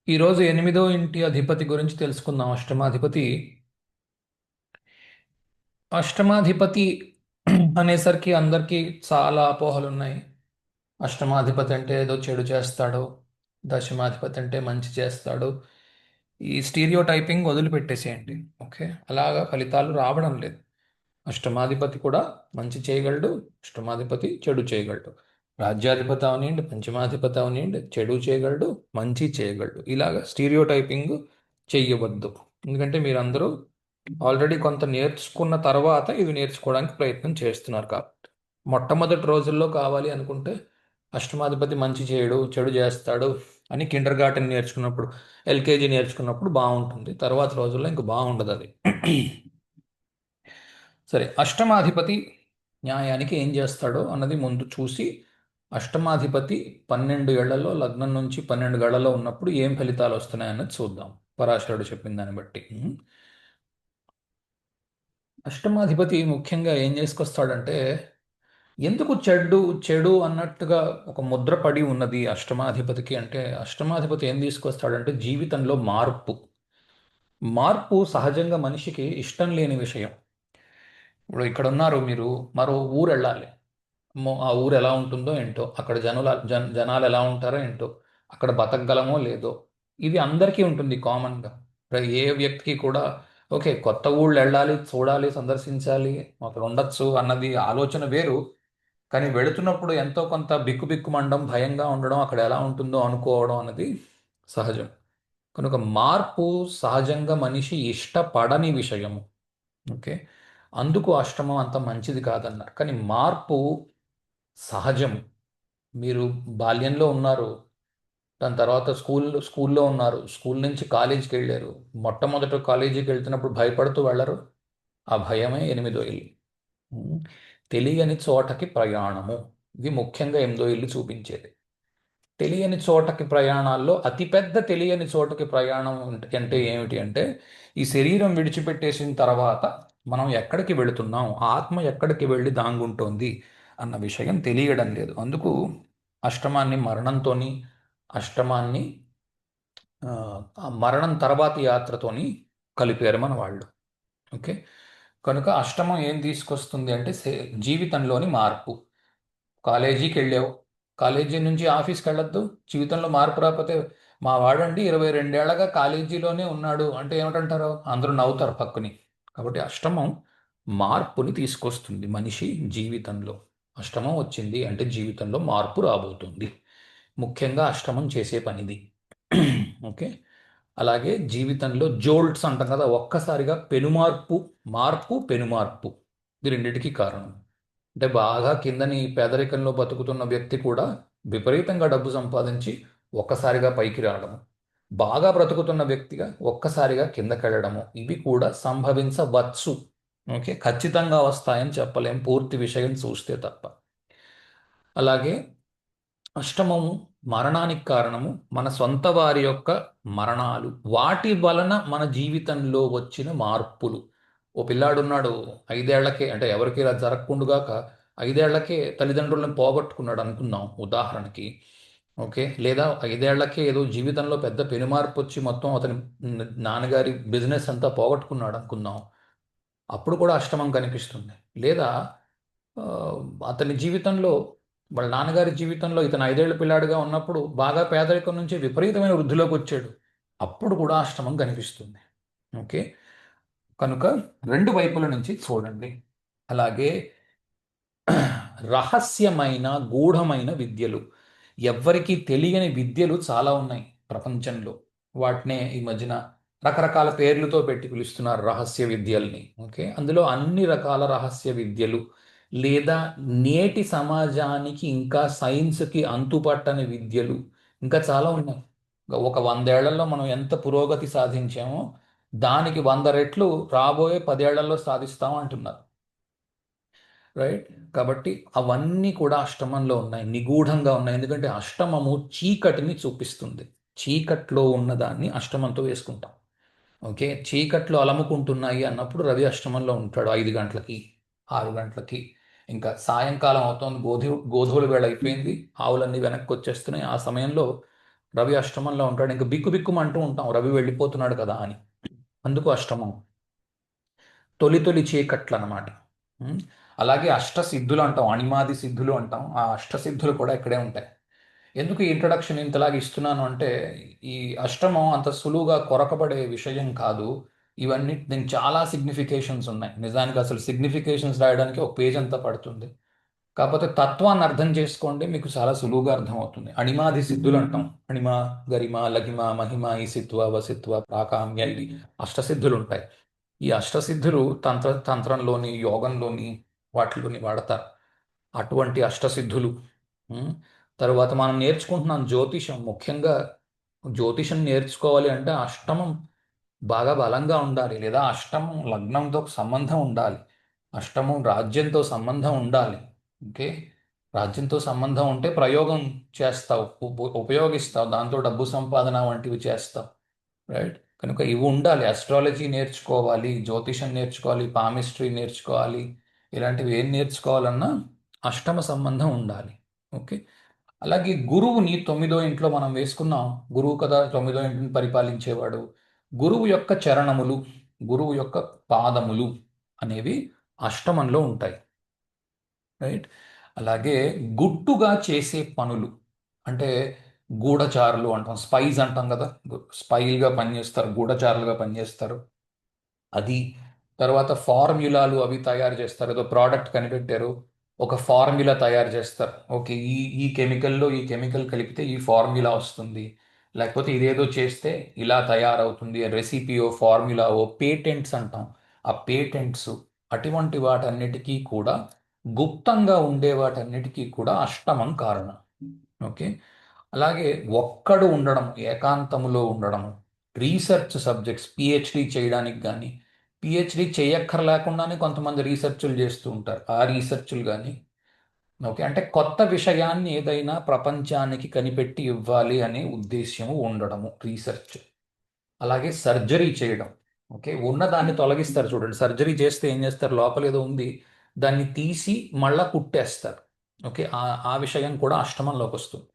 ఈరోజు ఎనిమిదో ఇంటి అధిపతి గురించి తెలుసుకుందాం. అష్టమాధిపతి. అష్టమాధిపతి అనేసరికి అందరికీ చాలా అపోహలు ఉన్నాయి. అష్టమాధిపతి అంటే ఏదో చెడు చేస్తాడు, దశమాధిపతి అంటే మంచి చేస్తాడు. ఈ స్టీరియో టైపింగ్ వదిలిపెట్టేసేయండి. ఓకే, అలాగా ఫలితాలు రావడం లేదు. అష్టమాధిపతి కూడా మంచి చేయగలడు, అష్టమాధిపతి చెడు చేయగలడు. రాజ్యాధిపతి అవనివ్వండి, పంచమాధిపతి అవనివ్వండి, చెడు చేయగలడు, మంచి చేయగలడు. ఇలాగ స్టీరియో టైపింగ్ చెయ్యవద్దు. ఎందుకంటే మీరందరూ ఆల్రెడీ కొంత నేర్చుకున్న తర్వాత ఇవి నేర్చుకోవడానికి ప్రయత్నం చేస్తున్నారు కాబట్టి. మొట్టమొదటి రోజుల్లో కావాలి అనుకుంటే అష్టమాధిపతి మంచి చేయడు, చెడు చేస్తాడు అని కిండర్ గార్టెన్ నేర్చుకున్నప్పుడు, ఎల్కేజీ నేర్చుకున్నప్పుడు బాగుంటుంది. తర్వాత రోజుల్లో ఇంక బాగుండదు అది. సరే, అష్టమాధిపతి న్యాయానికి ఏం చేస్తాడో అన్నది ముందు చూసి, అష్టమాధిపతి 12 ఏళ్లలో లగ్నం నుంచి 12 గళ్లలో ఉన్నప్పుడు ఏం ఫలితాలు వస్తున్నాయన్నది చూద్దాం. పరాశరుడు చెప్పిన దాన్ని బట్టి. అష్టమాధిపతి ముఖ్యంగా ఏం చేసుకొస్తాడంటే, ఎందుకు చెడు చెడు అన్నట్టుగా ఒక ముద్ర పడి ఉన్నది అష్టమాధిపతికి అంటే, అష్టమాధిపతి ఏం తీసుకొస్తాడంటే జీవితంలో మార్పు. మార్పు సహజంగా మనిషికి ఇష్టం లేని విషయం. ఇప్పుడు ఇక్కడ ఉన్నారు మీరు, మరో ఊరు వెళ్ళాలి. ఆ ఊరు ఎలా ఉంటుందో ఏంటో, అక్కడ జనాలు ఎలా ఉంటారో ఏంటో, అక్కడ బతకగలమో లేదో, ఇది అందరికీ ఉంటుంది కామన్గా. ఏ వ్యక్తికి కూడా ఓకే, కొత్త ఊళ్ళు వెళ్ళాలి, చూడాలి, సందర్శించాలి, అక్కడ ఉండొచ్చు అన్నది ఆలోచన వేరు. కానీ వెళుతున్నప్పుడు ఎంతో కొంత బిక్కుబిక్కుమండం, భయంగా ఉండడం, అక్కడ ఎలా ఉంటుందో అనుకోవడం అన్నది సహజం. కనుక మార్పు సహజంగా మనిషి ఇష్టపడని విషయము. ఓకే, అందుకు అష్టమం అంత మంచిది కాదన్నారు. కానీ మార్పు సహజం. మీరు బాల్యంలో ఉన్నారు, దాని తర్వాత స్కూల్లో ఉన్నారు, స్కూల్ నుంచి కాలేజీకి వెళ్ళారు. మొట్టమొదట కాలేజీకి వెళ్తున్నప్పుడు భయపడుతూ వెళ్ళరు. ఆ భయమే 8వ ఇల్లు. ఉమ్, తెలియని చోటకి ప్రయాణము, ఇది ముఖ్యంగా 8వ ఇల్లు చూపించేది. తెలియని చోటకి ప్రయాణాల్లో అతిపెద్ద తెలియని చోటకి ప్రయాణం అంటే ఏమిటి అంటే, ఈ శరీరం విడిచిపెట్టేసిన తర్వాత మనం ఎక్కడికి వెళుతున్నాం, ఆత్మ ఎక్కడికి వెళ్ళి దాంగుంటోంది అన్న విషయం తెలియడం లేదు. అందుకు అష్టమాన్ని మరణంతోని, అష్టమాన్ని ఆ, ఆ మరణం తర్వాతి యాత్రతోని కలిపారు మన వాళ్ళు. ఓకే, కనుక అష్టమం ఏం తీసుకొస్తుంది అంటే జీవితంలోని మార్పు. కాలేజీకి వెళ్ళావు, కాలేజీ నుంచి ఆఫీస్కి వెళ్ళొద్దు, జీవితంలో మార్పు రాకపోతే మా వాడండి 22 ఏళ్లగా కాలేజీలోనే ఉన్నాడు అంటే ఏమిటంటారు? అందరూ నవ్వుతారు పక్కని. కాబట్టి అష్టమం మార్పుని తీసుకొస్తుంది మనిషి జీవితంలో. అష్టమం వచ్చింది అంటే జీవితంలో మార్పు రాబోతుంది. ముఖ్యంగా అష్టమం చేసే పనిది. ఓకే, అలాగే జీవితంలో జోల్ట్స్ అంటాం కదా, ఒక్కసారిగా పెనుమార్పు, మార్పు పెనుమార్పు, ఇది రెండిటికి కారణం. అంటే బాగా కిందని పేదరికంలో బతుకుతున్న వ్యక్తి కూడా విపరీతంగా డబ్బు సంపాదించి ఒక్కసారిగా పైకి రావడము, బాగా బ్రతుకుతున్న వ్యక్తిగా ఒక్కసారిగా కిందకి వెళ్ళడము, ఇవి కూడా సంభవించవచ్చు. ఓకే, ఖచ్చితంగా వస్తాయని చెప్పలేం పూర్తి విషయం చూస్తే తప్ప. అలాగే అష్టమము మరణానికి కారణము మన సొంత వారి యొక్క మరణాలు, వాటి వలన మన జీవితంలో వచ్చిన మార్పులు. ఓ పిల్లాడున్నాడు, 5 ఏళ్లకే, అంటే ఎవరికి ఇలా జరగకుండుగాక 5 ఏళ్లకే తల్లిదండ్రులను పోగొట్టుకున్నాడు అనుకుందాం ఉదాహరణకి. ఓకే, లేదా 5 ఏళ్లకే ఏదో జీవితంలో పెద్ద పెనుమార్పు వచ్చి మొత్తం అతని నాన్నగారి బిజినెస్ అంతా పోగొట్టుకున్నాడు అనుకుందాం. అప్పుడు కూడా అష్టమం కనిపిస్తుంది. లేదా ఆ, అతని జీవితంలో, వాళ్ళ నాన్నగారి జీవితంలో ఇతను 5 ఏళ్ల పిల్లాడిగా ఉన్నప్పుడు బాగా పేదరికం నుంచి విపరీతమైన వృద్ధిలోకి వచ్చాడు. అప్పుడు కూడా అష్టమం కనిపిస్తుంది. ఓకే, కనుక రెండు వైపుల నుంచి చూడండి. అలాగే రహస్యమైన గూఢమైన విద్యలు, ఎవ్వరికీ తెలియని విద్యలు చాలా ఉన్నాయి ప్రపంచంలో. వాటినే ఈ మధ్యన రకరకాల పేర్లతో పెట్టి పిలుస్తున్నారు రహస్య విద్యల్ని. ఓకే, అందులో అన్ని రకాల రహస్య విద్యలు, లేదా నేటి సమాజానికి ఇంకా సైన్స్కి అంతుపట్టని విద్యలు ఇంకా చాలా ఉన్నాయి. ఒక 100 ఏళ్లలో మనం ఎంత పురోగతి సాధించామో దానికి 100 రెట్లు రాబోయే 10 ఏళ్లలో సాధిస్తాం అంటున్నారు. రైట్, కాబట్టి అవన్నీ కూడా అష్టమంలో ఉన్నాయి, నిగూఢంగా ఉన్నాయి. ఎందుకంటే అష్టమము చీకటిని చూపిస్తుంది. చీకట్లో ఉన్నదాన్ని అష్టమంతో వేసుకుంటాం. ఓకే, చీకట్లో అలముకుంటున్నాయి అన్నప్పుడు రవి అష్టమంలో ఉంటాడు 5 గంటలకి, 6 గంటలకి. ఇంకా సాయంకాలం అవుతోంది, గోధుల వేళ అయిపోయింది, ఆవులన్నీ వెనక్కి వచ్చేస్తున్నాయి. ఆ సమయంలో రవి అష్టమంలో ఉంటాడు, ఇంకా బిక్కు బిక్కుమంటూ ఉంటాం రవి వెళ్ళిపోతున్నాడు కదా అని. అందుకు అష్టమం. తొలి తొలి చీకట్లు అనమాట. ఉం? అలాగే అష్టసిద్ధులు అంటాం, అణిమాది సిద్ధులు అంటాం. ఆ అష్టసిద్ధులు కూడా ఇక్కడే ఉంటాయి. ఎందుకు ఈ ఇంట్రడక్షన్ ఇంతలాగా ఇస్తున్నాను అంటే, ఈ అష్టమం అంత సులువుగా కొరకబడే విషయం కాదు. ఇవన్నీ దీనికి చాలా సిగ్నిఫికేషన్స్ ఉన్నాయి. నిజానికి అసలు సిగ్నిఫికేషన్స్ రాయడానికి ఒక పేజ్ అంతా పడుతుంది. కాకపోతే తత్వాన్ని అర్థం చేసుకోండి, మీకు చాలా సులువుగా అర్థమవుతుంది. అణిమాది సిద్ధులు అంటాం. అణిమ, గరిమ, లఘిమ, మహిమ, ఈసిత్వ, వసిత్వ, ప్రాకామ్య, ఇది అష్టసిద్ధులు ఉంటాయి. ఈ అష్టసిద్ధులు తంత్రంలోని, యోగంలోని, వాటిలోని వాడతారు. అటువంటి అష్టసిద్ధులు. ఉం? తరువాత మనం నేర్చుకుంటున్నాం జ్యోతిషం. ముఖ్యంగా జ్యోతిషం నేర్చుకోవాలి అంటే అష్టమం బాగా బలంగా ఉండాలి, లేదా అష్టమం లగ్నంతో సంబంధం ఉండాలి, అష్టమం రాజ్యంతో సంబంధం ఉండాలి. ఓకే. రాజ్యంతో సంబంధం ఉంటే ప్రయోగం చేస్తావు, ఉపయోగిస్తావు, దాంతో డబ్బు సంపాదన వంటివి చేస్తావు. రైట్. కనుక ఇవి ఉండాలి. అస్ట్రాలజీ నేర్చుకోవాలి, జ్యోతిషం నేర్చుకోవాలి, పామిస్ట్రీ నేర్చుకోవాలి. ఇలాంటివి ఏం నేర్చుకోవాలన్నా అష్టమ సంబంధం ఉండాలి. ఓకే. అలాగే గురువుని తొమ్మిదో ఇంట్లో మనం వేసుకున్నాం. గురువు కదా తొమ్మిదో ఇంటిని పరిపాలించేవాడు. గురువు యొక్క చరణములు, గురువు యొక్క పాదములు అనేవి అష్టమంలో ఉంటాయి. రైట్. అలాగే గుట్టుగా చేసే పనులు అంటే గూఢచారులు అంటాం, స్పైస్ అంటాం కదా. స్పైల్గా పనిచేస్తారు, గూఢచారులుగా పనిచేస్తారు. అది. తర్వాత ఫార్ములాలు అవి తయారు చేస్తారు. ఏదో ప్రోడక్ట్ కనిపెట్టారు, ఒక ఫార్ములా తయారు చేస్తారు. ఓకే, ఈ ఈ కెమికల్లో ఈ కెమికల్ కలిపితే ఈ ఫార్ములా వస్తుంది, లేకపోతే ఇదేదో చేస్తే ఇలా తయారవుతుంది. రెసిపీయో ఫార్ములావో పేటెంట్స్ అంటాం. ఆ పేటెంట్స్, అటువంటి వాటన్నిటికీ కూడా, గుప్తంగా ఉండే వాటన్నిటికీ కూడా అష్టమం కారణం. ఓకే. అలాగే ఒక్కడు ఉండడం, ఏకాంతములో ఉండడం, రీసెర్చ్ సబ్జెక్ట్స్, పిహెచ్డి చేయడానికి కానీ, పిహెచ్డి చేయక్కర్లేకుండానే కొంతమంది రీసెర్చ్లు చేస్తూ ఉంటారు. ఆ రీసెర్చ్లు కానీ. ఓకే. అంటే కొత్త విషయాన్ని ఏదైనా ప్రపంచానికి కనిపెట్టి ఇవ్వాలి అనే ఉద్దేశ్యము ఉండడము, రీసెర్చ్. అలాగే సర్జరీ చేయడం. ఓకే. ఉన్నదాన్ని తొలగిస్తారు చూడండి. సర్జరీ చేస్తే ఏం చేస్తారు, లోపల ఏదో ఉంది, దాన్ని తీసి మళ్ళా కుట్టేస్తారు. ఓకే. ఆ ఆ విషయం కూడా అష్టమంలోకి వస్తుంది.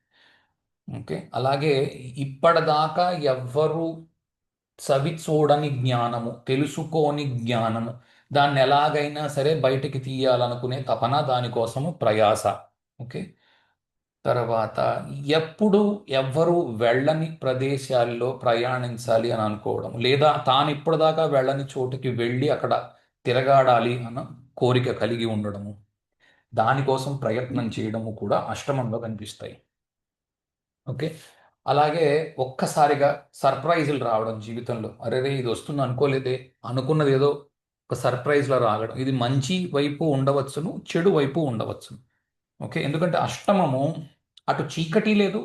ఓకే. అలాగే ఇప్పటిదాకా ఎవ్వరు చవి చూడని జ్ఞానము, తెలుసుకోని జ్ఞానము, దాన్ని ఎలాగైనా సరే బయటికి తీయాలనుకునే తపన, దానికోసము ప్రయాస. ఓకే. తర్వాత ఎప్పుడు ఎవ్వరు వెళ్ళని ప్రదేశాల్లో ప్రయాణించాలి అని అనుకోవడం, లేదా తాను ఇప్పటిదాకా వెళ్ళని చోటుకి వెళ్ళి అక్కడ తిరగాడాలి అన్న కోరిక కలిగి ఉండడము, దానికోసం ప్రయత్నం చేయడము కూడా అష్టమంలో కనిపిస్తాయి. ఓకే. అలాగే ఒక్కసారిగా సర్ప్రైజులు రావడం జీవితంలో. అరే రే, ఇది వస్తుంది అనుకోలేదే, అనుకున్నది ఏదో ఒక సర్ప్రైజ్లో రావడం. ఇది మంచి వైపు ఉండవచ్చును, చెడు వైపు ఉండవచ్చును. ఓకే. ఎందుకంటే అష్టమము అటు చీకటి లేదు,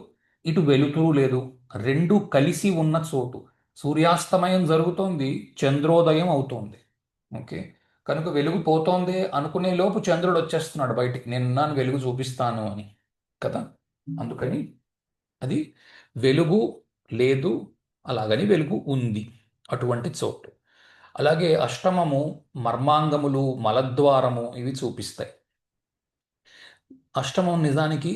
ఇటు వెలుతురు లేదు, రెండు కలిసి ఉన్న చోటు. సూర్యాస్తమయం జరుగుతోంది, చంద్రోదయం అవుతోంది. ఓకే. కనుక వెలుగు పోతోంది అనుకునే లోపు చంద్రుడు వచ్చేస్తున్నాడు బయటికి, నేనున్నాను, వెలుగు చూపిస్తాను అని కదా. అందుకని అది వెలుగు లేదు, అలాగని వెలుగు ఉంది, అటువంటి చోటు. అలాగే అష్టమము మర్మాంగములు, మలద్వారము ఇవి చూపిస్తాయి. అష్టమం నిజానికి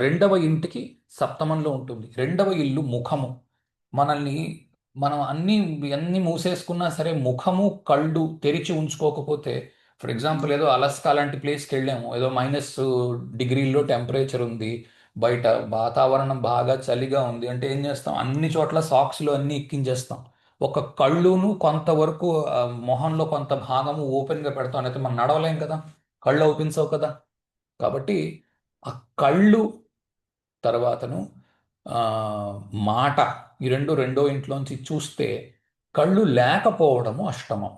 రెండవ ఇంటికి సప్తమంలో ఉంటుంది. రెండవ ఇల్లు ముఖము. మనల్ని మనం అన్ని మూసేసుకున్నా సరే, ముఖము కళ్ళు తెరిచి ఉంచుకోకపోతే, ఫర్ ఎగ్జాంపుల్ ఏదో అలస్కా లాంటి ప్లేస్కి వెళ్ళాము, ఏదో -డిగ్రీల్లో టెంపరేచర్ ఉంది, బయట వాతావరణం బాగా చలిగా ఉంది అంటే ఏం చేస్తాం, అన్ని చోట్ల సాక్స్లు అన్ని ఎక్కించేస్తాం. ఒక కళ్ళును కొంతవరకు మొహంలో కొంత భాగము ఓపెన్గా పెడతాం, అయితే మనం నడవలేం కదా, కళ్ళు ఓపెన్సవు కదా. కాబట్టి ఆ కళ్ళు, తర్వాతను ఆ, మాట, ఈ రెండో ఇంట్లోంచి చూస్తే కళ్ళు లేకపోవడము అష్టమం.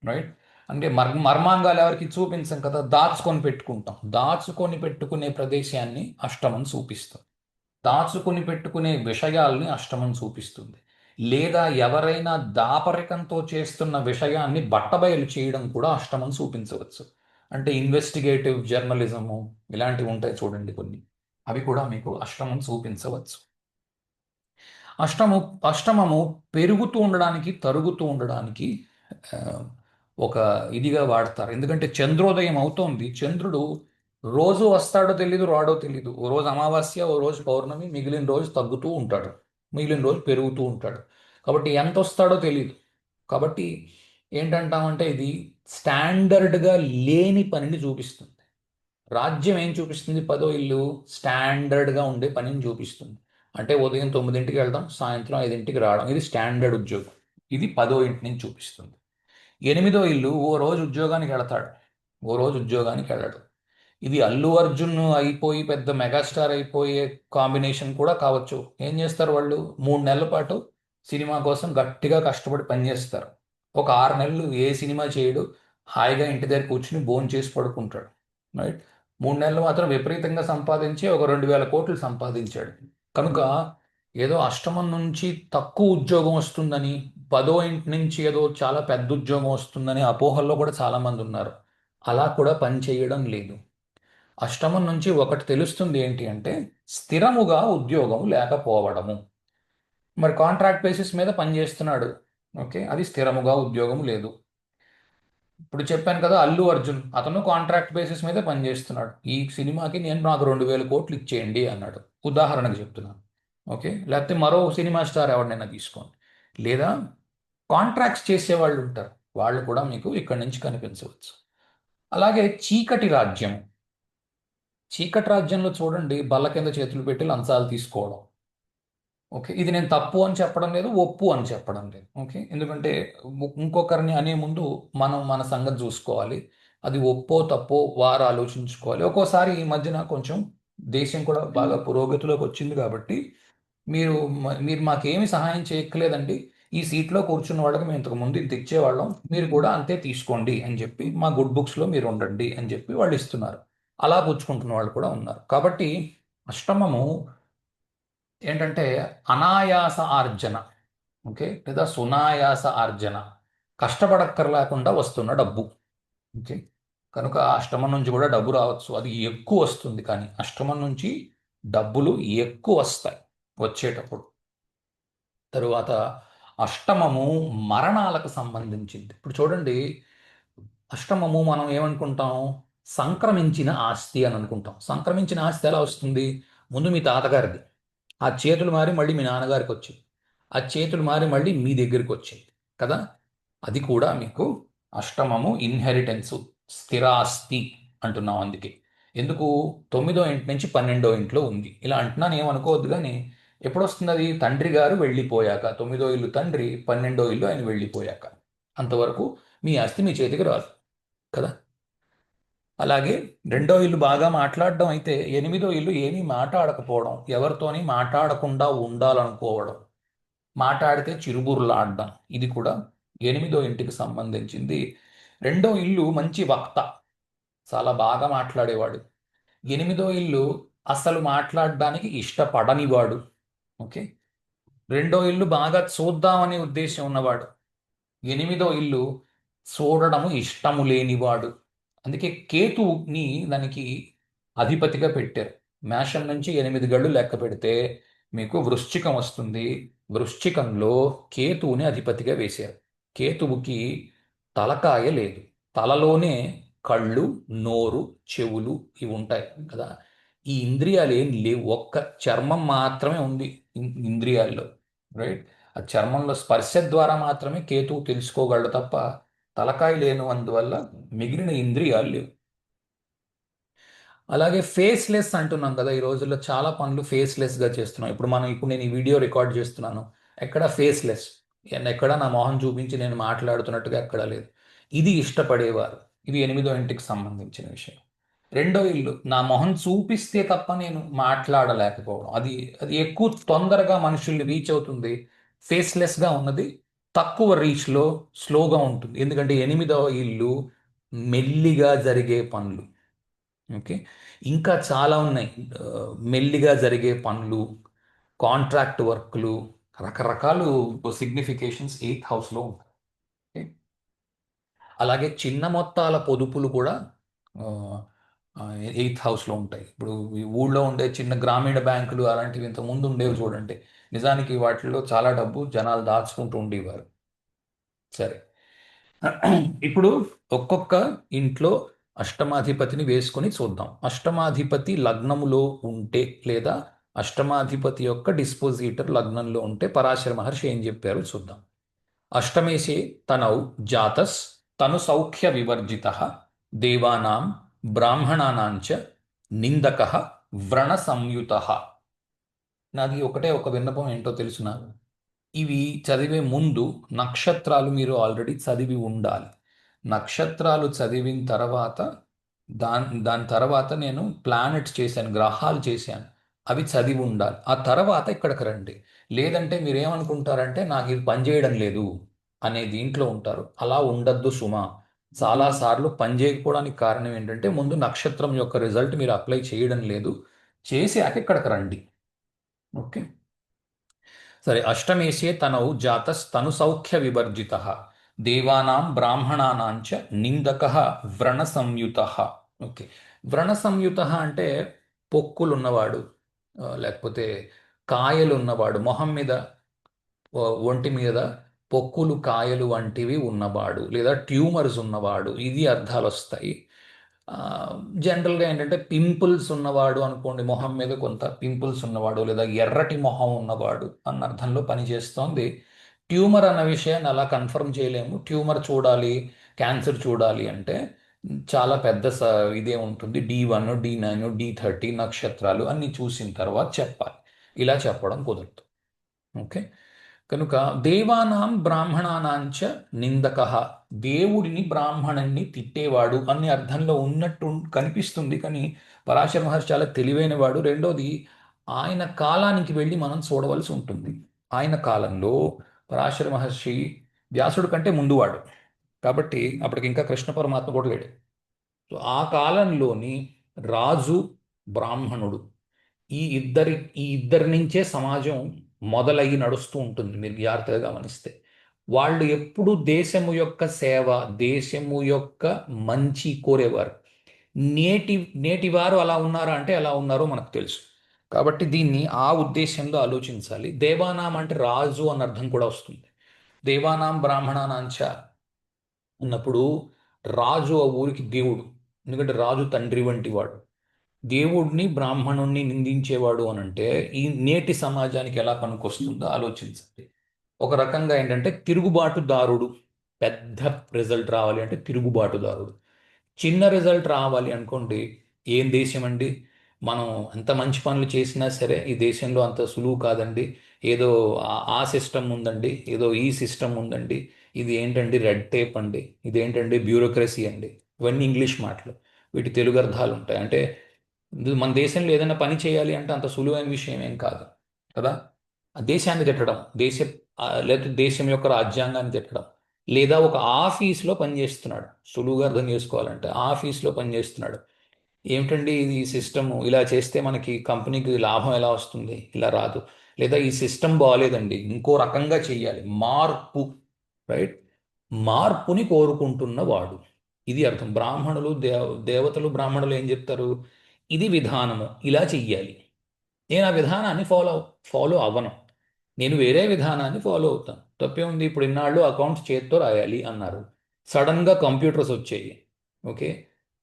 రైట్. అంటే మర్మాంగాలు ఎవరికి చూపించం కదా, దాచుకొని పెట్టుకుంటాం. దాచుకొని పెట్టుకునే ప్రదేశాన్ని అష్టమం చూపిస్తాం. దాచుకొని పెట్టుకునే విషయాల్ని అష్టమం చూపిస్తుంది. లేదా ఎవరైనా దాపరికంతో చేస్తున్న విషయాన్ని బట్టబయలు చేయడం కూడా అష్టమం చూపించవచ్చు. అంటే ఇన్వెస్టిగేటివ్ జర్నలిజము ఇలాంటివి ఉంటాయి చూడండి కొన్ని, అవి కూడా మీకు అష్టమం చూపించవచ్చు. అష్టము అష్టమము పెరుగుతూ ఉండడానికి, తరుగుతూ ఉండడానికి ఆ, ఒక ఇదిగా వాడతారు. ఎందుకంటే చంద్రోదయం అవుతోంది, చంద్రుడు రోజు వస్తాడో తెలీదు, రాడో తెలీదు. ఓ రోజు అమావాస్య, ఓ రోజు పౌర్ణమి, మిగిలిన రోజు తగ్గుతూ ఉంటాడు, మిగిలిన రోజు పెరుగుతూ ఉంటాడు. కాబట్టి ఎంత వస్తాడో తెలీదు. కాబట్టి ఏంటంటామంటే ఇది స్టాండర్డ్గా లేని పనిని చూపిస్తుంది. రాజ్యం ఏం చూపిస్తుంది? పదో ఇల్లు స్టాండర్డ్గా ఉండే పనిని చూపిస్తుంది. అంటే ఉదయం 9ంటికి వెళ్దాం, సాయంత్రం 5ంటికి రావడం, ఇది స్టాండర్డ్ ఉద్యోగం. ఇది పదో ఇంటి నుంచి చూపిస్తుంది. ఎనిమిదో ఇల్లు ఓ రోజు ఉద్యోగానికి వెళతాడు, ఓ రోజు ఉద్యోగానికి వెళ్ళడు. ఇది అల్లు అర్జున్ అయిపోయి పెద్ద మెగాస్టార్ అయిపోయే కాంబినేషన్ కూడా కావచ్చు. ఏం చేస్తారు వాళ్ళు? 3 నెలల పాటు సినిమా కోసం గట్టిగా కష్టపడి పనిచేస్తారు. ఒక 6 నెలలు ఏ సినిమా చేయడు, హాయిగా ఇంటి దగ్గర కూర్చుని భోంచేసి చేసి పడుకుంటాడు. రైట్. 3 నెలలు మాత్రం విపరీతంగా సంపాదించి ఒక 2,000 కోట్లు సంపాదించాడు. కనుక ఏదో అష్టమం నుంచి తక్కువ ఉద్యోగం వస్తుందని, పదో ఇంటి నుంచి ఏదో చాలా పెద్ద ఉద్యోగం వస్తుందని అపోహల్లో కూడా చాలా మంది ఉన్నారు. అలా కూడా పని చేయడం లేదు. అష్టమం నుంచి ఒకటి తెలుస్తుంది ఏంటి అంటే స్థిరముగా ఉద్యోగం లేకపోవడము. మరి కాంట్రాక్ట్ బేసిస్ మీద పనిచేస్తున్నాడు, ఓకే, అది స్థిరముగా ఉద్యోగం లేదు. ఇప్పుడు చెప్పాను కదా, అల్లు అర్జున్ అతను కాంట్రాక్ట్ బేసిస్ మీద పనిచేస్తున్నాడు. ఈ సినిమాకి నాకు 2,000 కోట్లు ఇచ్చేయండి అన్నాడు, ఉదాహరణకు చెప్తున్నాను. ఓకే, లేకపోతే మరో సినిమా స్టార్ ఎవరినైనా తీసుకోండి. లేదా కాంట్రాక్ట్స్ చేసే వాళ్ళు ఉంటారు, వాళ్ళు కూడా మీకు ఇక్కడి నుంచి కనిపించవచ్చు. అలాగే చీకటి రాజ్యం. చీకటి రాజ్యంలో చూడండి, బల్ల కింద చేతులు పెట్టి లంచాలు తీసుకోవడం. ఓకే, ఇది నేను తప్పు అని చెప్పడం లేదు, ఒప్పు అని చెప్పడం లేదు. ఓకే, ఎందుకంటే ఇంకొకరిని అనే ముందు మనం మన సంగతి చూసుకోవాలి. అది ఒప్పో తప్పో వారు ఆలోచించుకోవాలి. ఒక్కోసారి ఈ మధ్యన కొంచెం దేశం కూడా బాగా పురోగతిలోకి వచ్చింది కాబట్టి మీరు మీరు మాకేమి సహాయం చేయక్కలేదండి, ఈ సీట్లో కూర్చున్న వాళ్ళకి మేము ఇంతకు ముందు ఇంత ఇచ్చేవాళ్ళం, మీరు కూడా అంతే తీసుకోండి అని చెప్పి మా గుడ్ బుక్స్లో మీరు ఉండండి అని చెప్పి వాళ్ళు ఇస్తున్నారు. అలా పుచ్చుకుంటున్న వాళ్ళు కూడా ఉన్నారు. కాబట్టి అష్టమము ఏంటంటే అనాయాస ఆర్జన, ఓకే, లేదా సునాయాస ఆర్జన, కష్టపడక్కర్లేకుండా వస్తున్న డబ్బు. ఓకే, కనుక అష్టమం నుంచి కూడా డబ్బు రావచ్చు, అది ఎక్కువ వస్తుంది. కానీ అష్టమం నుంచి డబ్బులు ఎక్కువ వస్తాయి వచ్చేటప్పుడు. తరువాత అష్టమము మరణాలకు సంబంధించింది. ఇప్పుడు చూడండి, అష్టమము మనం ఏమనుకుంటాం? సంక్రమించిన ఆస్తి అని అనుకుంటాం. సంక్రమించిన ఆస్తి ఎలా వస్తుంది? ముందు మీ తాతగారిది, ఆ చేతులు మారి మళ్ళీ మీ నాన్నగారికి వచ్చింది, ఆ చేతులు మారి మళ్ళీ మీ దగ్గరికి వచ్చింది కదా. అది కూడా మీకు అష్టమము ఇన్హెరిటెన్స్, స్థిరాస్తి అంటున్నాం అందుకే. ఎందుకు? 9వ ఇంటి నుంచి 12వ ఇంట్లో ఉంది. ఇలా అంటున్నాను ఏమనుకోవద్దు కానీ, ఎప్పుడు వస్తుంది అది? తండ్రి గారు వెళ్ళిపోయాక. 9వ ఇల్లు తండ్రి, 12వ ఇల్లు ఆయన వెళ్ళిపోయాక. అంతవరకు మీ ఆస్తి మీ చేతికి రాదు కదా. అలాగే రెండో ఇల్లు బాగా మాట్లాడడం అయితే, 8వ ఇల్లు ఏమీ మాట్లాడకపోవడం, ఎవరితోని మాట్లాడకుండా ఉండాలనుకోవడం, మాట్లాడితే చిరుబుర్లాడడం, ఇది కూడా 8వ ఇంటికి సంబంధించింది. రెండో ఇల్లు మంచి వక్త, చాలా బాగా మాట్లాడేవాడు. 8వ ఇల్లు అసలు మాట్లాడడానికి ఇష్టపడనివాడు. ఓకే, రెండో ఇల్లు బాగా చూద్దామనే ఉద్దేశం ఉన్నవాడు. 8వ ఇల్లు చూడడము ఇష్టము లేనివాడు. అందుకే కేతువుని దానికి అధిపతిగా పెట్టారు. మేషం నుంచి 8 గళ్ళు లెక్క పెడితే మీకు వృశ్చికం వస్తుంది. వృశ్చికంలో కేతువుని అధిపతిగా వేశారు. కేతువుకి తలకాయ లేదు, తలలోనే కళ్ళు, నోరు, చెవులు ఇవి ఉంటాయి కదా. ఈ ఇంద్రియాలు ఏం లేవు, ఒక్క చర్మం మాత్రమే ఉంది ఇంద్రియాల్లో. రైట్. ఆ చర్మంలో స్పర్శ ద్వారా మాత్రమే కేతువు తెలుసుకోగలడు తప్ప తలకాయ లేనందువల్ల మిగిలిన ఇంద్రియాలు లేవు. అలాగే ఫేస్లెస్ అంటున్నాం కదా, ఈ రోజుల్లో చాలా పనులు ఫేస్లెస్గా చేస్తున్నాం. ఇప్పుడు నేను ఈ వీడియో రికార్డ్ చేస్తున్నాను, ఎక్కడ ఫేస్లెస్, ఎక్కడ నా మొహం చూపించి నేను మాట్లాడుతున్నట్టుగా ఎక్కడా లేదు. ఇది ఇష్టపడేవారు. ఇది 8వ ఇంటికి సంబంధించిన విషయం. రెండో ఇల్లు నా మొహం చూపిస్తే తప్ప నేను మాట్లాడలేకపోవడం, అది అది ఎక్కువ తొందరగా మనుషుల్ని రీచ్ అవుతుంది. ఫేస్లెస్గా ఉన్నది తక్కువ రీచ్లో, స్లోగా ఉంటుంది. ఎందుకంటే 8వ ఇల్లు మెల్లిగా జరిగే పనులు. ఓకే, ఇంకా చాలా ఉన్నాయి. ఆ, మెల్లిగా జరిగే పనులు, కాంట్రాక్ట్ వర్క్లు, రకరకాలు సిగ్నిఫికేషన్స్ 8th హౌస్లో ఉంటాయి. ఓకే? అలాగే చిన్న మొత్తాల పొదుపులు కూడా 8th హౌస్లో ఉంటాయి. ఇప్పుడు ఈ ఊళ్ళో ఉండే చిన్న గ్రామీణ బ్యాంకులు అలాంటివి ఇంత ముందు ఉండేవి చూడండి, నిజానికి వాటిల్లో చాలా డబ్బు జనాలు దాచుకుంటూ ఉండేవారు. సరే. ఇప్పుడు ఒక్కొక్క ఇంట్లో అష్టమాధిపతిని వేసుకొని చూద్దాం. అష్టమాధిపతి లగ్నములో ఉంటే లేదా అష్టమాధిపతి యొక్క డిస్పోజిటర్ లగ్నంలో ఉంటే పరాశర మహర్షి ఏం చెప్పారు చూద్దాం. అష్టమేశే తనౌ జాతస్ తను సౌఖ్య వివర్జిత దేవానాం బ్రాహ్మణానాంచ నిందక వ్రణ సంయుత. నాది ఒకటే ఒక విన్నపం ఏంటో తెలుసునా? ఇవి చదివే ముందు నక్షత్రాలు మీరు ఆల్రెడీ చదివి ఉండాలి. నక్షత్రాలు చదివిన తర్వాత దాని తర్వాత నేను ప్లానెట్స్ చేశాను, గ్రహాలు చేశాను, అవి చదివి ఉండాలి. ఆ తర్వాత ఇక్కడికి రండి. లేదంటే మీరు ఏమనుకుంటారంటే నాకు ఇది పనిచేయడం లేదు అనే దీంట్లో ఉంటారు. అలా ఉండద్దు సుమా. చాలాసార్లు పని చేయకపోవడానికి కారణం ఏంటంటే ముందు నక్షత్రం యొక్క రిజల్ట్ మీరు అప్లై చేయడం లేదు. చేసాక ఇక్కడికి రండి. ఓకే. సరే. అష్టమేశే తనౌ జాతస్తను సౌఖ్య వివర్జిత దేవానాం బ్రాహ్మణానాంచ నిందక వ్రణ సంయుత. ఓకే. వ్రణ సంయుత అంటే పొక్కులు ఉన్నవాడు, లేకపోతే కాయలు ఉన్నవాడు, మొహం మీద ఒంటి మీద పొక్కులు కాయలు వంటివి ఉన్నవాడు, లేదా ట్యూమర్స్ ఉన్నవాడు, ఇది అర్థాలు వస్తాయి. ఆ, జనరల్గా ఏంటంటే పింపుల్స్ ఉన్నవాడు అనుకోండి, మొహం మీద కొంత పింపుల్స్ ఉన్నవాడు లేదా ఎర్రటి మొహం ఉన్నవాడు అన్న అర్థంలో పనిచేస్తోంది. ట్యూమర్ అన్న విషయాన్ని అలా కన్ఫర్మ్ చేయలేము. ట్యూమర్ చూడాలి, క్యాన్సర్ చూడాలి అంటే చాలా పెద్ద ఇదే ఉంటుంది. D1 D9 D30 నక్షత్రాలు అన్ని చూసిన తర్వాత చెప్పాలి. ఇలా చెప్పడం కుదరదు. ఓకే. కనుక దేవానాం బ్రాహ్మణానాంచ నిందక, దేవుడిని బ్రాహ్మణుణ్ణి తిట్టేవాడు అనే అర్థంలో ఉన్నట్టు కనిపిస్తుంది. కానీ పరాశర మహర్షి చాలా తెలివైన వాడు. రెండోది, ఆయన కాలానికి వెళ్ళి మనం చూడవలసి ఉంటుంది. ఆయన కాలంలో పరాశర మహర్షి వ్యాసుడి కంటే ముందువాడు కాబట్టి అప్పటికి ఇంకా కృష్ణ పరమాత్మ కూడా లేడు. సో ఆ కాలంలోని రాజు, బ్రాహ్మణుడు, ఈ ఇద్దరి నుంచే సమాజం మొదలయ్యి నడుస్తూ ఉంటుంది. మీరు జాగ్రత్తగా గమనిస్తే వాళ్ళు ఎప్పుడు దేశము యొక్క సేవ, దేశము యొక్క మంచి కోరేవారు. నేటి నేటి వారు అలా ఉన్నారా అంటే ఎలా ఉన్నారో మనకు తెలుసు. కాబట్టి దీన్ని ఆ ఉద్దేశంలో ఆలోచించాలి. దేవానాం అంటే రాజు అన్న అర్థం కూడా వస్తుంది. దేవానాం బ్రాహ్మణానాంచ అన్నప్పుడు రాజు ఆ ఊరికి దేవుడు. ఎందుకంటే రాజు తండ్రి వంటి వాడు. దేవుడిని బ్రాహ్మణుణ్ణి నిందించేవాడు అని అంటే ఈ నేటి సమాజానికి ఎలా పనికొస్తుందో ఆలోచించండి. ఒక రకంగా ఏంటంటే తిరుగుబాటుదారుడు. పెద్ద రిజల్ట్ రావాలి అంటే తిరుగుబాటుదారుడు. చిన్న రిజల్ట్ రావాలి అనుకోండి, ఏం దేశం అండి, మనం ఎంత మంచి పనులు చేసినా సరే ఈ దేశంలో అంత సులువు కాదండి. ఏదో ఆ సిస్టమ్ ఉందండి, ఏదో ఈ సిస్టమ్ ఉందండి, ఇది ఏంటండి రెడ్ టేప్ అండి, ఇదేంటండి బ్యూరోక్రసీ అండి. ఇవన్నీ ఇంగ్లీష్ మాటలు. వీటి తెలుగు అర్థాలు ఉంటాయి. అంటే మన దేశంలో ఏదైనా పని చేయాలి అంటే అంత సులువైన విషయం ఏం కాదు కదా. ఆ దేశాన్ని తిట్టడం, లేదా దేశం యొక్క రాజ్యాంగాన్ని తిట్టడం, లేదా ఒక ఆఫీస్లో పనిచేస్తున్నాడు, సులువుగా అర్థం చేసుకోవాలంటే ఆఫీస్లో పనిచేస్తున్నాడు, ఏమిటండి ఇది సిస్టమ్, ఇలా చేస్తే మనకి కంపెనీకి లాభం ఎలా వస్తుంది, ఇలా రాదు, లేదా ఈ సిస్టమ్ బాగాలేదండి, ఇంకో రకంగా చెయ్యాలి, మార్పు. రైట్. మార్పుని కోరుకుంటున్న వాడు, ఇది అర్థం. బ్రాహ్మణులు దేవతలు బ్రాహ్మణులు ఏం చెప్తారు? ఇది విధానము, ఇలా చెయ్యాలి. నేను ఆ విధానాన్ని ఫాలో అవ్వను. నేను వేరే విధానాన్ని ఫాలో అవుతాను. తప్పే ఉంది. ఇప్పుడు ఇన్నాళ్ళు అకౌంట్స్ చేత్తో రాయాలి అన్నారు. సడన్గా కంప్యూటర్స్ వచ్చాయి. ఓకే.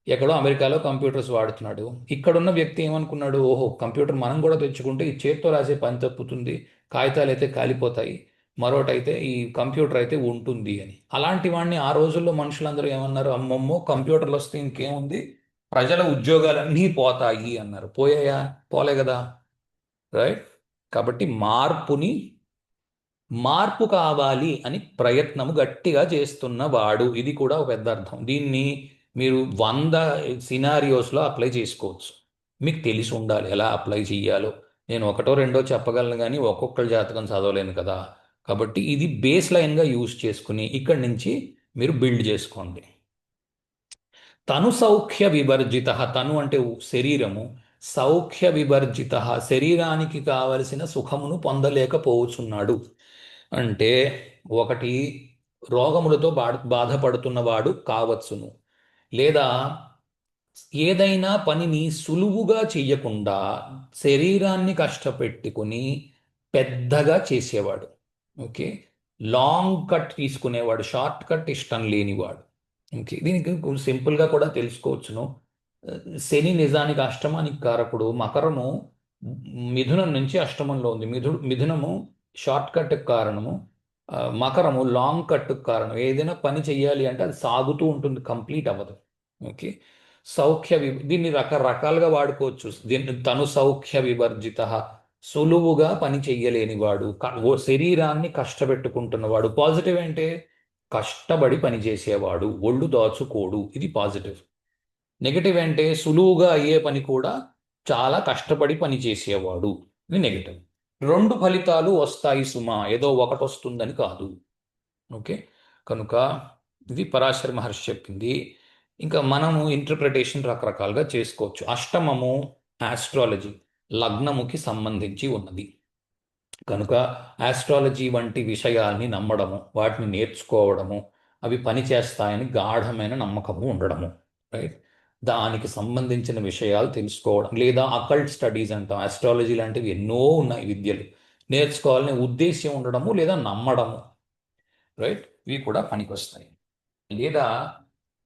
ఎక్కడో అమెరికాలో కంప్యూటర్స్ వాడుతున్నాడు. ఇక్కడున్న వ్యక్తి ఏమనుకున్నాడు? ఓహో, కంప్యూటర్ మనం కూడా తెచ్చుకుంటే ఈ చేత్తో రాసే పని తప్పుతుంది, కాగితాలు అయితే కాలిపోతాయి, మరోటైతే ఈ కంప్యూటర్ అయితే ఉంటుంది అని. అలాంటి వాడిని ఆ రోజుల్లో మనుషులందరూ ఏమన్నారు? అమ్మమ్మో, కంప్యూటర్లు వస్తే ఇంకేముంది, ప్రజల ఉద్యోగాలన్నీ పోతాయి అన్నారు. పోయాయా? పోలే కదా. రైట్. కాబట్టి మార్పు కావాలి అని ప్రయత్నము గట్టిగా చేస్తున్నవాడు, ఇది కూడా ఒక పెద్ద అర్థం. దీన్ని మీరు 100 సినారియోస్లో అప్లై చేసుకోవచ్చు. మీకు తెలిసి ఉండాలి ఎలా అప్లై చేయాలో. నేను ఒకటో రెండో చెప్పగలను కానీ ఒక్కొక్కరి జాతకం చదవలేను కదా. కాబట్టి ఇది బేస్ లైన్గా యూజ్ చేసుకుని ఇక్కడి నుంచి మీరు బిల్డ్ చేసుకోండి. తను సౌఖ్య వివర్జిత. తను అంటే శరీరము. సౌఖ్య వివర్జిత, శరీరానికి కావలసిన సుఖమును పొందలేకపోవచ్చున్నాడు అంటే, ఒకటి, రోగములతో బాధపడుతున్నవాడు కావచ్చును, లేదా ఏదైనా పనిని సులువుగా చెయ్యకుండా శరీరాన్ని కష్టపెట్టుకుని పెద్దగా చేసేవాడు. ఓకే. లాంగ్ కట్ తీసుకునేవాడు, షార్ట్ కట్ ఇష్టం లేనివాడు. ఓకే, దీనికి సింపుల్గా కూడా తెలుసుకోవచ్చును. శని నిజానికి అష్టమానికి కారకుడు. మకరము మిథునం నుంచి అష్టమంలో ఉంది. మిథునము షార్ట్ కట్ కారణము. మకరము లాంగ్ కట్ కారణం. ఏదైనా పని చెయ్యాలి అంటే అది సాగుతూ ఉంటుంది, కంప్లీట్ అవ్వదు. ఓకే. దీన్ని రకరకాలుగా వాడుకోవచ్చు. దీన్ని తను సౌఖ్య వివర్జిత, సులువుగా పని చెయ్యలేని వాడు, ఓ శరీరాన్ని కష్టపెట్టుకుంటున్నవాడు. పాజిటివ్ అంటే కష్టపడి పనిచేసేవాడు, ఒళ్ళు దాచుకోడు, ఇది పాజిటివ్. నెగటివ్ అంటే సులువుగా అయ్యే పని కూడా చాలా కష్టపడి పని చేసేవాడు, ఇది నెగటివ్. రెండు ఫలితాలు వస్తాయి సుమా, ఏదో ఒకటి వస్తుందని కాదు. ఓకే. కనుక ఇది పరాశర మహర్షి చెప్పింది. ఇంకా మనము ఇంటర్ప్రిటేషన్ రకరకాలుగా చేసుకోవచ్చు. అష్టమము ఆస్ట్రాలజీ, లగ్నముకి సంబంధించి ఉన్నది. కనుక ఆస్ట్రాలజీ వంటి విషయాల్ని నమ్మడము, వాటిని నేర్చుకోవడము, అవి పనిచేస్తాయని గాఢమైన నమ్మకము ఉండడము. రైట్. దానికి సంబంధించిన విషయాలు తెలుసుకోవడం, లేదా అకల్ట్ స్టడీస్ అంటాం. ఆస్ట్రాలజీ లాంటివి ఎన్నో ఉన్నాయి విద్యలు. నేర్చుకోవాలనే ఉద్దేశ్యం ఉండడము లేదా నమ్మడము. రైట్. ఇవి కూడా పనికొస్తాయి. లేదా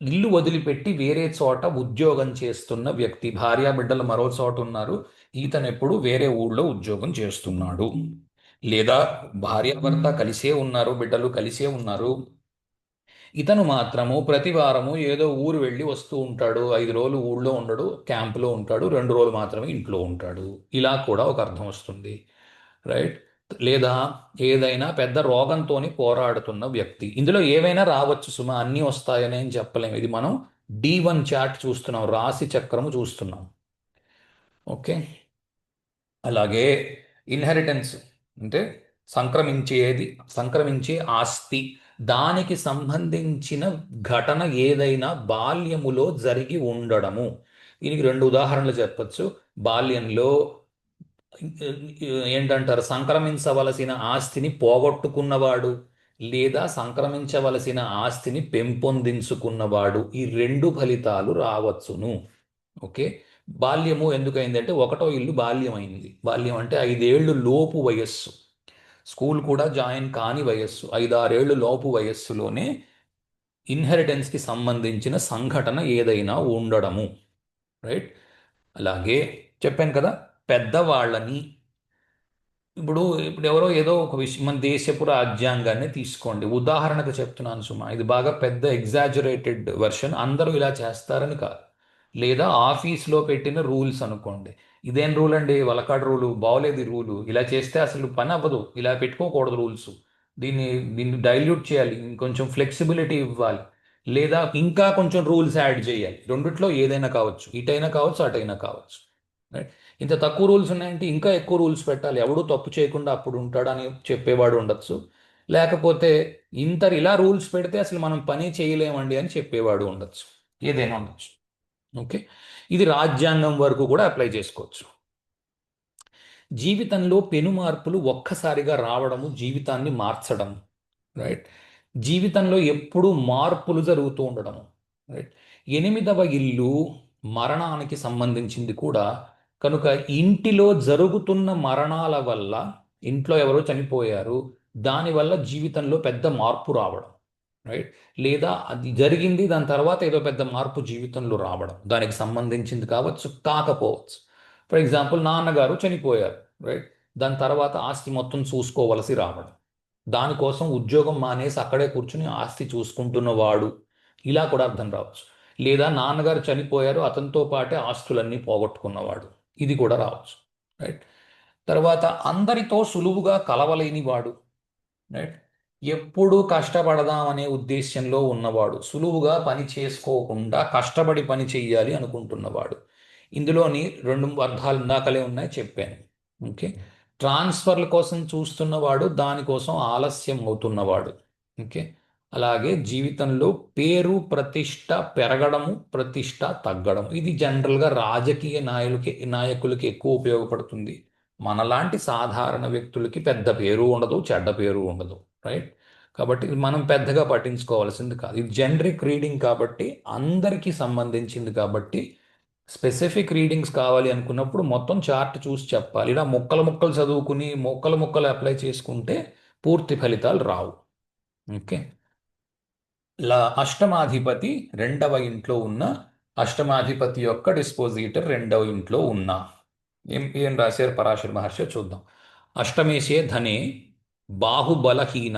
ఇల్లు వదిలిపెట్టి వేరే చోట ఉద్యోగం చేస్తున్న వ్యక్తి, భార్య బిడ్డలు మరో చోట ఉన్నారు, ఈతను ఎప్పుడు వేరే ఊళ్ళో ఉద్యోగం చేస్తున్నాడు. లేదా భార్యాభర్త కలిసే ఉన్నారు, బిడ్డలు కలిసే ఉన్నారు, ఇతను మాత్రము ప్రతి వారము ఏదో ఊరు వెళ్ళి వస్తూ ఉంటాడు. 5 రోజులు ఊళ్ళో ఉండడు, క్యాంపులో ఉంటాడు, 2 రోజులు మాత్రమే ఇంట్లో ఉంటాడు. ఇలా కూడా ఒక అర్థం వస్తుంది. రైట్. లేదా ఏదైనా పెద్ద రోగంతోని పోరాడుతున్న వ్యక్తి, ఇందులో ఏవైనా రావచ్చు సుమా, అన్నీ వస్తాయని ఏం చెప్పలేము. ఇది మనం D1 చార్ట్ చూస్తున్నాం, రాశి చక్రము చూస్తున్నాం. ఓకే. అలాగే ఇన్హెరిటెన్స్ అంటే సంక్రమించేది, సంక్రమించే ఆస్తి, దానికి సంబంధించిన ఘటన ఏదైనా బాల్యములో జరిగి ఉండడము. దీనికి 2 ఉదాహరణలు చెప్పచ్చు. బాల్యంలో ఏంటంటారు, సంక్రమించవలసిన ఆస్తిని పోగొట్టుకున్నవాడు, లేదా సంక్రమించవలసిన ఆస్తిని పెంపొందించుకున్నవాడు, ఈ 2 ఫలితాలు రావచ్చును. ఓకే. బాల్యము ఎందుకైందంటే ఒకటో ఇల్లు బాల్యం అయింది. బాల్యం అంటే 5 ఏళ్ళు లోపు వయస్సు, స్కూల్ కూడా జాయిన్ కాని వయస్సు. 5-6 ఏళ్ళు లోపు వయస్సులోనే ఇన్హెరిటెన్స్కి సంబంధించిన సంఘటన ఏదైనా ఉండడము. రైట్. అలాగే చెప్పాను కదా, పెద్దవాళ్ళని, ఇప్పుడు ఎవరో ఏదో ఒక విషయం, మన దేశపు రాజ్యాంగాన్ని తీసుకోండి ఉదాహరణకు చెప్తున్నాను సుమా, ఇది బాగా పెద్ద ఎగ్జాజురేటెడ్ వెర్షన్, అందరూ ఇలా చేస్తారని కాదు. లేదా ఆఫీస్లో పెట్టిన రూల్స్ అనుకోండి, ఇదేం రూల్ అండి, వలకాడు రూలు బాగోలేదు, ఈ రూలు ఇలా చేస్తే అసలు పని అవ్వదు, ఇలా పెట్టుకోకూడదు రూల్స్, దీన్ని దీన్ని డైల్యూట్ చేయాలి, ఇంకొంచెం ఫ్లెక్సిబిలిటీ ఇవ్వాలి, లేదా ఇంకా కొంచెం రూల్స్ యాడ్ చేయాలి. రెండిట్లో ఏదైనా కావచ్చు, ఇటైనా కావచ్చు, అటైనా కావచ్చు. రైట్. ఇంత తక్కువ రూల్స్ ఉన్నాయంటే ఇంకా ఎక్కువ రూల్స్ పెట్టాలి, ఎవడూ తప్పు చేయకుండా అప్పుడు ఉంటాడని చెప్పేవాడు ఉండొచ్చు. లేకపోతే ఇలా రూల్స్ పెడితే అసలు మనం పని చేయలేమండి అని చెప్పేవాడు ఉండొచ్చు. ఏదైనా ఉండొచ్చు. ఓకే. ఇది రాజ్యాంగం వరకు కూడా అప్లై చేసుకోవచ్చు. జీవితంలో పెను మార్పులు ఒక్కసారిగా రావడము, జీవితాన్ని మార్చడం. రైట్. జీవితంలో ఎప్పుడూ మార్పులు జరుగుతూ ఉండడము. రైట్. 8వ ఇల్లు మరణానికి సంబంధించింది కూడా. కనుక ఇంటిలో జరుగుతున్న మరణాల వల్ల, ఇంట్లో ఎవరో చనిపోయారు, దానివల్ల జీవితంలో పెద్ద మార్పు రావడం. రైట్. లేదా అది జరిగింది, దాని తర్వాత ఏదో పెద్ద మార్పు జీవితంలో రావడం, దానికి సంబంధించింది కావచ్చు, కాకపోవచ్చు. ఫర్ ఎగ్జాంపుల్ నాన్నగారు చనిపోయారు. రైట్. దాని తర్వాత ఆస్తి మొత్తం చూసుకోవలసి రావడం, దానికోసం ఉద్యోగం మానేసి అక్కడే కూర్చుని ఆస్తి చూసుకుంటున్నవాడు, ఇలా కూడా అర్థం రావచ్చు. లేదా నాన్నగారు చనిపోయారు, అతనితో పాటే ఆస్తులన్నీ పోగొట్టుకున్నవాడు, ఇది కూడా రావచ్చు. రైట్. తర్వాత అందరితో సులువుగా కలవలేని వాడు. రైట్. ఎప్పుడు కష్టపడదాం అనే ఉద్దేశ్యంలో ఉన్నవాడు, సులువుగా పని చేసుకోకుండా కష్టపడి పని చెయ్యాలి అనుకుంటున్నవాడు. ఇందులోని 2 అర్థాలు ఇందాకలే ఉన్నాయి, చెప్పాను. ఓకే. ట్రాన్స్ఫర్ల కోసం చూస్తున్నవాడు, దానికోసం ఆలస్యం అవుతున్నవాడు. ఓకే. అలాగే జీవితంలో పేరు ప్రతిష్ట పెరగడము, ప్రతిష్ట తగ్గడం, ఇది జనరల్గా రాజకీయ నాయకులకి ఎక్కువ ఉపయోగపడుతుంది. మనలాంటి సాధారణ వ్యక్తులకి పెద్ద పేరు ఉండదు, చెడ్డ పేరు ఉండదు. రైట్. కాబట్టి ఇది మనం పెద్దగా పట్టించుకోవాల్సింది కాదు, ఇది జనరిక్ రీడింగ్ కాబట్టి, అందరికీ సంబంధించింది కాబట్టి. స్పెసిఫిక్ రీడింగ్స్ కావాలి అనుకున్నప్పుడు మొత్తం చార్ట్ చూసి చెప్పాలి. ఇలా ముక్కలు ముక్కలు చదువుకుని ముక్కలు ముక్కలు అప్లై చేసుకుంటే పూర్తి ఫలితాలు రావు. ఓకే. అష్టమాధిపతి రెండవ ఇంట్లో ఉన్న అష్టమాధిపతి యొక్క డిస్పోజిటర్ రెండవ ఇంట్లో ఉన్న ఏం రాశారు పరాశర మహర్షి చూద్దాం. అష్టమేశే ధనే బాహుబలహీన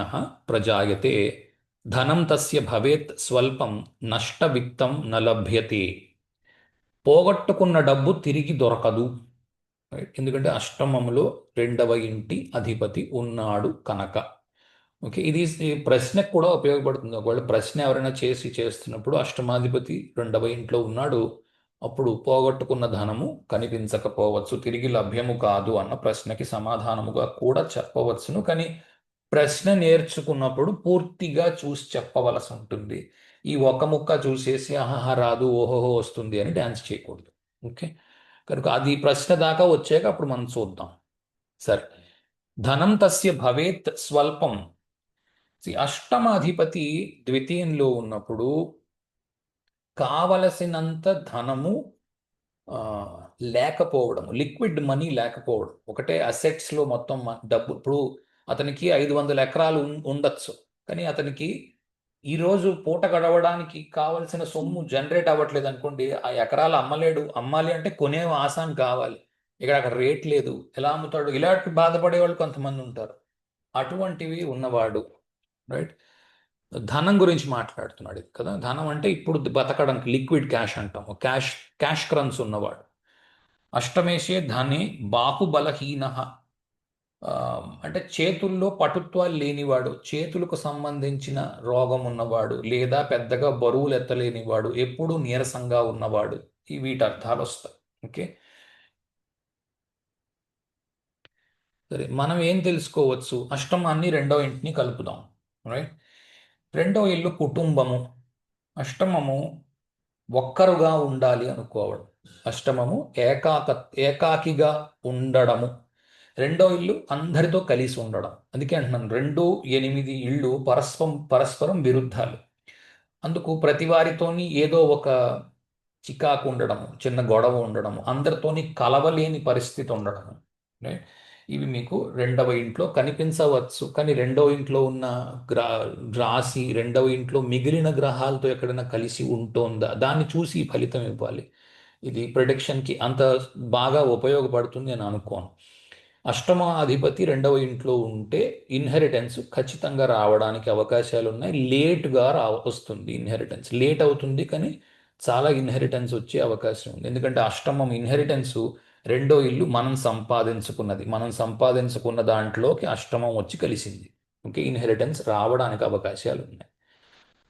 ప్రజాయతే ధనం తస్య భవేత్ స్వల్పం నష్ట విత్తం న లభ్యతే. పోగొట్టుకున్న డబ్బు తిరిగి దొరకదు. రైట్? ఎందుకంటే అష్టమములో రెండవ ఇంటి అధిపతి ఉన్నాడు కనుక. ఓకే, ఇది ఈ ప్రశ్నకు కూడా ఉపయోగపడుతుంది. ఒకవేళ ప్రశ్న ఎవరైనా చేస్తున్నప్పుడు అష్టమాధిపతి రెండవ ఇంట్లో ఉన్నాడు, అప్పుడు పోగొట్టుకున్న ధనము కనిపించకపోవచ్చు, తిరిగి లభ్యము కాదు అన్న ప్రశ్నకి సమాధానముగా కూడా చెప్పవచ్చును. కానీ ప్రశ్న నేర్చుకున్నప్పుడు పూర్తిగా చూసి చెప్పవలసి ఉంటుంది. ఈ ఒక ముక్క చూసేసి ఆహా రాదు ఓహోహో వస్తుంది అని డాన్స్ చేయకూడదు. ఓకే, కనుక అది ప్రశ్న దాకా వచ్చాక అప్పుడు మనం చూద్దాం. సరే, ధనం తస్య భవేత్ స్వల్పం. అష్టమాధిపతి ద్వితీయంలో ఉన్నప్పుడు కావలసినంత ధనము ఆ, లేకపోవడం, లిక్విడ్ మనీ లేకపోవడం, ఒకటే అసెట్స్లో మొత్తం డబ్బు. ఇప్పుడు అతనికి 500 ఎకరాలు ఉండొచ్చు, కానీ అతనికి ఈరోజు పూట గడవడానికి కావలసిన సొమ్ము జనరేట్ అవ్వట్లేదు అనుకోండి, ఆ ఎకరాలు అమ్మలేడు. అమ్మాలి అంటే కొనే ఆసాన్ కావాలి, ఇక్కడ అక్కడ రేట్ లేదు, ఎలా అమ్ముతాడు? ఇలాంటి బాధపడే వాళ్ళు కొంతమంది ఉంటారు. అటువంటివి ఉన్నవాడు. రైట్? ధనం గురించి మాట్లాడుతున్నాడు ఇది కదా. ధనం అంటే ఇప్పుడు బతకడానికి లిక్విడ్ క్యాష్ అంటాం, క్యాష్ క్యాష్ క్రన్స్ ఉన్నవాడు. అష్టమేషే ధనే బాహుబలహీన, అంటే చేతుల్లో పటుత్వాలు లేనివాడు, చేతులకు సంబంధించిన రోగం ఉన్నవాడు, లేదా పెద్దగా బరువులు ఎత్తలేనివాడు, ఎప్పుడూ నీరసంగా ఉన్నవాడు. ఈ వీటి అర్థాలు వస్తాయి. ఓకే, సరే, మనం ఏం తెలుసుకోవచ్చు? అష్టమాన్ని రెండో ఇంటిని కలుపుదాం. రైట్? రెండో ఇల్లు కుటుంబము. అష్టమము ఒక్కరుగా ఉండాలి అనుకోవడం. అష్టమము ఏకాకిగా ఉండడము. రెండో ఇల్లు అందరితో కలిసి ఉండడం. అందుకే అంటున్నాను 2, 8 ఇళ్ళు పరస్పరం పరస్పరం విరుద్ధాలు. అందుకు ప్రతి వారితోని ఏదో ఒక చికాకు ఉండడము, చిన్న గొడవ ఉండడము, అందరితోని కలవలేని పరిస్థితి ఉండడము. రైట్? ఇవి మీకు రెండవ ఇంట్లో కనిపించవచ్చు. కానీ రెండవ ఇంట్లో ఉన్న గ్రా రాశి రెండవ ఇంట్లో మిగిలిన గ్రహాలతో ఎక్కడైనా కలిసి ఉంటోందా, దాన్ని చూసి ఫలితం ఇవ్వాలి. ఇది ప్రిడిక్షన్కి అంత బాగా ఉపయోగపడుతుంది అని అనుకోను. అష్టమ అధిపతి రెండవ ఇంట్లో ఉంటే ఇన్హెరిటెన్స్ ఖచ్చితంగా రావడానికి అవకాశాలు ఉన్నాయి. లేట్గా వస్తుంది, ఇన్హెరిటెన్స్ లేట్ అవుతుంది, కానీ చాలా ఇన్హెరిటెన్స్ వచ్చే అవకాశం ఉంది. ఎందుకంటే అష్టమం ఇన్హెరిటెన్స్ రెండో ఇల్లు మనం సంపాదించుకున్న దాంట్లోకి అష్టమం వచ్చి కలిసింది. ఓకే, ఇన్హెరిటెన్స్ రావడానికి అవకాశాలు ఉన్నాయి.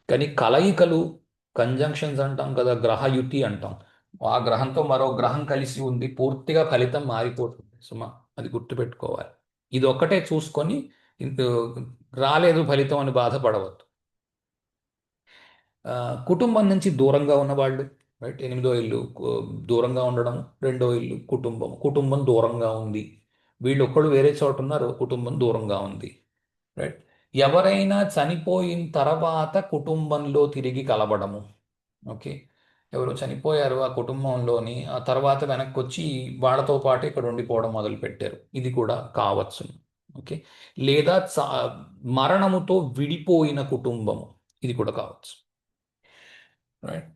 కానీ కలయికలు, కంజంక్షన్స్ అంటాం కదా, గ్రహయుతి అంటాం. ఆ గ్రహంతో మరో గ్రహం కలిసి ఉంది, పూర్తిగా ఫలితం మారిపోతుంది సుమా. అది గుర్తుపెట్టుకోవాలి. ఇది ఒక్కటే చూసుకొని ఇంత రాలేదు ఫలితం అని బాధపడవద్దు. కుటుంబం నుంచి దూరంగా ఉన్నవాళ్ళు. రైట్? ఎనిమిదో ఇల్లు దూరంగా ఉండడం, రెండో ఇల్లు కుటుంబం దూరంగా ఉంది. వీళ్ళు ఒక్కడు వేరే చోట ఉన్నారు, కుటుంబం దూరంగా ఉంది. రైట్? ఎవరైనా చనిపోయిన తర్వాత కుటుంబంలో తిరిగి కలవడము. ఓకే, ఎవరు చనిపోయారు ఆ కుటుంబంలోని, ఆ తర్వాత వెనక్కి వచ్చి వాళ్ళతో పాటు ఇక్కడ ఉండిపోవడం మొదలుపెట్టారు, ఇది కూడా కావచ్చు. ఓకే, లేదా మరణముతో విడిపోయిన కుటుంబము, ఇది కూడా కావచ్చు. రైట్?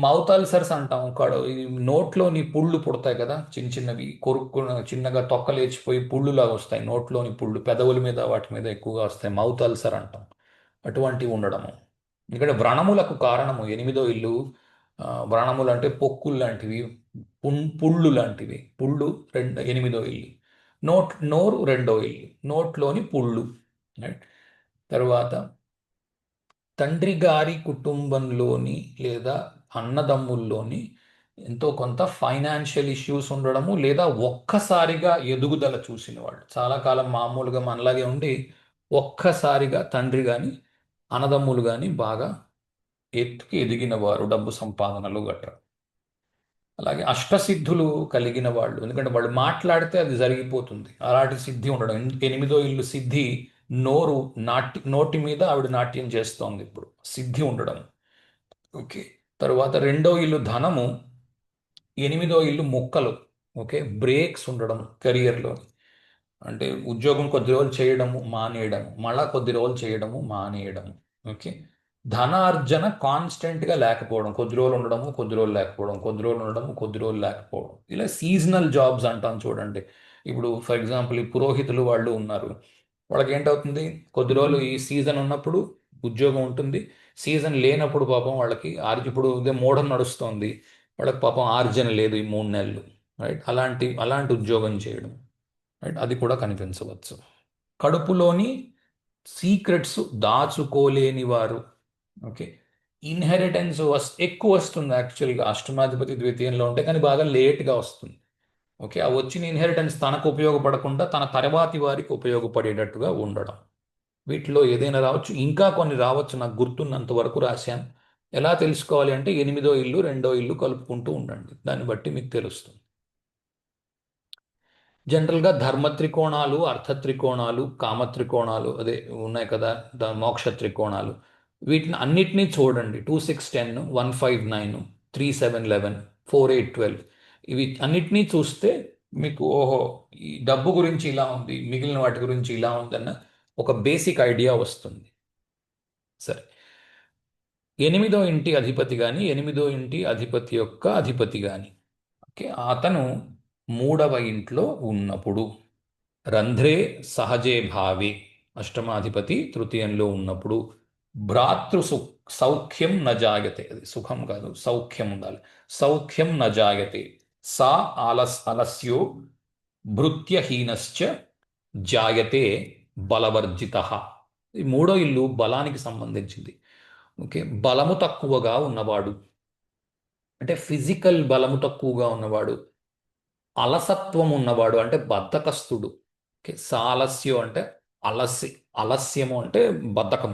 మౌత్ అల్సర్స్ అంటాం. ఇది నోట్లోని పుళ్ళు పుడతాయి కదా, చిన్న చిన్నవి కొరుక్కున చిన్నగా తొక్కలేచిపోయి పుళ్ళులాగా వస్తాయి. నోట్లోని పుళ్ళు పెదవుల మీద వాటి మీద ఎక్కువగా వస్తాయి, మౌత్ అల్సర్ అంటాం. అటువంటివి ఉండడము. ఇక్కడ వ్రణములకు కారణము ఎనిమిదో ఇల్లు. వ్రణములు అంటే పొక్కులు లాంటివి, పుళ్ళు లాంటివి. పుళ్ళు ఎనిమిదో ఇల్లు. నోరు రెండో ఇల్లు, నోట్లోని పుళ్ళు. రైట్? తర్వాత తండ్రి గారి కుటుంబంలోని లేదా అన్నదమ్ముల్లోని ఎంతో కొంత ఫైనాన్షియల్ ఇష్యూస్ ఉండడము, లేదా ఒక్కసారిగా ఎదుగుదల చూసిన వాళ్ళు, చాలా కాలం మామూలుగా మనలాగే ఉండి ఒక్కసారిగా తండ్రి కానీ అన్నదమ్ములు కానీ బాగా ఎత్తుకి ఎదిగిన వారు, డబ్బు సంపాదనలు గట్రా. అలాగే అష్టసిద్ధులు కలిగిన వాళ్ళు, ఎందుకంటే వాళ్ళు మాట్లాడితే అది జరిగిపోతుంది, అలాంటి సిద్ధి ఉండడం. ఎనిమిదో ఇల్లు సిద్ధి, నోరు నోటి మీద ఆవిడ నాట్యం చేస్తోంది ఇప్పుడు, సిద్ధి ఉండడం. ఓకే, తరువాత రెండో ఇల్లు ధనము, ఎనిమిదో ఇల్లు ముక్కలు. ఓకే, బ్రేక్స్ ఉండడం కెరియర్లో. అంటే ఉద్యోగం కొద్ది రోజులు చేయడము మానేయడము, మళ్ళా కొద్ది రోజులు చేయడము మానేయడము. ఓకే, ధనార్జన కాన్స్టెంట్గా లేకపోవడం, కొద్ది రోజులు ఉండడము, కొద్ది రోజులు లేకపోవడం, కొద్ది రోజులు ఉండడము, కొద్ది రోజులు లేకపోవడం, ఇలా సీజనల్ జాబ్స్ అంటాం చూడండి. ఇప్పుడు ఫర్ ఎగ్జాంపుల్ ఈ పురోహితులు వాళ్ళు ఉన్నారు. వాళ్ళకి ఏంటవుతుంది, కొద్ది రోజులు ఈ సీజన్ ఉన్నప్పుడు ఉద్యోగం ఉంటుంది, సీజన్ లేనప్పుడు పాపం వాళ్ళకి ఇప్పుడు ఇదే మోడర్న్ నడుస్తోంది, వాళ్ళకి పాపం ఆర్జన లేదు ఈ 3 నెలలు. రైట్, అలాంటి అలాంటి ఉద్యోగం చేయడం. రైట్, అది కూడా కనిపించవచ్చు. కడుపులోని సీక్రెట్స్ దాచుకోలేని వారు. ఓకే, ఇన్హెరిటెన్స్ ఎక్కువ వస్తుంది యాక్చువల్గా అష్టమాధిపతి ద్వితీయంలో ఉంటే, కానీ బాగా లేట్గా వస్తుంది. ఓకే, ఆ వచ్చిన ఇన్హెరిటెన్స్ తనకు ఉపయోగపడకుండా తన తర్వాతి వారికి ఉపయోగపడేటట్టుగా ఉండడం. వీటిలో ఏదైనా రావచ్చు, ఇంకా కొన్ని రావచ్చు, నాకు గుర్తున్నంత వరకు రాశాను. ఎలా తెలుసుకోవాలి అంటే 8వ ఇల్లు 2వ ఇల్లు కలుపుకుంటూ ఉండండి, దాన్ని బట్టి మీకు తెలుస్తుంది. జనరల్గా ధర్మ త్రికోణాలు, అర్థ త్రికోణాలు, కామ త్రికోణాలు అదే ఉన్నాయి కదా, మోక్ష త్రికోణాలు, వీటిని అన్నిటినీ చూడండి. 2 6 10, 1 5 9, 3 7 11, 4 8 12, ఇవి అన్నిటినీ చూస్తే మీకు ఓహో, ఈ డబ్బు గురించి ఇలా ఉంది, మిగిలిన వాటి గురించి ఇలా ఉందన్న ఒక బేసిక్ ఐడియా వస్తుంది. సరే, 8వ ఇంటి అధిపతి కానీ 8వ ఇంటి అధిపతి యొక్క అధిపతి కానీ, ఓకే, అతను 3వ ఇంట్లో ఉన్నప్పుడు రంధ్రే సహజే భావే, అష్టమాధిపతి తృతీయంలో ఉన్నప్పుడు భ్రాతృ సౌఖ్యం న జాయతే, అది సుఖం కాదు, సౌఖ్యం ఉండాలి. సౌఖ్యం న జాయతే, సా ఆలస్యో భృత్యహీనశ్చ జాయతే బలవర్జిత. ఈ 3వ ఇల్లు బలానికి సంబంధించింది. ఓకే, బలము తక్కువగా ఉన్నవాడు, అంటే ఫిజికల్ బలము తక్కువగా ఉన్నవాడు, అలసత్వం ఉన్నవాడు అంటే బద్ధకస్తుడు. ఓకే, సాలస్యం అంటే అలసి అలస్యము అంటే బద్ధకం,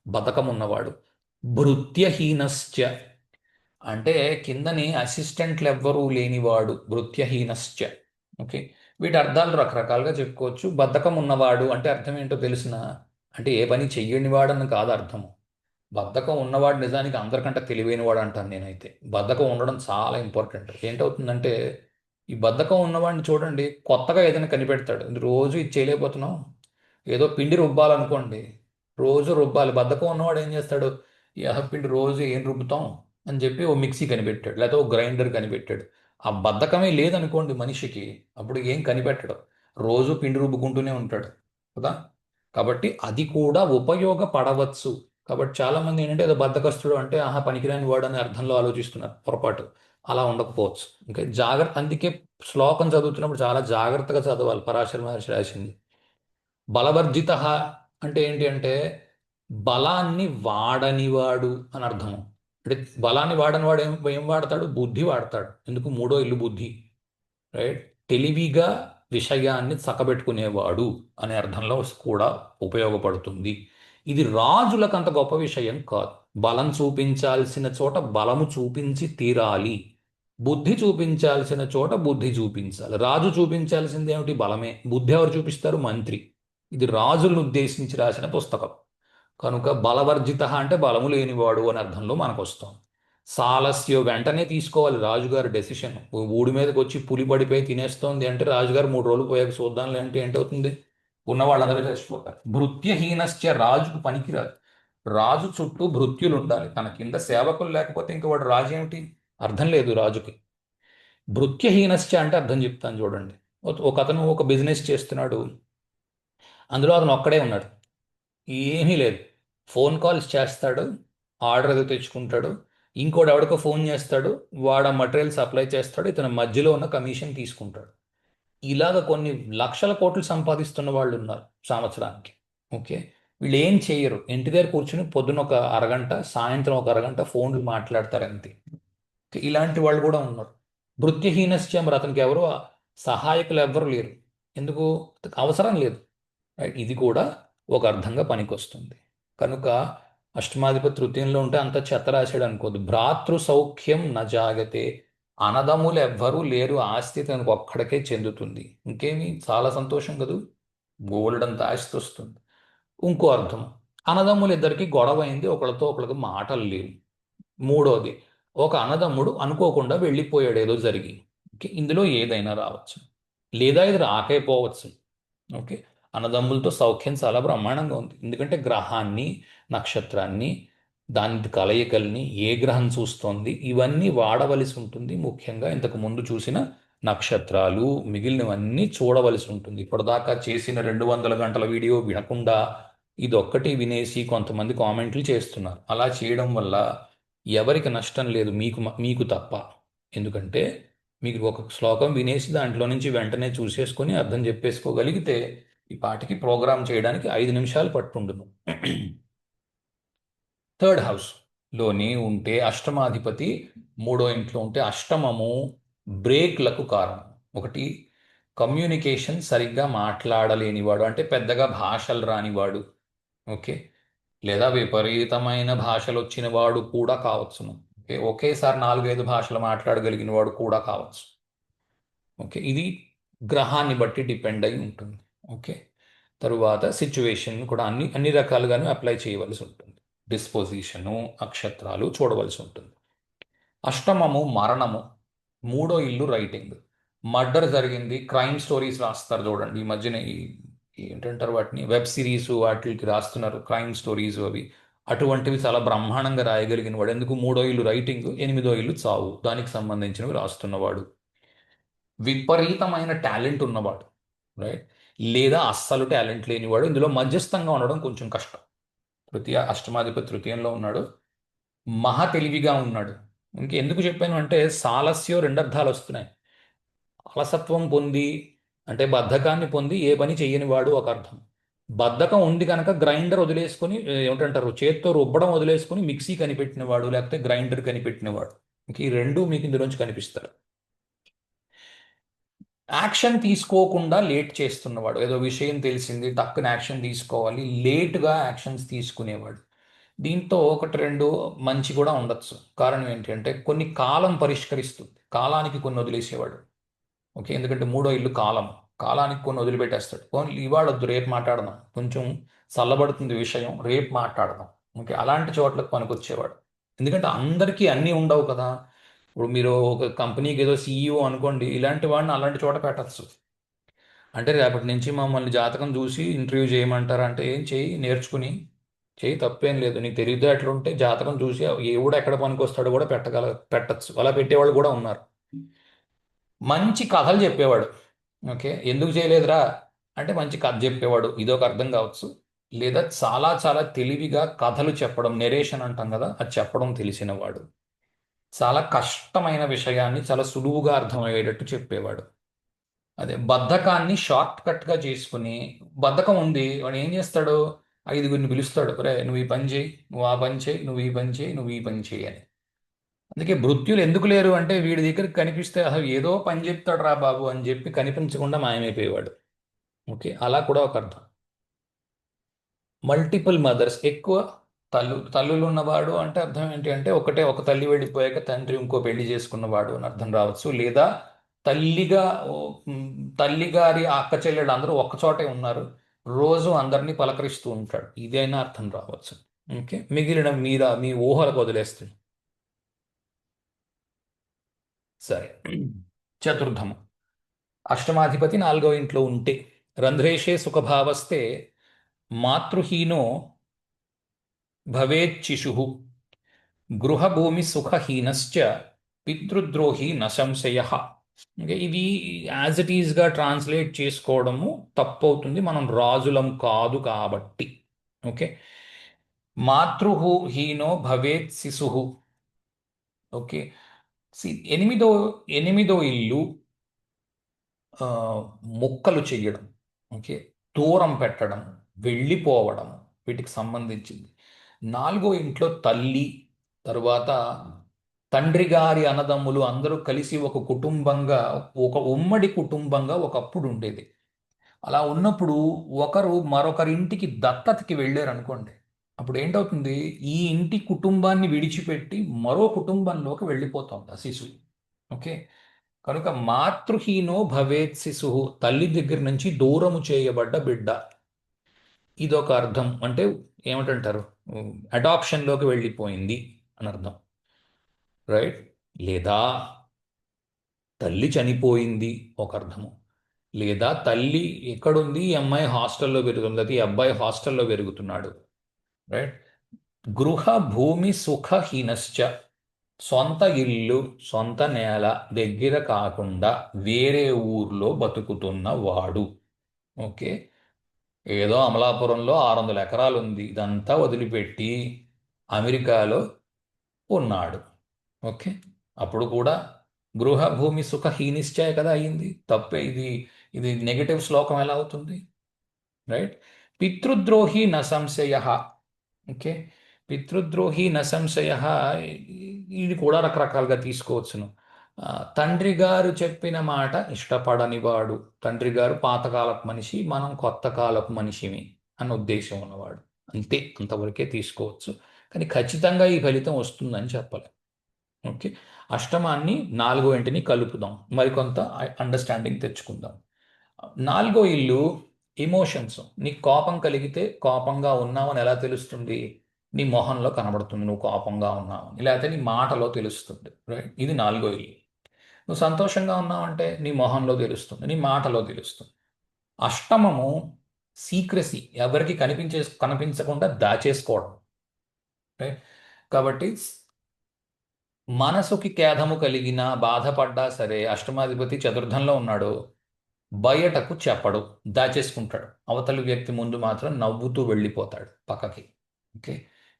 బద్ధకం ఉన్నవాడు. భృత్యహీనశ్చ అంటే కిందని అసిస్టెంట్లు ఎవ్వరూ లేనివాడు, భృత్యహీనశ్చ. ఓకే, వీటి అర్థాలు రకరకాలుగా చెప్పుకోవచ్చు. బద్ధకం ఉన్నవాడు అంటే అర్థం ఏంటో తెలిసిన, అంటే ఏ పని చెయ్యని వాడని కాదు అర్థము. బద్ధకం ఉన్నవాడు నిజానికి అందరికంటే తెలివైనవాడు అంటాను నేనైతే. బద్ధకం ఉండడం చాలా ఇంపార్టెంట్. ఏంటవుతుందంటే ఈ బద్ధకం ఉన్నవాడిని చూడండి, కొత్తగా ఏదైనా కనిపెడతాడు. రోజు ఇది చేయలేకపోతున్నాం, ఏదో పిండి రుబ్బాలనుకోండి, రోజు రుబ్బాలి. బద్ధకం ఉన్నవాడు ఏం చేస్తాడు, ఈ పిండి రోజు ఏం రుబ్బుతాం అని చెప్పి ఓ మిక్సీ కనిపెట్టాడు, లేకపోతే ఓ గ్రైండర్ కనిపెట్టాడు. ఆ బద్ధకమే లేదనుకోండి మనిషికి, అప్పుడు ఏం కనిపెట్టడు, రోజు పిండి రుబ్బుకుంటూనే ఉంటాడు కదా. కాబట్టి అది కూడా ఉపయోగపడవచ్చు. కాబట్టి చాలా మంది ఏంటంటే ఏదో బద్ధకస్తుడు అంటే ఆహా పనికిరాని వాడు అనే అర్థంలో ఆలోచిస్తున్నారు, పొరపాటు. అలా ఉండకపోవచ్చు. ఇంకా జాగ్రత్త, అందుకే శ్లోకం చదువుతున్నప్పుడు చాలా జాగ్రత్తగా చదవాలి. పరాశర మహర్షి రాసింది. బలవర్జిత అంటే ఏంటి అంటే బలాన్ని వాడనివాడు అని అర్థము. అంటే బలాన్ని వాడని వాడు ఏం వాడతాడు, బుద్ధి వాడతాడు. ఎందుకు, 3వ ఇల్లు బుద్ధి. రైట్, తెలివిగా విషయాన్ని చక్కబెట్టుకునేవాడు అనే అర్థంలో కూడా ఉపయోగపడుతుంది. ఇది రాజులకు అంత గొప్ప విషయం కాదు. బలం చూపించాల్సిన చోట బలము చూపించి తీరాలి, బుద్ధి చూపించాల్సిన చోట బుద్ధి చూపించాలి. రాజు చూపించాల్సింది ఏమిటి, బలమే. బుద్ధి ఎవరు చూపిస్తారు, మంత్రి. ఇది రాజులను ఉద్దేశించి రాసిన పుస్తకం కనుక బలవర్జిత అంటే బలము లేనివాడు అని అర్థంలో మనకు వస్తాం. సాలస్యం వెంటనే తీసుకోవాలి రాజుగారి డెసిషన్. ఊడి మీదకి వచ్చి పులి పడిపోయి తినేస్తోంది అంటే రాజుగారు 3 రోజులు పోయాక చూద్దాంలే అంటే ఏంటవుతుంది, ఉన్న వాళ్ళందరూ చచ్చిపోతారు. భృత్యహీనశ్చ రాజుకు పనికిరాదు. రాజు చుట్టూ భృత్యులు ఉండాలి, తన కింద సేవకులు లేకపోతే ఇంక వాడు రాజు ఏమిటి, అర్థం లేదు రాజుకి. భృత్యహీనశ్చ అంటే అర్థం చెప్తాను చూడండి. ఒక అతను ఒక బిజినెస్ చేస్తున్నాడు, అందులో అతను ఒక్కడే ఉన్నాడు, ఏమీ లేదు. ఫోన్ కాల్స్ చేస్తాడు, ఆర్డర్ ఏదో తెచ్చుకుంటాడు, ఇంకోటి ఎవడికో ఫోన్ చేస్తాడు, వాడు ఆ మటీరియల్ సప్లై చేస్తాడు, ఇతను మధ్యలో ఉన్న కమిషన్ తీసుకుంటాడు. ఇలాగ కొన్ని లక్షల కోట్లు సంపాదిస్తున్న వాళ్ళు ఉన్నారు సంవత్సరానికి. ఓకే, వీళ్ళు ఏం చేయరు, ఇంటి దగ్గర కూర్చుని పొద్దున ఒక అరగంట, సాయంత్రం ఒక అరగంట ఫోన్లు మాట్లాడతారు అంతే. ఓకే, ఇలాంటి వాళ్ళు కూడా ఉన్నారు. వృత్తిహీనశ్చ, మరి అతనికి ఎవరు సహాయకులు ఎవ్వరు లేరు. ఎందుకు, అవసరం లేదు. రైట్, ఇది కూడా ఒక అర్థంగా పనికొస్తుంది. కనుక అష్టమాధిపతి తృతీయంలో ఉంటే అంత చెత్త రాశాడు అనుకోద్దు. భ్రాతృ సౌఖ్యం న జాగతే, అన్నదమ్ములు ఎవ్వరూ లేరు, ఆస్తి తనకు ఒక్కడికే చెందుతుంది. ఇంకేమి, చాలా సంతోషం కదూ, బోలెడంత ఆస్తి వస్తుంది. ఇంకో అర్థం, అన్నదమ్ములు ఇద్దరికి గొడవ అయింది, ఒకళ్ళతో ఒకళ్ళకి మాటలు లేవు. మూడోది, ఒక అన్నదమ్ముడు అనుకోకుండా వెళ్ళిపోయాడు ఏదో జరిగి. ఓకే, ఇందులో ఏదైనా రావచ్చు, లేదా ఇది రాకపోవచ్చు. ఓకే, అన్నదమ్ములతో సౌఖ్యం చాలా బ్రహ్మాండంగా ఉంది, ఎందుకంటే గ్రహాన్ని, నక్షత్రాన్ని, దాని కలయికల్ని ఏ గ్రహం చూస్తోంది, ఇవన్నీ వాడవలసి ఉంటుంది. ముఖ్యంగా ఇంతకు ముందు చూసిన నక్షత్రాలు మిగిలినవన్నీ చూడవలసి ఉంటుంది. ఇప్పటిదాకా చేసిన 200 గంటల వీడియో వినకుండా ఇదొక్కటి వినేసి కొంతమంది కామెంట్లు చేస్తున్నారు. అలా చేయడం వల్ల ఎవరికి నష్టం లేదు, మీకు తప్ప. ఎందుకంటే మీకు ఒక శ్లోకం వినేసి దాంట్లో నుంచి వెంటనే చూసేసుకొని అర్థం చెప్పేసుకోగలిగితే ఈ పాటికి ప్రోగ్రామ్ చేయడానికి 5 నిమిషాలు పట్టుండును. థర్డ్ హౌస్లోని ఉంటే అష్టమాధిపతి మూడో ఇంట్లో ఉంటే అష్టమము బ్రేక్లకు కారణం. ఒకటి, కమ్యూనికేషన్ సరిగ్గా మాట్లాడలేనివాడు, అంటే పెద్దగా భాషలు రానివాడు. ఓకే. లేదా విపరీతమైన భాషలు వచ్చిన వాడు కూడా కావచ్చును. ఓకే, ఒకేసారి 4-5 భాషలు మాట్లాడగలిగిన వాడు కూడా కావచ్చు. ఓకే, ఇది గ్రహాన్ని బట్టి డిపెండ్ అయి ఉంటుంది. ఓకే. తరువాత సిచ్యువేషన్ కూడా అన్ని అన్ని రకాలుగాను అప్లై చేయవలసి ఉంటుంది. డిస్పోజిషను, నక్షత్రాలు చూడవలసి ఉంటుంది. అష్టమము మరణము, మూడో ఇల్లు రైటింగ్. మర్డర్ జరిగింది, క్రైమ్ స్టోరీస్ రాస్తారు చూడండి. ఈ మధ్యన ఏంటంటారు వాటిని, వెబ్ సిరీస్ వాటికి రాస్తున్నారు క్రైమ్ స్టోరీస్ అవి. అటువంటివి చాలా బ్రహ్మాండంగా రాయగలిగిన వాడు. ఎందుకు? మూడో ఇల్లు రైటింగ్, ఎనిమిదో ఇల్లు చావు, దానికి సంబంధించినవి రాస్తున్నవాడు. విపరీతమైన టాలెంట్ ఉన్నవాడు, రైట్. లేదా అస్సలు టాలెంట్ లేనివాడు. ఇందులో మధ్యస్థంగా ఉండడం కొంచెం కష్టం. అష్టమాధిపతి తృతీయంలో ఉన్నాడు, మహా తెలివిగా ఉన్నాడు. ఇంకెందుకు చెప్పాను అంటే సాలస్యం 2 అర్థాలు వస్తున్నాయి. అలసత్వం పొంది అంటే బద్ధకాన్ని పొంది ఏ పని చెయ్యని వాడు ఒక అర్థం. బద్ధకం ఉంది కనుక గ్రైండర్ వదిలేసుకొని ఏమిటంటారు, చేత్తో రుబ్బడం వదిలేసుకొని మిక్సీ కనిపెట్టినవాడు, లేకపోతే గ్రైండర్ కనిపెట్టినవాడు. ఇంక ఈ రెండు మీకు ఇందులోంచి కనిపిస్తారు. యాక్షన్ తీసుకోకుండా లేట్ చేస్తున్నవాడు. ఏదో విషయం తెలిసింది, టక్కున యాక్షన్ తీసుకోవాలి, లేటుగా యాక్షన్స్ తీసుకునేవాడు. దీంతో ఒకటి రెండు మంచి కూడా ఉండొచ్చు. కారణం ఏంటంటే కొన్ని కాలం పరిష్కరిస్తుంది, కాలానికి కొన్ని వదిలేసేవాడు. ఓకే, ఎందుకంటే మూడో ఇల్లు కాలం, కాలానికి కొన్ని వదిలిపెట్టేస్తాడు. కొన్ని ఇవాళ వద్దు, రేపు మాట్లాడదాం, కొంచెం చల్లబడుతుంది విషయం, రేపు మాట్లాడదాం. ఓకే, అలాంటి చోట్లకు పనికొచ్చేవాడు. ఎందుకంటే అందరికీ అన్నీ ఉండవు కదా. ఇప్పుడు మీరు ఒక కంపెనీకి ఏదో సీఈఓ అనుకోండి, ఇలాంటి వాడిని అలాంటి చోట పెట్టచ్చు. అంటే రేపటి నుంచి మమ్మల్ని జాతకం చూసి ఇంటర్వ్యూ చేయమంటారు అంటే ఏం చేయి, నేర్చుకుని చేయి, తప్పేం లేదు. నీకు తెలివితేటలు ఉంటే జాతకం చూసి ఎవడు ఎక్కడ పనికొస్తాడో కూడా పెట్టచ్చు. అలా పెట్టేవాళ్ళు కూడా ఉన్నారు. మంచి కథలు చెప్పేవాడు. ఓకే, ఎందుకు చేయలేదురా అంటే మంచి కథ చెప్పేవాడు, ఇదొక అర్థం కావచ్చు. లేదా చాలా చాలా తెలివిగా కథలు చెప్పడం, నెరేషన్ అంటాం కదా, అది చెప్పడం తెలిసినవాడు. చాలా కష్టమైన విషయాన్ని చాలా సులువుగా అర్థమయ్యేటట్టు చెప్పేవాడు. అదే బద్ధకాన్ని షార్ట్ కట్గా చేసుకుని, బద్ధకం ఉంది వాడు ఏం చేస్తాడు, 5గురిని పిలుస్తాడు, రే నువ్వు ఈ పని చేయి, నువ్వు ఆ పని చేయి, నువ్వు ఈ పని చేయి, నువ్వు ఈ పని చేయి అని. అందుకే భృత్యులు ఎందుకు లేరు అంటే వీడి దగ్గరికి కనిపిస్తే అసలు ఏదో పని చెప్తాడు రా బాబు అని చెప్పి కనిపించకుండా మాయమైపోయేవాడు. ఓకే, అలా కూడా ఒక అర్థం. మల్టిపుల్ మదర్స్, ఎక్కువ తల్లులు ఉన్నవాడు అంటే అర్థం ఏంటి అంటే ఒకటే ఒక తల్లి వెళ్ళిపోయాక తండ్రి ఇంకో పెళ్లి చేసుకున్నవాడు అని అర్థం రావచ్చు. లేదా తల్లిగా ఓ, మ్, తల్లిగారి అక్క చెల్లెళ్ళు అందరూ ఒక్కచోటే ఉన్నారు, రోజు అందరినీ పలకరిస్తూ ఉంటాడు, ఇదైనా అర్థం రావచ్చు. ఓకే, మిగిలిన మీద మీ ఊహలకు వదిలేస్తుంది. సరే. చతుర్థము, అష్టమాధిపతి 4వ ఇంట్లో ఉంటే రంధ్రేషే సుఖభావస్తే మాతృహీనో భవేచ్చిషు గృహభూమి సుఖహీనశ్చ పితృద్రోహి నశంశయ. ఇంకా ఇది యాజ్ ఇట్ ఈస్గా ట్రాన్స్లేట్ చేసుకోవడము తప్పు అవుతుంది, మనం రాజులం కాదు కాబట్టి. ఓకే, మాతృహీనో భవేత్ శిశు. ఓకే, ఎనిమిదో ఎనిమిదో ఇల్లు ఆ, ముక్కలు చెయ్యడం. ఓకే, దూరం పెట్టడం, వెళ్ళిపోవడం, వీటికి సంబంధించింది. 4వ ఇంట్లో తల్లి, తరువాత తండ్రి గారి అన్నదమ్ములు అందరూ కలిసి ఒక కుటుంబంగా, ఒక ఉమ్మడి కుటుంబంగా ఒకప్పుడు ఉండేది. అలా ఉన్నప్పుడు ఒకరు మరొకరింటికి దత్తతకి వెళ్ళారు అనుకోండి, అప్పుడు ఏంటవుతుంది, ఈ ఇంటి కుటుంబాన్ని విడిచిపెట్టి మరో కుటుంబంలోకి వెళ్ళిపోతుంది ఆ శిశువు. ఓకే, కనుక మాతృహీనో భవేత్ శిశు, తల్లి దగ్గర నుంచి దూరము చేయబడ్డ బిడ్డ, ఇదొక అర్థం. అంటే ఏమిటంటారు, అడాప్షన్లోకి వెళ్ళిపోయింది అని అర్థం, రైట్. లేదా తల్లి చనిపోయింది ఒక అర్థము. లేదా తల్లి ఎక్కడుంది, ఈ అమ్మాయి హాస్టల్లో పెరుగుతుంది, అది ఈ అబ్బాయి హాస్టల్లో పెరుగుతున్నాడు, రైట్. గృహ భూమి సుఖహీనశ్చ, సొంత ఇల్లు, సొంత నేల దగ్గర కాకుండా వేరే ఊర్లో బతుకుతున్న వాడు. ఓకే. ఏదో అమలాపురంలో 600 ఎకరాలు ఉంది, ఇదంతా వదిలిపెట్టి అమెరికాలో ఉన్నాడు. ఓకే. అప్పుడు కూడా గృహ భూమి సుఖ హీనిశ్చయ కదా అయింది, తప్పే ఇది. ఇది నెగటివ్ శ్లోకం ఎలా అవుతుంది? రైట్. పితృద్రోహి న సంశయ. ఓకే. పితృద్రోహి న సంశయ, ఇది కూడా రకరకాలుగా తీసుకోవచ్చును. ఆ, తండ్రి గారు చెప్పిన మాట ఇష్టపడని వాడు, తండ్రి గారు పాతకాలపు మనిషి, మనం కొత్త కాలపు మనిషిమి అన్న ఉద్దేశం ఉన్నవాడు. అంతే, అంతవరకే తీసుకోవచ్చు. కానీ ఖచ్చితంగా ఈ ఫలితం వస్తుందని చెప్పాలి. ఓకే. అష్టమాన్ని నాలుగో ఇంటిని కలుపుదాం, మరికొంత అండర్స్టాండింగ్ తెచ్చుకుందాం. నాలుగో ఇల్లు ఎమోషన్స్. నీకు కోపం కలిగితే కోపంగా ఉన్నావని ఎలా తెలుస్తుంది? నీ మొహంలో కనబడుతుంది నువ్వు కోపంగా ఉన్నావని, లేకపోతే నీ మాటలో తెలుస్తుంది. రైట్. ఇది నాలుగో ఇల్లు. నువ్వు సంతోషంగా ఉన్నావంటే నీ మొహంలో తెలుస్తుంది, నీ మాటలో తెలుస్తుంది. అష్టమము సీక్రసీ, ఎవరికి కనిపించకుండా దాచేసుకోవడం. రైట్. కాబట్టి మనసుకి ఖేదము కలిగినా బాధపడ్డా సరే, అష్టమాధిపతి చతుర్థంలో ఉన్నాడు, బయటకు చెప్పడు, దాచేసుకుంటాడు. అవతలి వ్యక్తి ముందు మాత్రం నవ్వుతూ వెళ్ళిపోతాడు పక్కకి. ఓకే.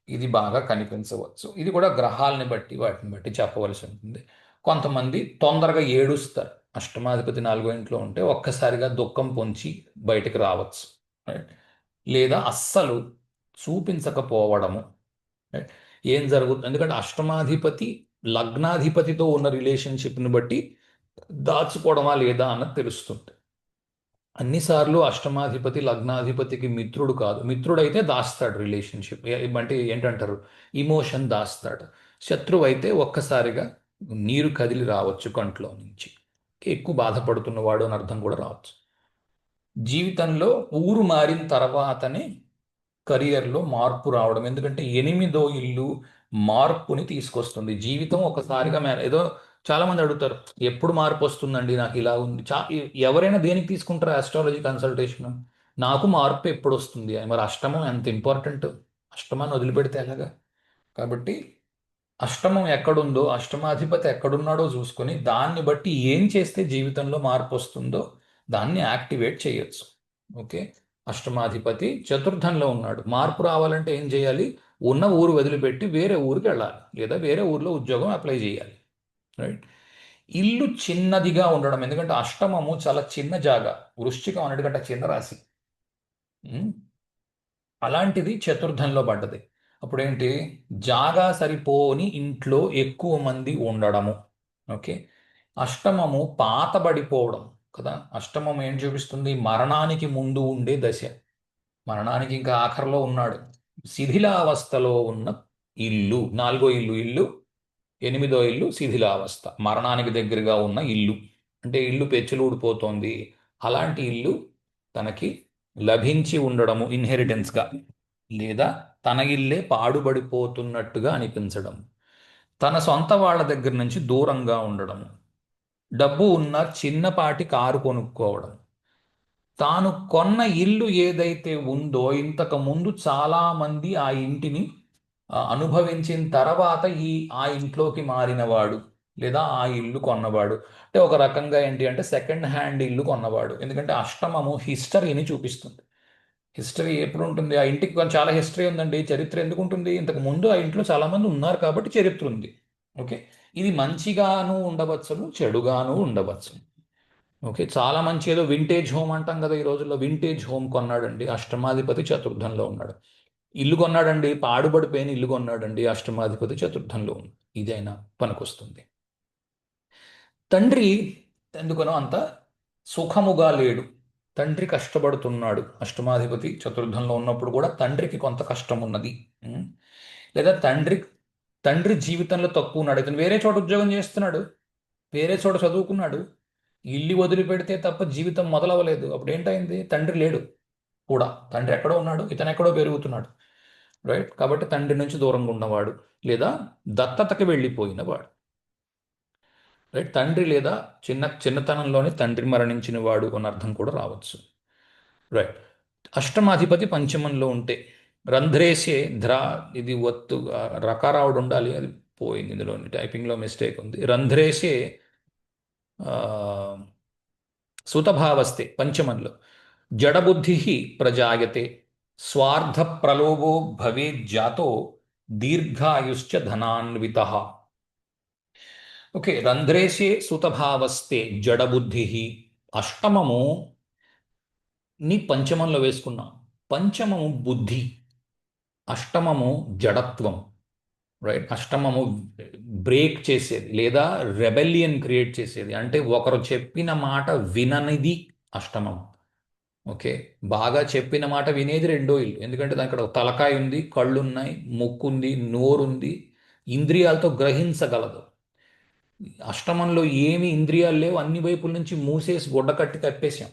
ఇది బాగా కనిపించవచ్చు. ఇది కూడా గ్రహాలని బట్టి వాటిని బట్టి చెప్పవలసి ఉంటుంది. కొంతమంది తొందరగా ఏడుస్తారు, అష్టమాధిపతి నాలుగో ఇంట్లో ఉంటే ఒక్కసారిగా దుఃఖం పొంచి బయటకు రావచ్చు. రైట్. లేదా అస్సలు చూపించకపోవడము. రైట్. ఏం జరుగుతుంది, ఎందుకంటే అష్టమాధిపతి లగ్నాధిపతితో ఉన్న రిలేషన్షిప్ని బట్టి దాచుకోవడమా లేదా అన్నది తెలుస్తుంది. అన్నిసార్లు అష్టమాధిపతి లగ్నాధిపతికి మిత్రుడు కాదు. మిత్రుడైతే దాస్తాడు రిలేషన్షిప్, అంటే ఏంటంటారు, ఇమోషన్ దాస్తాడు. శత్రువు అయితే ఒక్కసారిగా నీరు కదిలి రావచ్చు కంట్లో నుంచి, ఎక్కువ బాధపడుతున్నవాడు అని అర్థం కూడా రావచ్చు. జీవితంలో ఊరు మారిన తర్వాతనే కెరియర్లో మార్పు రావడం, ఎందుకంటే ఎనిమిదో ఇల్లు మార్పుని తీసుకొస్తుంది. జీవితం ఒకసారిగా ఏదో చాలా మంది అడుగుతారు, ఎప్పుడు మార్పు వస్తుందండి, నాకు ఇలా ఉంది. ఎవరైనా దేనికి తీసుకుంటారు ఆస్ట్రాలజీ కన్సల్టేషన్? నాకు మార్పు ఎప్పుడు వస్తుంది అని. మరి అష్టమం ఎంత ఇంపార్టెంట్, అష్టమాన్ని వదిలిపెడితే ఎలాగా? కాబట్టి అష్టమం ఎక్కడుందో, అష్టమాధిపతి ఎక్కడున్నాడో చూసుకొని దాన్ని బట్టి ఏం చేస్తే జీవితంలో మార్పు వస్తుందో దాన్ని యాక్టివేట్ చేయొచ్చు. ఓకే. అష్టమాధిపతి చతుర్థంలో ఉన్నాడు, మార్పు రావాలంటే ఏం చేయాలి? ఉన్న ఊరు వదిలిపెట్టి వేరే ఊరికి వెళ్ళాలి, లేదా వేరే ఊర్లో ఉద్యోగం అప్లై చేయాలి. రైట్. ఇల్లు చిన్నదిగా ఉండడం, ఎందుకంటే అష్టమము చాలా చిన్న జాగా, వృశ్చికం అన్నిటికంటే చిన్న రాశి. ఉమ్, అలాంటిది చతుర్థంలో పడ్డది. అప్పుడేంటి? జాగా సరిపోని ఇంట్లో ఎక్కువ మంది ఉండడము. ఓకే. అష్టమము పాతబడిపోవడం కదా. అష్టమం ఏం చూపిస్తుంది? మరణానికి ముందు ఉండే దశ. మరణానికి ఇంకా ఆఖరిలో ఉన్నాడు. శిథిలావస్థలో ఉన్న ఇల్లు, నాలుగో ఇల్లు, ఎనిమిదో ఇల్లు శిథిలావస్థ, మరణానికి దగ్గరగా ఉన్న ఇల్లు. అంటే ఇల్లు పెచ్చులు ఊడిపోతోంది, అలాంటి ఇల్లు తనకి లభించి ఉండడము ఇన్హెరిటెన్స్గా, లేదా తన ఇల్లే పాడుబడిపోతున్నట్టుగా అనిపించడం, తన సొంత వాళ్ళ దగ్గర నుంచి దూరంగా ఉండడం, డబ్బు ఉన్న చిన్నపాటి కారు కొనుక్కోవడం, తాను కొన్న ఇల్లు ఏదైతే ఉందో ఇంతకు ముందు చాలా మంది ఆ ఇంటిని అనుభవించిన తర్వాత ఆ ఇంట్లోకి మారినవాడు, లేదా ఆ ఇల్లు కొన్నవాడు. అంటే ఒక రకంగా ఏంటి అంటే సెకండ్ హ్యాండ్ ఇల్లు కొన్నవాడు. ఎందుకంటే అష్టమము హిస్టరీని చూపిస్తుంది. హిస్టరీ ఎప్పుడు ఉంటుంది? ఆ ఇంటికి చాలా హిస్టరీ ఉందండి, చరిత్ర ఎందుకు ఉంటుంది? ఇంతకు ముందు ఆ ఇంట్లో చాలా మంది ఉన్నారు కాబట్టి చరిత్ర ఉంది. ఓకే. ఇది మంచిగాను ఉండవచ్చును, చెడుగాను ఉండవచ్చు. ఓకే. చాలా మంచి ఏదో వింటేజ్ హోమ్ అంటాం కదా ఈ రోజుల్లో, వింటేజ్ హోమ్ కొన్నాడండి, అష్టమాధిపతి చతుర్థంలో ఉన్నాడు. ఇల్లు కొన్నాడండి, పాడుబడిపోయిన ఇల్లు కొన్నాడండి, అష్టమాధిపతి చతుర్థంలో ఉంది. ఇదైనా పనికొస్తుంది. తండ్రి ఎందుకనో అంత సుఖముగా లేడు, తండ్రి కష్టపడుతున్నాడు. అష్టమాధిపతి చతుర్థంలో ఉన్నప్పుడు కూడా తండ్రికి కొంత కష్టం ఉన్నది. ఉం? లేదా తండ్రి జీవితంలో తక్కువ ఉన్నాడు. ఇతను వేరే చోట ఉద్యోగం చేస్తున్నాడు, వేరే చోట చదువుకున్నాడు, ఇల్లు వదిలిపెడితే తప్ప జీవితం మొదలవ్వలేదు. అప్పుడు ఏంటైంది? తండ్రి లేడు కూడా, తండ్రి ఎక్కడో ఉన్నాడు, ఇతను ఎక్కడో పెరుగుతున్నాడు. రైట్. కాబట్టి తండ్రి నుంచి దూరంగా ఉన్నవాడు, లేదా దత్తతకి వెళ్ళిపోయినవాడు. రైట్. తండ్రి లేదా చిన్నతనంలోనే తండ్రి మరణించిన వాడు అన్న అర్థం కూడా రావచ్చు. రైట్. అష్టమాధిపతి పంచమంలో ఉంటే రంధ్రేసే ధ్రా, ఇది ఒత్తు రకారావుడు ఉండాలి, అది పోయింది ఇందులో, టైపింగ్లో మిస్టేక్ ఉంది. రంధ్రేసే ఆ, సుతభావస్తే పంచమంలో. జడబుద్ధి ప్రజాయతే, స్వార్థ ప్రలోభో భవేజ్జాతో, దీర్ఘాయుశ్చ ధనాన్విత. ఓకే, రంధ్రేసే సుతభావస్తే జడబుద్ధి. అష్టమము ని పంచమంలో వేసుకున్నాం. పంచమము బుద్ధి, అష్టమము జడత్వం. రైట్, అష్టమము బ్రేక్ చేసేది లేదా రెబెలియన్ క్రియేట్ చేసేది, అంటే ఒకరు చెప్పిన మాట విననిది అష్టమం. ఓకే, బాగా చెప్పిన మాట వినేది రెండో ఇల్లు, ఎందుకంటే దాని ఇక్కడ తలకాయ ఉంది, కళ్ళు ఉన్నాయి, ముక్కు ఉంది, నోరు ఉంది, ఇంద్రియాలతో గ్రహించగలదు. అష్టమంలో ఏమి ఇంద్రియాలు లేవు, అన్ని వైపుల నుంచి మూసేసి గుడ్డ కట్టి కప్పేసాం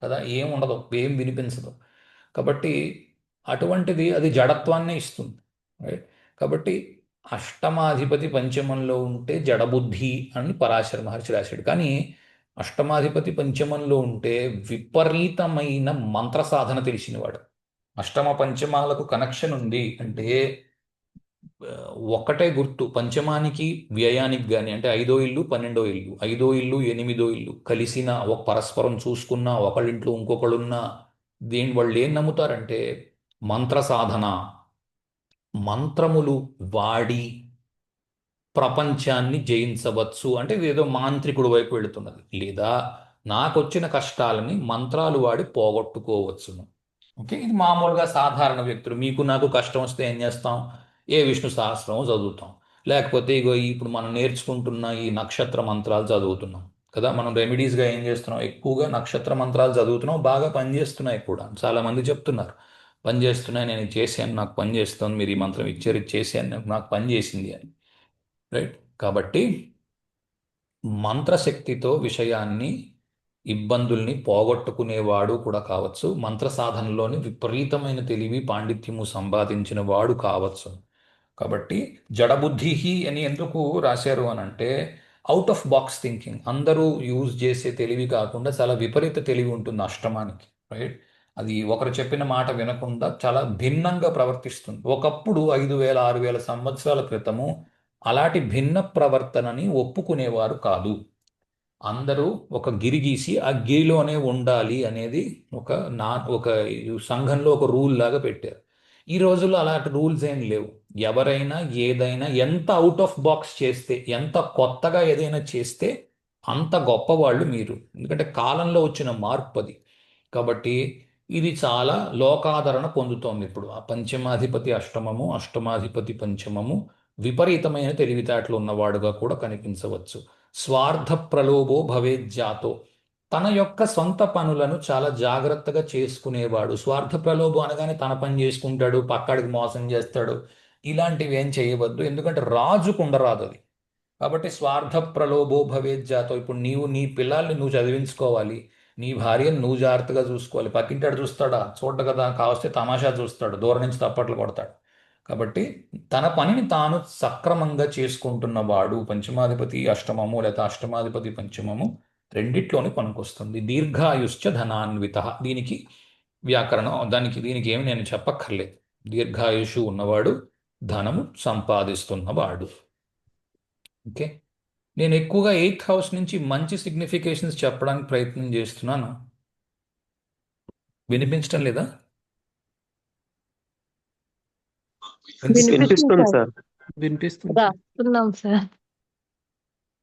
కదా, ఏం ఉండదు, ఏం వినిపించదు. కాబట్టి అటువంటిది అది జడత్వాన్నే ఇస్తుంది. రైట్, కాబట్టి అష్టమాధిపతి పంచమంలో ఉంటే జడబుద్ధి అని పరాశర మహర్షి రాశాడు. కానీ అష్టమాధిపతి పంచమంలో ఉంటే విపరీతమైన మంత్ర సాధన తెలిసినవాడు. అష్టమ పంచమాలకు కనెక్షన్ ఉంది అంటే ఆ, ఒక్కటే గుర్తు, పంచమానికి వ్యయానికి కానీ, అంటే ఐదో ఇల్లు 12వ ఇల్లు, ఐదో ఇల్లు 8వ ఇల్లు కలిసిన ఒక పరస్పరం చూసుకున్న ఒకళ్ళింట్లో ఇంకొకళ్ళున్నా, దీని వాళ్ళు ఏం నమ్ముతారంటే మంత్ర సాధన, మంత్రములు వాడి ప్రపంచాన్ని జయించవచ్చు, అంటే ఇదేదో మాంత్రికుడు వైపు వెళుతున్నది. లేదా నాకొచ్చిన కష్టాలని మంత్రాలు వాడి పోగొట్టుకోవచ్చును. ఓకే, ఇది మామూలుగా సాధారణ వ్యక్తులు, మీకు నాకు కష్టం వస్తే ఏం చేస్తాం, ఏ విష్ణు సహస్రం చదువుతాం, లేకపోతే ఇగో ఇప్పుడు మనం నేర్చుకుంటున్న ఈ నక్షత్ర మంత్రాలు చదువుతున్నాం కదా. మనం రెమెడీస్గా ఏం చేస్తున్నాం, ఎక్కువగా నక్షత్ర మంత్రాలు చదువుతున్నాం, బాగా పనిచేస్తున్నాయి కూడా. చాలామంది చెప్తున్నారు పనిచేస్తున్నాయి, నేను ఇది చేశాను నాకు పని చేస్తుంది, మీరు ఈ మంత్రం ఇచ్చారు ఇది చేశాను నాకు పని చేసింది అని. రైట్, కాబట్టి మంత్రశక్తితో విషయాన్ని, ఇబ్బందుల్ని పోగొట్టుకునేవాడు కూడా కావచ్చు, మంత్ర సాధనలోని విపరీతమైన తెలివి పాండిత్యము సంపాదించిన వాడు కావచ్చు. కాబట్టి జడబుద్ధి అని ఎందుకు రాశారు అని అంటే, అవుట్ ఆఫ్ బాక్స్ థింకింగ్, అందరూ యూజ్ చేసే తెలివి కాకుండా చాలా విపరీత తెలివి ఉంటుంది అష్టమానికి. రైట్, అది ఒకరు చెప్పిన మాట వినకుండా చాలా భిన్నంగా ప్రవర్తిస్తుంది. ఒకప్పుడు 5,000 6,000 సంవత్సరాల క్రితము అలాంటి భిన్న ప్రవర్తనని ఒప్పుకునేవారు కాదు. అందరూ ఒక గిరి గీసి ఆ గిరిలోనే ఉండాలి అనేది ఒక ఒక సంఘంలో ఒక రూల్ లాగా పెట్టారు. ఈ రోజుల్లో అలాంటి రూల్స్ ఏం లేవు. ఎవరైనా ఏదైనా ఎంత అవుట్ ఆఫ్ బాక్స్ చేస్తే, ఎంత కొత్తగా ఏదైనా చేస్తే అంత గొప్పవాళ్ళు మీరు, ఎందుకంటే కాలంలో వచ్చిన మార్పు అది. కాబట్టి ఇది చాలా లోకాదరణ పొందుతోంది ఇప్పుడు. ఆ పంచమాధిపతి అష్టమము, అష్టమాధిపతి పంచమము విపరీతమైన తెలివితేటలు ఉన్నవాడుగా కూడా కనిపించవచ్చు. స్వార్థ ప్రలోభో భవేజ్జాతో, తన యొక్క సొంత పనులను చాలా జాగ్రత్తగా చేసుకునేవాడు. స్వార్థ ప్రలోభం అనగానే తన పని చేసుకుంటాడు, పక్కాడికి మోసం చేస్తాడు, ఇలాంటివి ఏం చేయవద్దు, ఎందుకంటే రాజుకు ఉండరాదు అది. కాబట్టి స్వార్థ ప్రలోభో భవేజ్జాతో, ఇప్పుడు నీవు నీ పిల్లల్ని నువ్వు చదివించుకోవాలి, నీ భార్యను నువ్వు జాగ్రత్తగా చూసుకోవాలి. పక్కింటాడు చూస్తాడా, చూడ కదా, కావస్తే తమాషా చూస్తాడు, దూరం నుంచి తప్పట్లు కొడతాడు. కాబట్టి తన పనిని తాను సక్రమంగా చేసుకుంటున్నవాడు పంచమాధిపతి అష్టమము లేదా అష్టమాధిపతి పంచమము రెండిట్లోనే పనికొస్తుంది. దీర్ఘాయుశ్చ ధనాన్విత, దీనికి వ్యాకరణం దీనికి ఏమి నేను చెప్పక్కర్లేదు. దీర్ఘాయుషు ఉన్నవాడు ధనము సంపాదిస్తున్నవాడు. ఓకే, నేను ఎక్కువగా 8th హౌస్ నుంచి మంచి సిగ్నిఫికేషన్స్ చెప్పడానికి ప్రయత్నం చేస్తున్నాను. వినిపించడం లేదా? వినిపిస్తుంది వినిపిస్తుంది వినిపిస్తుంది సార్. సార్. వినిపిస్తుంది సార్. రాస్తున్నాం సార్.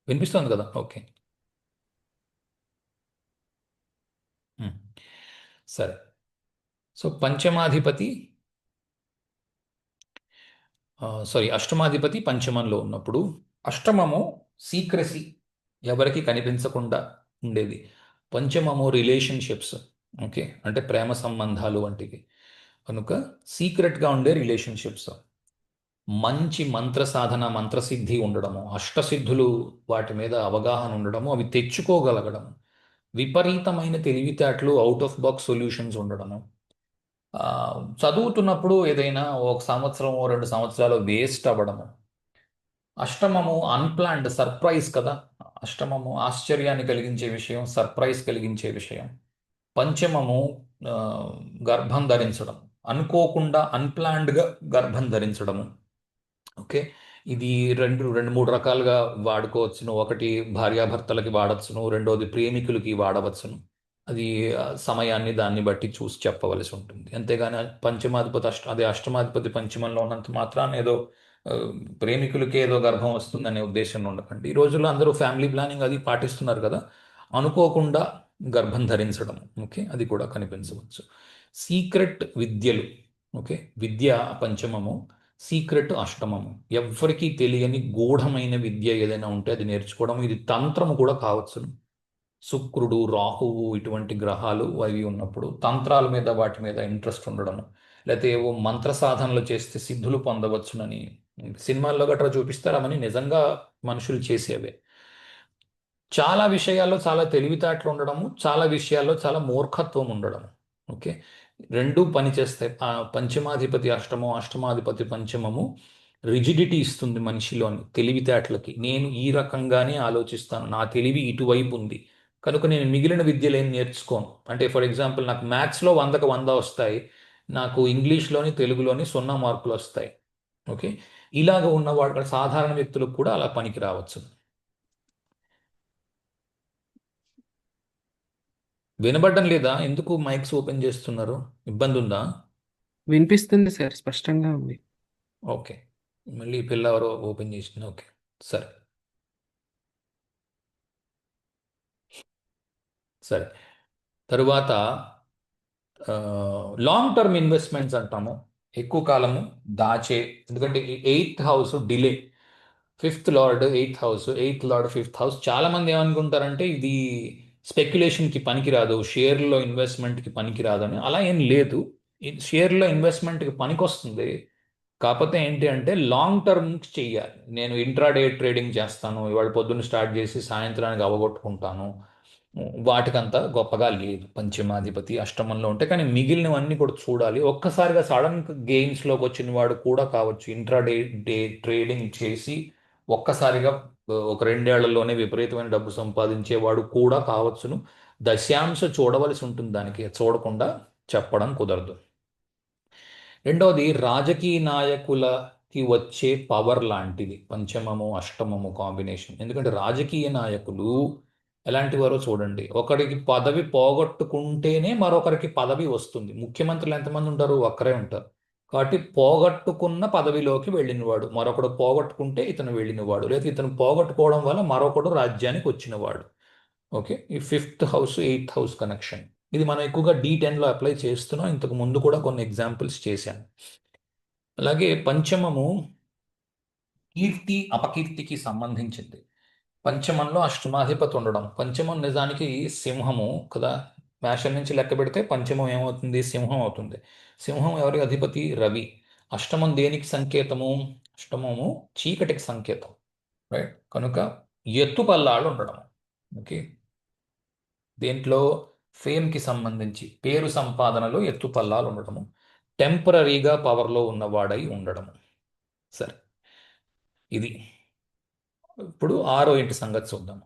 వినిపిస్తుంది కదా, ఓకే. ఉమ్. సరే, సో పంచమాధిపతి సారీ అష్టమాధిపతి పంచమంలో ఉన్నప్పుడు, అష్టమము సీక్రసీ, ఎవరికి కనిపించకుండా ఉండేది. పంచమము రిలేషన్షిప్స్, ఓకే, అంటే ప్రేమ సంబంధాలు వంటివి. కనుక సీక్రెట్గా ఉండే రిలేషన్షిప్స్, మంచి మంత్ర సాధన మంత్రసిద్ధి ఉండడము, అష్టసిద్ధులు వాటి మీద అవగాహన ఉండడము, అవి తెచ్చుకోగలగడము, విపరీతమైన తెలివితేటలు, అవుట్ ఆఫ్ బాక్స్ సొల్యూషన్స్ ఉండడము. చదువుతున్నప్పుడు ఏదైనా ఒక సంవత్సరం 2 సంవత్సరాలు వేస్ట్ అవ్వడము. అష్టమము అన్ప్లాన్డ్ సర్ప్రైజ్ కదా, అష్టమము ఆశ్చర్యాన్ని కలిగించే విషయం, సర్ప్రైజ్ కలిగించే విషయం. పంచమము ఆ, గర్భం ధరించడం, అనుకోకుండా అన్ప్లాన్డ్గా గర్భం ధరించడము. ఓకే. ఇది రెండు రెండు మూడు రకాలుగా వాడుకోవచ్చును. ఒకటి భార్యాభర్తలకి వాడచ్చును, రెండోది ప్రేమికులకి వాడవచ్చును. అది సమయాన్ని దాన్ని బట్టి చూసి చెప్పవలసి ఉంటుంది. అంతేగాని పంచమాధిపతి అదే అష్టమాధిపతి పంచమంలో ఉన్నంత మాత్రాన ఏదో ఆ, ప్రేమికులకి ఏదో గర్భం వస్తుందనే ఉద్దేశంలో ఉండకండి. ఈ రోజుల్లో అందరూ ఫ్యామిలీ ప్లానింగ్ అది పాటిస్తున్నారు కదా. అనుకోకుండా గర్భం ధరించడం, ఓకే, అది కూడా కనిపించవచ్చు. సీక్రెట్ విద్యలు, ఓకే, విద్య పంచమము, సీక్రెట్ అష్టమము. ఎవ్వరికీ తెలియని గూఢమైన విద్య ఏదైనా ఉంటే అది నేర్చుకోవడం. ఇది తంత్రము కూడా కావచ్చు. శుక్రుడు, రాహువు ఇటువంటి గ్రహాలు అవి ఉన్నప్పుడు తంత్రాల మీద వాటి మీద ఇంట్రెస్ట్ ఉండడం, లేకపోతే ఏవో మంత్ర సాధనలు చేస్తే సిద్ధులు పొందవచ్చునని సినిమాల్లో గట్రా చూపిస్తారమని నిజంగా మనుషులు చేసేవే. చాలా విషయాల్లో చాలా తెలివితేటలు ఉండడము, చాలా విషయాల్లో చాలా మూర్ఖత్వం ఉండడము. ఓకే. రెండూ పనిచేస్తాయి. ఆ పంచమాధిపతి అష్టమం, అష్టమాధిపతి పంచమము రిజిడిటీ ఇస్తుంది మనిషిలోని తెలివితేటలకి. నేను ఈ రకంగానే ఆలోచిస్తాను, నా తెలివి ఇటువైపు ఉంది కనుక నేను మిగిలిన విద్యలు ఏం నేర్చుకోను. అంటే ఫర్ ఎగ్జాంపుల్ నాకు మ్యాథ్స్లో 100కి 100 వస్తాయి, నాకు ఇంగ్లీష్లోని తెలుగులోని 0 మార్కులు వస్తాయి. ఓకే. ఇలాగ ఉన్నవాడు సాధారణ వ్యక్తులకు కూడా అలా పనికి రావచ్చు. వినబడ్డం లేదా? ఎందుకు మైక్స్ ఓపెన్ చేస్తున్నారు? ఇబ్బంది ఉందా? వినిపిస్తుంది సార్, స్పష్టంగా ఉంది. ఓకే. మళ్ళీ ఈ పిల్ల ఎవరో ఓపెన్ చేసింది. ఓకే, సరే సరే. తరువాత లాంగ్ టర్మ్ ఇన్వెస్ట్మెంట్స్ అంటాము. ఎక్కువ కాలము దాచే. ఎందుకంటే ఈ eighth house delay, fifth lord eighth house, eighth lord fifth house. చాలా మంది ఏమనుకుంటారంటే ఇది స్పెక్యులేషన్కి పనికిరాదు, షేర్లో ఇన్వెస్ట్మెంట్కి పనికిరాదు అని. అలా ఏం లేదు. షేర్లో ఇన్వెస్ట్మెంట్కి పనికొస్తుంది. కాకపోతే ఏంటి అంటే లాంగ్ టర్మ్ చెయ్యాలి. నేను ఇంట్రాడే ట్రేడింగ్ చేస్తాను, ఇవాళ పొద్దున్న స్టార్ట్ చేసి సాయంత్రానికి అవగొట్టుకుంటాను, వాటికంతా గొప్పగా లేదు పంచమాధిపతి అష్టమంలో ఉంటే. కానీ మిగిలినవన్నీ కూడా చూడాలి. ఒక్కసారిగా సడన్ గెయిన్స్లోకి వచ్చిన వాడు కూడా కావచ్చు. డే ట్రేడింగ్ చేసి ఒక్కసారిగా ఒక రెండేళ్లలోనే విపరీతమైన డబ్బు సంపాదించేవాడు కూడా కావచ్చును. దశాంశ చూడవలసి ఉంటుంది, దానికి చూడకుండా చెప్పడం కుదరదు. రెండవది రాజకీయ నాయకులకి వచ్చే పవర్ లాంటిది పంచమము అష్టమము కాంబినేషన్. ఎందుకంటే రాజకీయ నాయకులు ఎలాంటి వారో చూడండి. ఒకరికి పదవి పోగొట్టుకుంటేనే మరొకరికి పదవి వస్తుంది. ముఖ్యమంత్రులు ఎంతమంది ఉంటారు? ఒక్కరే ఉంటారు. కాబట్టి పోగొట్టుకున్న పదవిలోకి వెళ్ళినవాడు, మరొకడు పోగొట్టుకుంటే ఇతను వెళ్ళినవాడు, లేదా ఇతను పోగొట్టుకోవడం వల్ల మరొకడు రాజ్యానికి వచ్చినవాడు. ఓకే. ఈ fifth house eighth house connection ఇది మనం ఎక్కువగా D10లో అప్లై చేస్తున్నాం. ఇంతకు ముందు కూడా కొన్ని ఎగ్జాంపుల్స్ చేశాను. అలాగే పంచమము కీర్తి అపకీర్తికి సంబంధించింది. పంచమంలో అష్టమాధిపతి ఉండడం. పంచమం నిజానికి సింహము కదా. మేషం నుంచి లెక్క పెడితే పంచమం ఏమవుతుంది? సింహం అవుతుంది. సింహం ఎవరి అధిపతి? రవి. అష్టమం దేనికి సంకేతము? అష్టమము చీకటికి సంకేతం, రైట్. కనుక ఎత్తుపల్లాలు ఉండడం. ఓకే. దేంట్లో? ఫేమ్కి సంబంధించి పేరు సంపాదనలో ఎత్తుపల్లాలు ఉండడము, టెంపరీగా పవర్లో ఉన్నవాడై ఉండడము. సరే, ఇది. ఇప్పుడు ఆరో ఇంటి సంగతి చూద్దాం.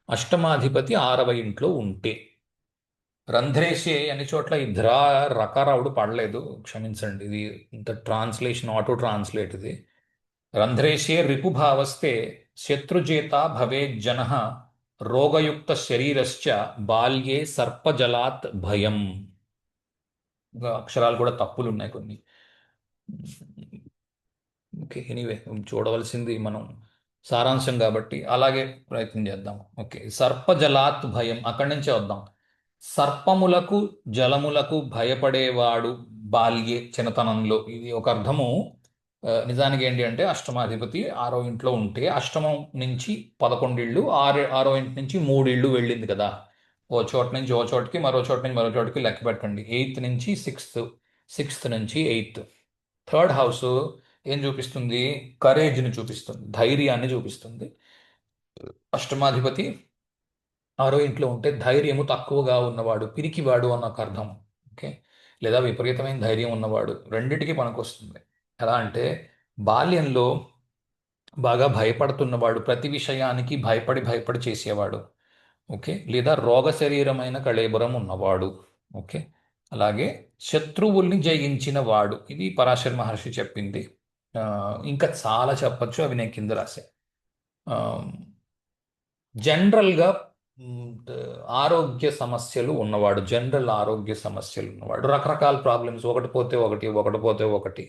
అష్టమాధిపతి 6వ ఇంట్లో ఉంటే రంధ్రేశే అన్ని చోట్ల ఈ రకారావుడు పడలేదు, క్షమించండి. ఇది ఇంత ట్రాన్స్లేషన్ ఆటో ట్రాన్స్లేట్ ఇది. రంధ్రేశే రిపుభావస్తే శత్రుజేత భవే జన రోగయుక్త శరీరశ్చ బాల్యే సర్పజలాత్ భయం. ఇంకా అక్షరాలు కూడా తప్పులు ఉన్నాయి కొన్ని. ఓకే, ఎనీవే చూడవలసింది మనం సారాంశం కాబట్టి అలాగే ప్రయత్నం చేద్దాం. ఓకే, సర్పజలాత్ భయం, అక్కడి నుంచే వద్దాం. సర్పములకు జలములకు భయపడేవాడు బాల్యే, చిన్నతనంలో. ఇది ఒక అర్థము. నిజానికి ఏంటి అంటే అష్టమాధిపతి 6వ ఇంట్లో ఉంటే అష్టమం నుంచి 11 ఇళ్ళు, 6వ ఇంటి నుంచి 3 ఇళ్ళు వెళ్ళింది కదా. ఓ చోట నుంచి ఓ చోటికి, మరో చోట నుంచి మరో చోటికి లెక్క పెట్టండి. ఎయిత్ నుంచి సిక్స్త్, సిక్స్త్ నుంచి ఎయిత్. థర్డ్ హౌస్ ఏం చూపిస్తుంది? కరేజ్ని చూపిస్తుంది, ధైర్యాన్ని చూపిస్తుంది. అష్టమాధిపతి 6వ ఇంట్లో ఉంటే ధైర్యము తక్కువగా ఉన్నవాడు, పిరికివాడు అన్న ఒక అర్థం. ఓకే. లేదా విపరీతమైన ధైర్యం ఉన్నవాడు, రెండిటికి పనికొస్తుంది. ఎలా అంటే బాల్యంలో బాగా భయపడుతున్నవాడు, ప్రతి విషయానికి భయపడి భయపడి చేసేవాడు. ఓకే. లేదా రోగ శరీరమైన కళేబరం ఉన్నవాడు. ఓకే. అలాగే శత్రువుల్ని జయించిన వాడు. ఇది పరాశర మహర్షి చెప్పింది. ఆ, ఇంకా చాలా చెప్పొచ్చు, అవి నేను కింద రాసే. జనరల్గా ఆరోగ్య సమస్యలు ఉన్నవాడు, జనరల్ ఆరోగ్య సమస్యలు ఉన్నవాడు, రకరకాల ప్రాబ్లమ్స్, ఒకటి పోతే ఒకటి, ఒకటి పోతే ఒకటి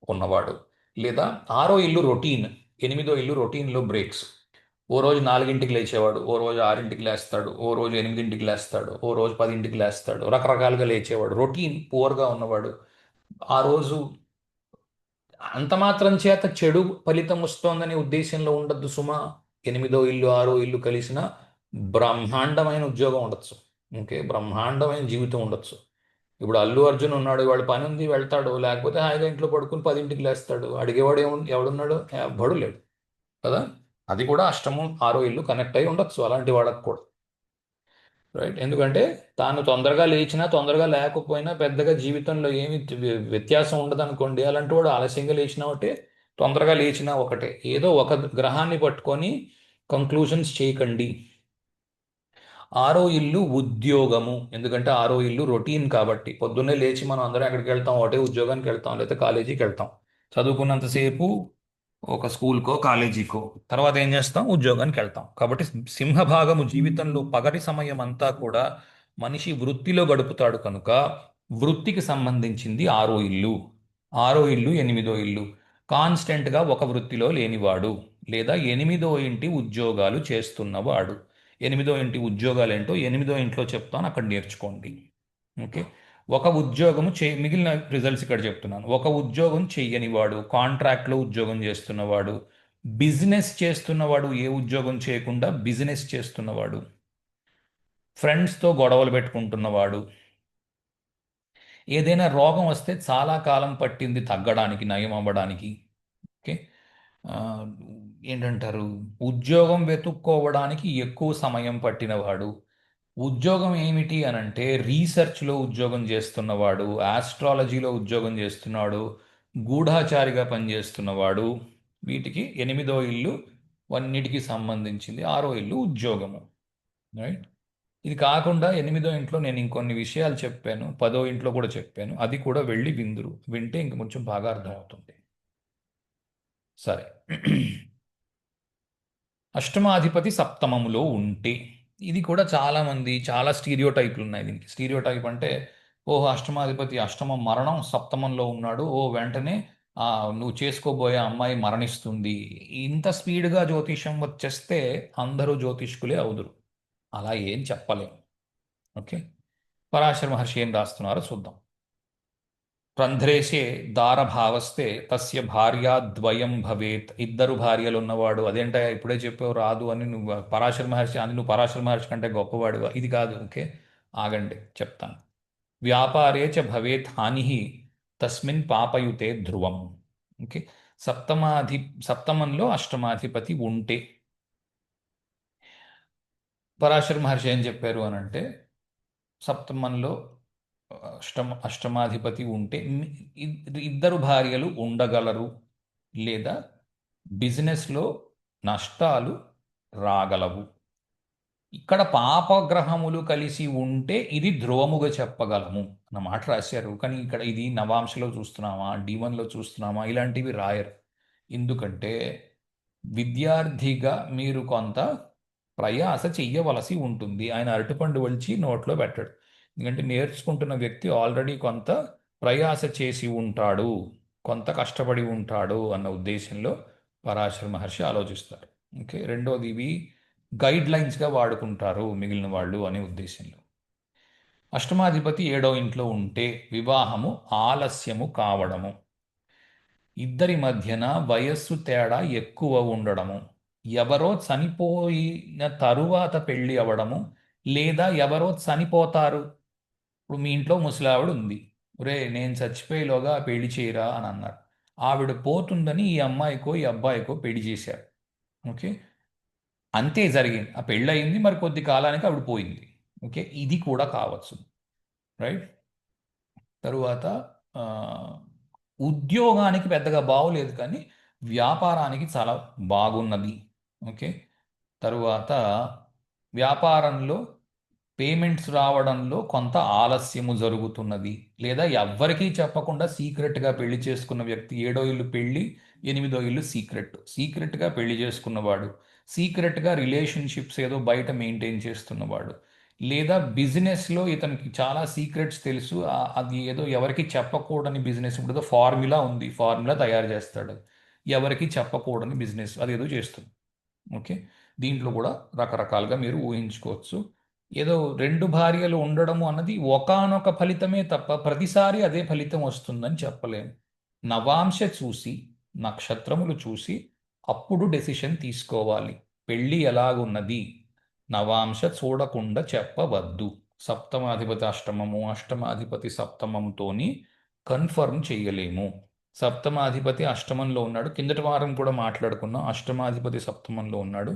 ఉన్నవాడు, లేదా ఆరో ఇల్లు రొటీన్, ఎనిమిదో ఇల్లు రొటీన్లో బ్రేక్స్. ఓ రోజు 4ంటికి లేచేవాడు, ఓ రోజు 6ంటికి లేస్తాడు, ఓ రోజు 8ంటికి లేస్తాడు, ఓ రోజు 10ంటికి లేస్తాడు, రకరకాలుగా లేచేవాడు, రొటీన్ పువర్గా ఉన్నవాడు. ఆ రోజు అంత మాత్రం చేత చెడు ఫలితం వస్తోందనే ఉద్దేశంలో ఉండద్దు సుమా. ఎనిమిదో ఇల్లు ఆరో ఇల్లు కలిసిన బ్రహ్మాండమైన ఉద్యోగం ఉండొచ్చు. ఓకే, బ్రహ్మాండమైన జీవితం ఉండొచ్చు. ఇప్పుడు అల్లు అర్జున్ ఉన్నాడు, వాడు పని ఉంది వెళ్తాడు, లేకపోతే హాయిగా ఇంట్లో పడుకుని 10ంటికి లేస్తాడు. అడిగేవాడు ఎవడున్నాడు? ఎవ్వడు లేడు కదా. అది కూడా అష్టమం ఆరో ఇల్లు కనెక్ట్ అయి ఉండొచ్చు అలాంటి వాళ్ళకు కూడా. రైట్, ఎందుకంటే తాను తొందరగా లేచినా తొందరగా లేకపోయినా పెద్దగా జీవితంలో ఏమి వ్యత్యాసం ఉండదు అనుకోండి. అలాంటి వాడు ఆలస్యంగా లేచినా ఒకటే, తొందరగా లేచినా ఒకటే. ఏదో ఒక గ్రహాన్ని పట్టుకొని కంక్లూషన్స్ చేయకండి. ఆరో ఇల్లు ఉద్యోగము, ఎందుకంటే ఆరో ఇల్లు రొటీన్ కాబట్టి పొద్దున్నే లేచి మనం అందరం ఎక్కడికి వెళ్తాం? ఒకటే ఉద్యోగానికి వెళ్తాం, లేకపోతే కాలేజీకి వెళ్తాం. చదువుకున్నంతసేపు ఒక స్కూల్కో కాలేజీకో, తర్వాత ఏం చేస్తాం? ఉద్యోగానికి వెళ్తాం. కాబట్టి సింహభాగము జీవితంలో పగటి సమయం అంతా కూడా మనిషి వృత్తిలో గడుపుతాడు కనుక వృత్తికి సంబంధించింది ఆరో ఇల్లు. ఆరో ఇల్లు ఎనిమిదో ఇల్లు. కాన్స్టెంట్గా ఒక వృత్తిలో లేనివాడు, లేదా ఎనిమిదో ఇంటి ఉద్యోగాలు చేస్తున్నవాడు. ఎనిమిదో ఇంటి ఉద్యోగాలు ఏంటో ఎనిమిదో ఇంట్లో చెప్తాను, అక్కడ నేర్చుకోండి. ఓకే, ఒక ఉద్యోగము మిగిలిన రిజల్ట్స్ ఇక్కడ చెప్తున్నాను. ఒక ఉద్యోగం చెయ్యనివాడు, కాంట్రాక్ట్లో ఉద్యోగం చేస్తున్నవాడు, బిజినెస్ చేస్తున్నవాడు, ఏ ఉద్యోగం చేయకుండా బిజినెస్ చేస్తున్నవాడు, ఫ్రెండ్స్తో గొడవలు పెట్టుకుంటున్నవాడు, ఏదైనా రోగం వస్తే చాలా కాలం పట్టింది తగ్గడానికి, నయం అవ్వడానికి. ఓకే, ఆ, ఏంటంటారు, ఉద్యోగం వెతుక్కోవడానికి ఎక్కువ సమయం పట్టినవాడు. ఉద్యోగం ఏమిటి అనంటే రీసెర్చ్లో ఉద్యోగం చేస్తున్నవాడు, ఆస్ట్రాలజీలో ఉద్యోగం చేస్తున్నాడు, గూఢాచారిగా పనిచేస్తున్నవాడు. వీటికి ఎనిమిదో ఇల్లు అన్నిటికీ సంబంధించింది. ఆరో ఇల్లు ఉద్యోగము. రైట్, ఇది కాకుండా ఎనిమిదో ఇంట్లో నేను ఇంకొన్ని విషయాలు చెప్పాను, పదో ఇంట్లో కూడా చెప్పాను. అది కూడా వెళ్ళి వింటే ఇంక కొంచెం బాగా అర్థమవుతుంది. సరే. అష్టమాధిపతి సప్తమములో ఉంటే, ఇది కూడా చాలామంది చాలా స్టీరియో టైప్లు ఉన్నాయి దీనికి. స్టీరియో టైప్ అంటే, ఓహో అష్టమాధిపతి అష్టమం మరణం సప్తమంలో ఉన్నాడు, ఓ వెంటనే ఆ, నువ్వు చేసుకోబోయే అమ్మాయి మరణిస్తుంది. ఇంత స్పీడ్గా జ్యోతిష్యం వచ్చేస్తే అందరూ జ్యోతిష్కులే అవుదురు. అలా ఏం చెప్పలేము. ఓకే, పరాశర మహర్షి ఏం రాస్తున్నారో చూద్దాం. రంధ్రేశే దారభావస్తే తస్య భార్యాద్వయం భవేత్. ఇద్దరు భార్యలు ఉన్నవాడు. అదేంటా ఇప్పుడే చెప్పావు రాదు అని, నువ్వు పరాశర మహర్షి అని, నువ్వు పరాశర మహర్షి కంటే గొప్పవాడు, ఇది కాదు. ఓకే, ఆగండి చెప్తాను. వ్యాపారే చ భవేత్ హాని తస్మిన్ పాపయుతే ధ్రువం. ఓకే, సప్తమాధి సప్తమంలో అష్టమాధిపతి ఉంటే, పరాశర మహర్షి ఏం చెప్పారు అని అంటే, సప్తమంలో అష్టమాధిపతి ఉంటే ఇద్దరు భార్యలు ఉండగలరు, లేదా బిజినెస్లో నష్టాలు రాగలవు. ఇక్కడ పాపగ్రహములు కలిసి ఉంటే ఇది ధ్రువముగా చెప్పగలము అన్న మాట రాశారు. కానీ ఇక్కడ ఇది నవాంశలో చూస్తున్నామా, D1లో చూస్తున్నామా, ఇలాంటివి రాయరు. ఎందుకంటే విద్యార్థిగా మీరు కొంత ప్రయాస చెయ్యవలసి ఉంటుంది. ఆయన అరటిపండు వలిచి నోట్లో పెట్టాడు. ఎందుకంటే నేర్చుకుంటున్న వ్యక్తి ఆల్రెడీ కొంత ప్రయాస చేసి ఉంటాడు, కొంత కష్టపడి ఉంటాడు అన్న ఉద్దేశంలో పరాశర మహర్షి ఆలోచిస్తారు. ఓకే, రెండోది ఇవి గైడ్ లైన్స్గా వాడుకుంటారు మిగిలిన వాళ్ళు అనే ఉద్దేశంలో. అష్టమాధిపతి ఏడో ఇంట్లో ఉంటే వివాహము ఆలస్యము కావడము, ఇద్దరి మధ్యన వయస్సు తేడా ఎక్కువ ఉండడము, ఎవరో చనిపోయిన తరువాత పెళ్ళి అవ్వడము, లేదా ఎవరో చనిపోతారు. ఇప్పుడు మీ ఇంట్లో ముసలావిడ ఉంది, ఒరే నేను చచ్చిపోయేలోగా పెళ్లి చేయరా అని అన్నారు. ఆవిడ పోతుందని ఈ అమ్మాయికో ఈ అబ్బాయికో పెళ్లి చేశారు. ఓకే, అంతే జరిగింది. ఆ పెళ్ళి అయింది, మరి కొద్ది కాలానికి ఆవిడ పోయింది. ఓకే, ఇది కూడా కావచ్చు. రైట్, తరువాత ఆ, ఉద్యోగానికి పెద్దగా బాగోలేదు, కానీ వ్యాపారానికి చాలా బాగున్నది. ఓకే, తరువాత వ్యాపారంలో పేమెంట్స్ రావడంలో కొంత ఆలస్యము జరుగుతున్నది, లేదా ఎవ్వరికీ చెప్పకుండా సీక్రెట్గా పెళ్లి చేసుకున్న వ్యక్తి, ఏడో ఇల్లు పెళ్లి, ఎనిమిదో ఇల్లు సీక్రెట్, సీక్రెట్గా పెళ్లి చేసుకున్నవాడు, సీక్రెట్గా రిలేషన్షిప్స్ ఏదో బయట మెయింటైన్ చేస్తున్నవాడు, లేదా బిజినెస్లో ఇతనికి చాలా సీక్రెట్స్ తెలుసు, అది ఏదో ఎవరికి చెప్పకూడని బిజినెస్, ఇప్పుడు ఏదో ఫార్ములా ఉంది, ఫార్ములా తయారు చేస్తాడు, ఎవరికి చెప్పకూడని బిజినెస్ అదేదో చేస్తుంది. ఓకే, దీంట్లో కూడా రకరకాలుగా మీరు ఊహించుకోవచ్చు. ఏదో రెండు భార్యలు ఉండడము అన్నది ఒకానొక ఫలితమే తప్ప ప్రతిసారి అదే ఫలితం వస్తుందని చెప్పలేము. నవాంశ చూసి, నక్షత్రములు చూసి అప్పుడు డెసిషన్ తీసుకోవాలి. పెళ్ళి ఎలాగున్నది నవాంశ చూడకుండా చెప్పవద్దు. సప్తమాధిపతి అష్టమము, అష్టమాధిపతి సప్తమంతోని కన్ఫర్మ్ చేయలేము. సప్తమాధిపతి అష్టమంలో ఉన్నాడు, కిందటి వారం కూడా మాట్లాడుకున్నాం, అష్టమాధిపతి సప్తమంలో ఉన్నాడు.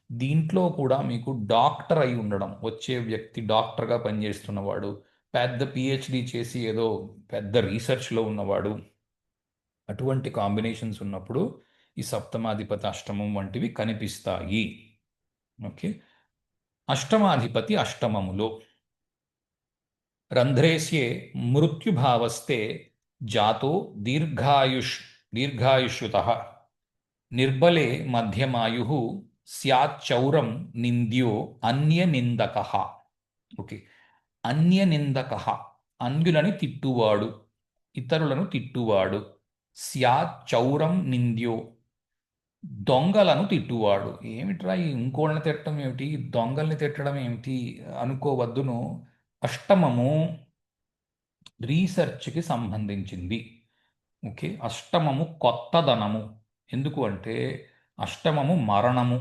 దీంట్లో కూడా మీకు డాక్టర్ అయి ఉండడం, వచ్చే వ్యక్తి డాక్టర్గా పనిచేస్తున్నవాడు, పెద్ద పిహెచ్డి చేసి ఏదో పెద్ద రీసెర్చ్లో ఉన్నవాడు, అటువంటి కాంబినేషన్స్ ఉన్నప్పుడు ఈ సప్తమాధిపతి అష్టమం వంటివి కనిపిస్తాయి. ఓకే, అష్టమాధిపతి అష్టమములో రంధ్రేస్యే మృత్యుభావస్తే జాతో దీర్ఘాయుష్యుత నిర్బలే మధ్యమాయు స్యాచ్చౌరం నింద్యో అన్యనిందక. ఓకే, అన్యనిందక అన్యులని తిట్టువాడు, ఇతరులను తిట్టువాడు. స్యాచ్చౌరం నింద్యో దొంగలను తిట్టువాడు. ఏమిట్రా ఈ ఇంకోళ్ళని తిట్టడం ఏమిటి, దొంగల్ని తిట్టడం ఏమిటి అనుకోవద్దును. అష్టమము రీసెర్చ్కి సంబంధించింది. ఓకే, అష్టమము కొత్తదనము. ఎందుకు అంటే అష్టమము మరణము.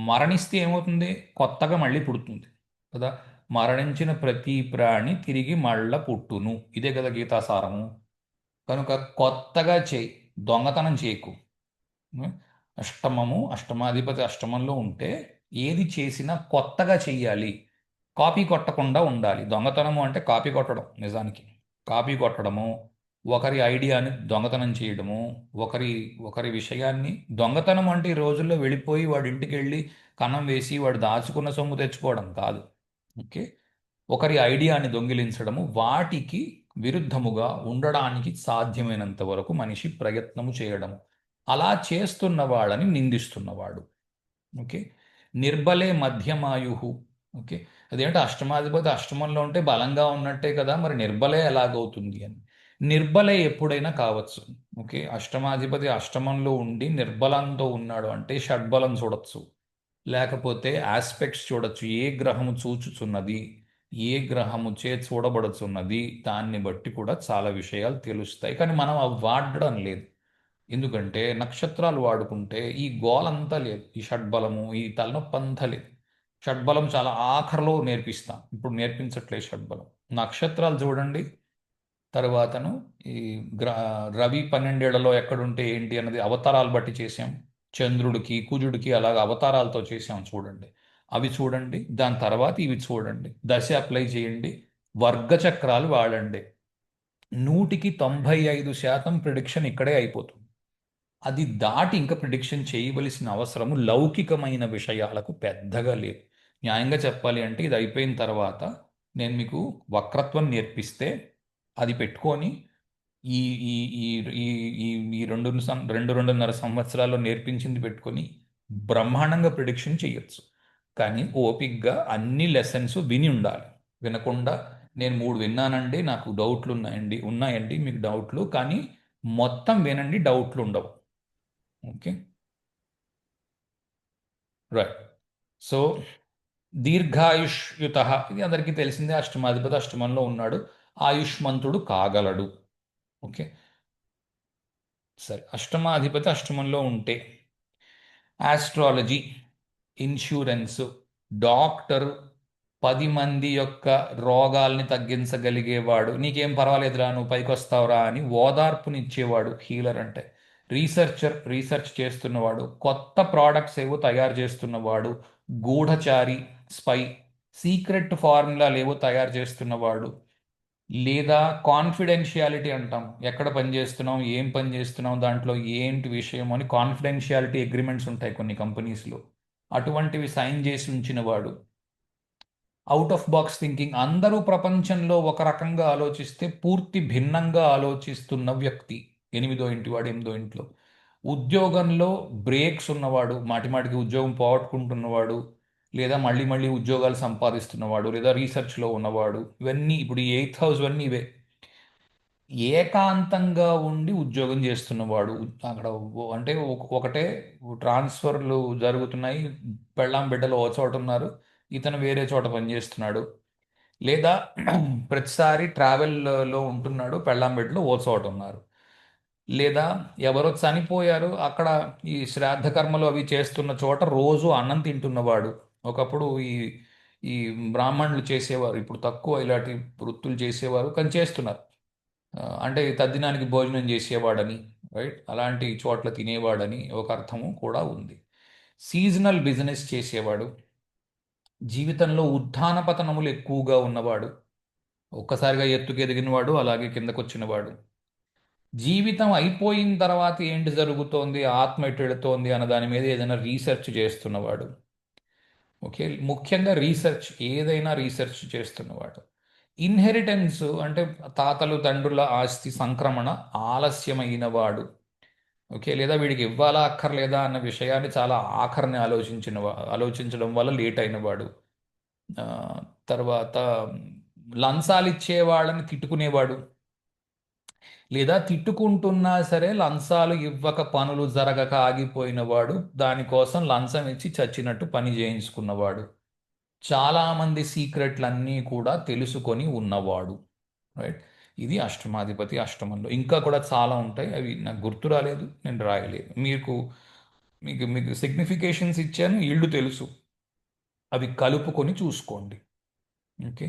మరణిస్తే ఏమవుతుంది, కొత్తగా మళ్ళీ పుడుతుంది కదా. మరణించిన ప్రతి ప్రాణి తిరిగి మళ్ళా పుట్టును, ఇదే కదా గీతాసారము. కనుక కొత్తగా చేయి, దొంగతనం చేయకు. ఉం? అష్టమము, అష్టమాధిపతి అష్టమంలో ఉంటే ఏది చేసినా కొత్తగా చెయ్యాలి, కాపీ కొట్టకుండా ఉండాలి. దొంగతనము అంటే కాపీ కొట్టడం, నిజానికి కాపీ కొట్టడము, ఒకరి ఐడియాని దొంగతనం చేయడము, ఒకరి ఒకరి విషయాన్ని దొంగతనం అంటే ఈ రోజుల్లో వెళ్ళిపోయి వాడి ఇంటికి వెళ్ళి కన్నం వేసి వాడు దాచుకున్న సొమ్ము తెచ్చుకోవడం కాదు. ఓకే, ఒకరి ఐడియాని దొంగిలించడము, వాటికి విరుద్ధముగా ఉండడానికి సాధ్యమైనంత వరకు మనిషి ప్రయత్నము చేయడము, అలా చేస్తున్న వాళ్ళని నిందిస్తున్నవాడు. ఓకే, నిర్బలే మధ్యమాయు. ఓకే, అదేంటే అష్టమాధిపతి అష్టమంలో ఉంటే బలంగా ఉన్నట్టే కదా, మరి నిర్బలే ఎలాగవుతుంది అని. నిర్బలే ఎప్పుడైనా కావచ్చు. ఓకే, అష్టమాధిపతి అష్టమంలో ఉండి నిర్బలంతో ఉన్నాడు అంటే షడ్బలం చూడొచ్చు, లేకపోతే ఆస్పెక్ట్స్ చూడొచ్చు, ఏ గ్రహము చూచుచున్నది, ఏ గ్రహము చే చూడబడుచున్నది, దాన్ని బట్టి కూడా చాలా విషయాలు తెలుస్తాయి. కానీ మనం అవి వాడడం లేదు. ఎందుకంటే నక్షత్రాలు వాడుకుంటే ఈ గోలంతా లేదు, ఈ షడ్బలము, ఈ తలనొప్పి అంతా లేదు. షడ్బలం చాలా ఆఖరిలో నేర్పిస్తాం, ఇప్పుడు నేర్పించట్లేదు షడ్బలం. నక్షత్రాలు చూడండి, తరువాతను ఈ గ్ర రవి 12 ఎక్కడుంటే ఏంటి అన్నది అవతారాలు బట్టి చేసాం. చంద్రుడికి కుజుడికి అలాగ అవతారాలతో చేసాం చూడండి, అవి చూడండి. దాని తర్వాత ఇవి చూడండి, దశ అప్లై చేయండి, వర్గచక్రాలు వాడండి. 100% ప్రిడిక్షన్ ఇక్కడే అయిపోతుంది. అది దాటి ఇంకా ప్రిడిక్షన్ చేయవలసిన అవసరము లౌకికమైన విషయాలకు పెద్దగా లేదు. న్యాయంగా చెప్పాలి అంటే ఇది అయిపోయిన తర్వాత నేను మీకు వక్రత్వం నేర్పిస్తే అది పెట్టుకొని ఈ ఈ ఈ ఈ ఈ ఈ రెండున్నర సంవత్సరాల్లో నేర్పించింది పెట్టుకొని బ్రహ్మాండంగా ప్రిడిక్షన్ చేయొచ్చు. కానీ ఓపిక్గా అన్ని లెసన్స్ విని ఉండాలి. వినకుండా నేను 3 విన్నానండి, నాకు డౌట్లు ఉన్నాయండి మీకు డౌట్లు, కానీ మొత్తం వినండి, డౌట్లు ఉండవు. Okay, right. సో దీర్ఘాయుష్యుత, ఇది అందరికీ తెలిసిందే, అష్టమాధిపతి అష్టమంలో ఉన్నాడు, ఆయుష్మంతుడు కాగలడు. ఓకే, సరే, అష్టమాధిపతి అష్టమంలో ఉంటే ఆస్ట్రాలజీ, ఇన్సూరెన్స్, డాక్టర్, 10 మంది యొక్క రోగాల్ని తగ్గించగలిగేవాడు, నీకేం పర్వాలేదురా నువ్వు పైకి వస్తావురా అని ఓదార్పునిచ్చేవాడు హీలర్ అంటే. రీసెర్చర్, రీసెర్చ్ చేస్తున్నవాడు, కొత్త ప్రోడక్ట్స్ ఏవో తయారు చేస్తున్నవాడు, గూఢచారి, స్పై, సీక్రెట్ ఫార్ములాలు ఏవో తయారు చేస్తున్నవాడు, లేదా కాన్ఫిడెన్షియాలిటీ అంటాం, ఎక్కడ పని చేస్తున్నాం, ఏం పని చేస్తున్నాం, దాంట్లో ఏంటి విషయం అని కాన్ఫిడెన్షియాలిటీ అగ్రిమెంట్స్ ఉంటాయి కొన్ని కంపెనీస్లో, అటువంటివి సైన్ చేసి ఉంచిన వాడు, అవుట్ ఆఫ్ బాక్స్ థింకింగ్. అందరూ ప్రపంచంలో ఒక రకంగా ఆలోచిస్తే పూర్తి భిన్నంగా ఆలోచిస్తున్న వ్యక్తి ఎనిమిదో ఇంటి వాడు, ఎనిమిదో ఇంట్లో. ఉద్యోగంలో బ్రేక్స్ ఉన్నవాడు, మాటిమాటికి ఉద్యోగం పోగొట్టుకుంటున్నవాడు, లేదా మళ్ళీ మళ్ళీ ఉద్యోగాలు సంపాదిస్తున్నవాడు, లేదా రీసెర్చ్లో ఉన్నవాడు, ఇవన్నీ ఇప్పుడు ఈ ఎయిత్ హౌస్ అన్నీ ఇవే. ఏకాంతంగా ఉండి ఉద్యోగం చేస్తున్నవాడు, అక్కడ అంటే ఒకటే ట్రాన్స్ఫర్లు జరుగుతున్నాయి, పెళ్ళాం బిడ్డలు ఓ చోట ఉన్నారు, ఇతను వేరే చోట పనిచేస్తున్నాడు, లేదా ప్రతిసారి ట్రావెల్లో ఉంటున్నాడు, పెళ్ళాం బిడ్డలు ఓ చోట ఉన్నారు, లేదా ఎవరో చనిపోయారు అక్కడ ఈ శ్రాద్ధ కర్మలు అవి చేస్తున్న చోట రోజు అన్నం తింటున్నవాడు. ఒకప్పుడు ఈ ఈ బ్రాహ్మణులు చేసేవారు, ఇప్పుడు తక్కువ ఇలాంటి వృత్తులు చేసేవారు, కానీ చేస్తున్నారు. అంటే తద్దినానికి భోజనం చేసేవాడని, రైట్, అలాంటి చోట్ల తినేవాడని ఒక అర్థము కూడా ఉంది. సీజనల్ బిజినెస్ చేసేవాడు, జీవితంలో ఉత్థాన పతనములు ఎక్కువగా ఉన్నవాడు, ఒక్కసారిగా ఎత్తుకు ఎదిగినవాడు అలాగే కిందకొచ్చినవాడు, జీవితం అయిపోయిన తర్వాత ఏంటి జరుగుతోంది, ఆత్మ ఎటు వెళుతోంది అన్న దాని మీద ఏదైనా రీసెర్చ్ చేస్తున్నవాడు. ఓకే, ముఖ్యంగా రీసెర్చ్, ఏదైనా రీసెర్చ్ చేస్తున్నవాడు. ఇన్హెరిటెన్స్ అంటే తాతలు తండ్రుల ఆస్తి సంక్రమణ ఆలస్యమైన వాడు. ఓకే, లేదా వీడికి ఇవ్వాలా అక్కర్లేదా అన్న విషయాన్ని చాలా ఆఖరిని ఆలోచించడం వల్ల లేట్ అయినవాడు. ఆ, తర్వాత లంచాలు ఇచ్చే వాళ్ళని తిట్టుకునేవాడు, లేదా తిట్టుకుంటున్నా సరే లంచాలు ఇవ్వక పనులు జరగక ఆగిపోయినవాడు, దానికోసం లంచం ఇచ్చి చచ్చినట్టు పని చేయించుకున్నవాడు, చాలామంది సీక్రెట్లన్నీ కూడా తెలుసుకొని ఉన్నవాడు. రైట్, ఇది అష్టమాధిపతి అష్టమంలో. ఇంకా కూడా చాలా ఉంటాయి, అవి నాకు గుర్తు రాలేదు, నేను రాయలేదు. మీకు మీకు సిగ్నిఫికేషన్స్ ఇచ్చాను, ఇళ్ళు తెలుసు, అవి కలుపుకొని చూసుకోండి. ఓకే,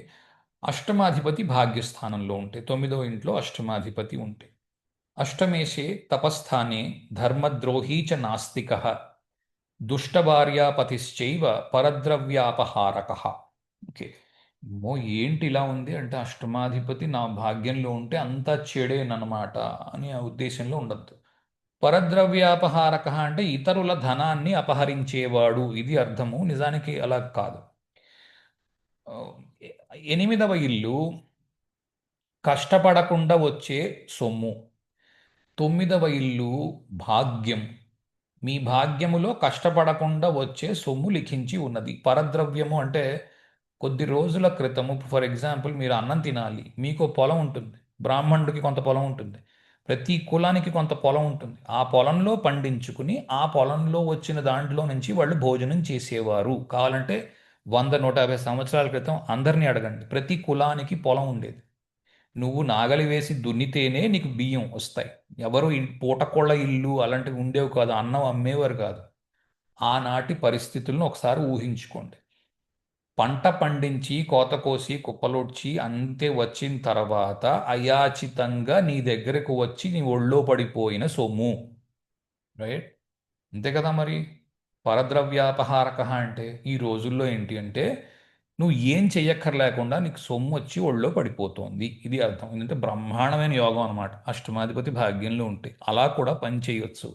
అష్టమాధిపతి భాగ్యస్థానంలో ఉంటే, తొమ్మిదో ఇంట్లో అష్టమాధిపతి ఉంటే, అష్టమేషే తపస్థానే ధర్మద్రోహీ చ నాస్తిక దుష్టభార్యాపతిశ్చైవ పరద్రవ్యాపహారక. ఓకే, అమ్మో ఏంటి ఇలా ఉంది అంటే అష్టమాధిపతి నా భాగ్యంలో ఉంటే అంతా చెడేనమాట అని ఆ ఉద్దేశంలో ఉండద్దు. పరద్రవ్యాపహారక అంటే ఇతరుల ధనాన్ని అపహరించేవాడు, ఇది అర్థము. నిజానికి అలా కాదు. ఆ, ఎనిమిదవ ఇల్లు కష్టపడకుండా వచ్చే సొమ్ము, తొమ్మిదవ ఇల్లు భాగ్యం, మీ భాగ్యములో కష్టపడకుండా వచ్చే సొమ్ము లిఖించి ఉన్నది. పరద్రవ్యము అంటే కొద్ది రోజుల క్రితము, ఫర్ ఎగ్జాంపుల్ మీరు అన్నం తినాలి, మీకు పొలం ఉంటుంది, బ్రాహ్మణుడికి కొంత పొలం ఉంటుంది, ప్రతి కులానికి కొంత పొలం ఉంటుంది, ఆ పొలంలో పండించుకుని ఆ పొలంలో వచ్చిన దాంట్లో నుంచి వాళ్ళు భోజనం చేసేవారు. కావాలంటే 100-150 సంవత్సరాల క్రితం అందరినీ అడగండి, ప్రతి కులానికి పొలం ఉండేది. నువ్వు నాగలి వేసి దున్నితేనే నీకు బియ్యం వస్తాయి. ఎవరు పూటకోళ్ళ ఇల్లు అలాంటివి ఉండేవి కాదు, అన్నం అమ్మేవారు కాదు. ఆనాటి పరిస్థితులను ఒకసారి ఊహించుకోండి. పంట పండించి కోత కోసి కుప్పలొడ్చి అంతే వచ్చిన తర్వాత అయాచితంగా నీ దగ్గరకు వచ్చి నీ ఒళ్ళో పడిపోయిన సొమ్ము, రైట్, అంతే కదా మరి. పరద్రవ్యాపహారక అంటే ఈ రోజుల్లో ఏంటి అంటే నువ్వు ఏం చెయ్యక్కర్లేకుండా నీకు సొమ్ము వచ్చి ఒళ్ళో పడిపోతుంది, ఇది అర్థం. ఎందుకంటే బ్రహ్మాండమైన యోగం అనమాట అష్టమాధిపతి భాగ్యంలో ఉంటే, అలా కూడా పని చేయొచ్చు.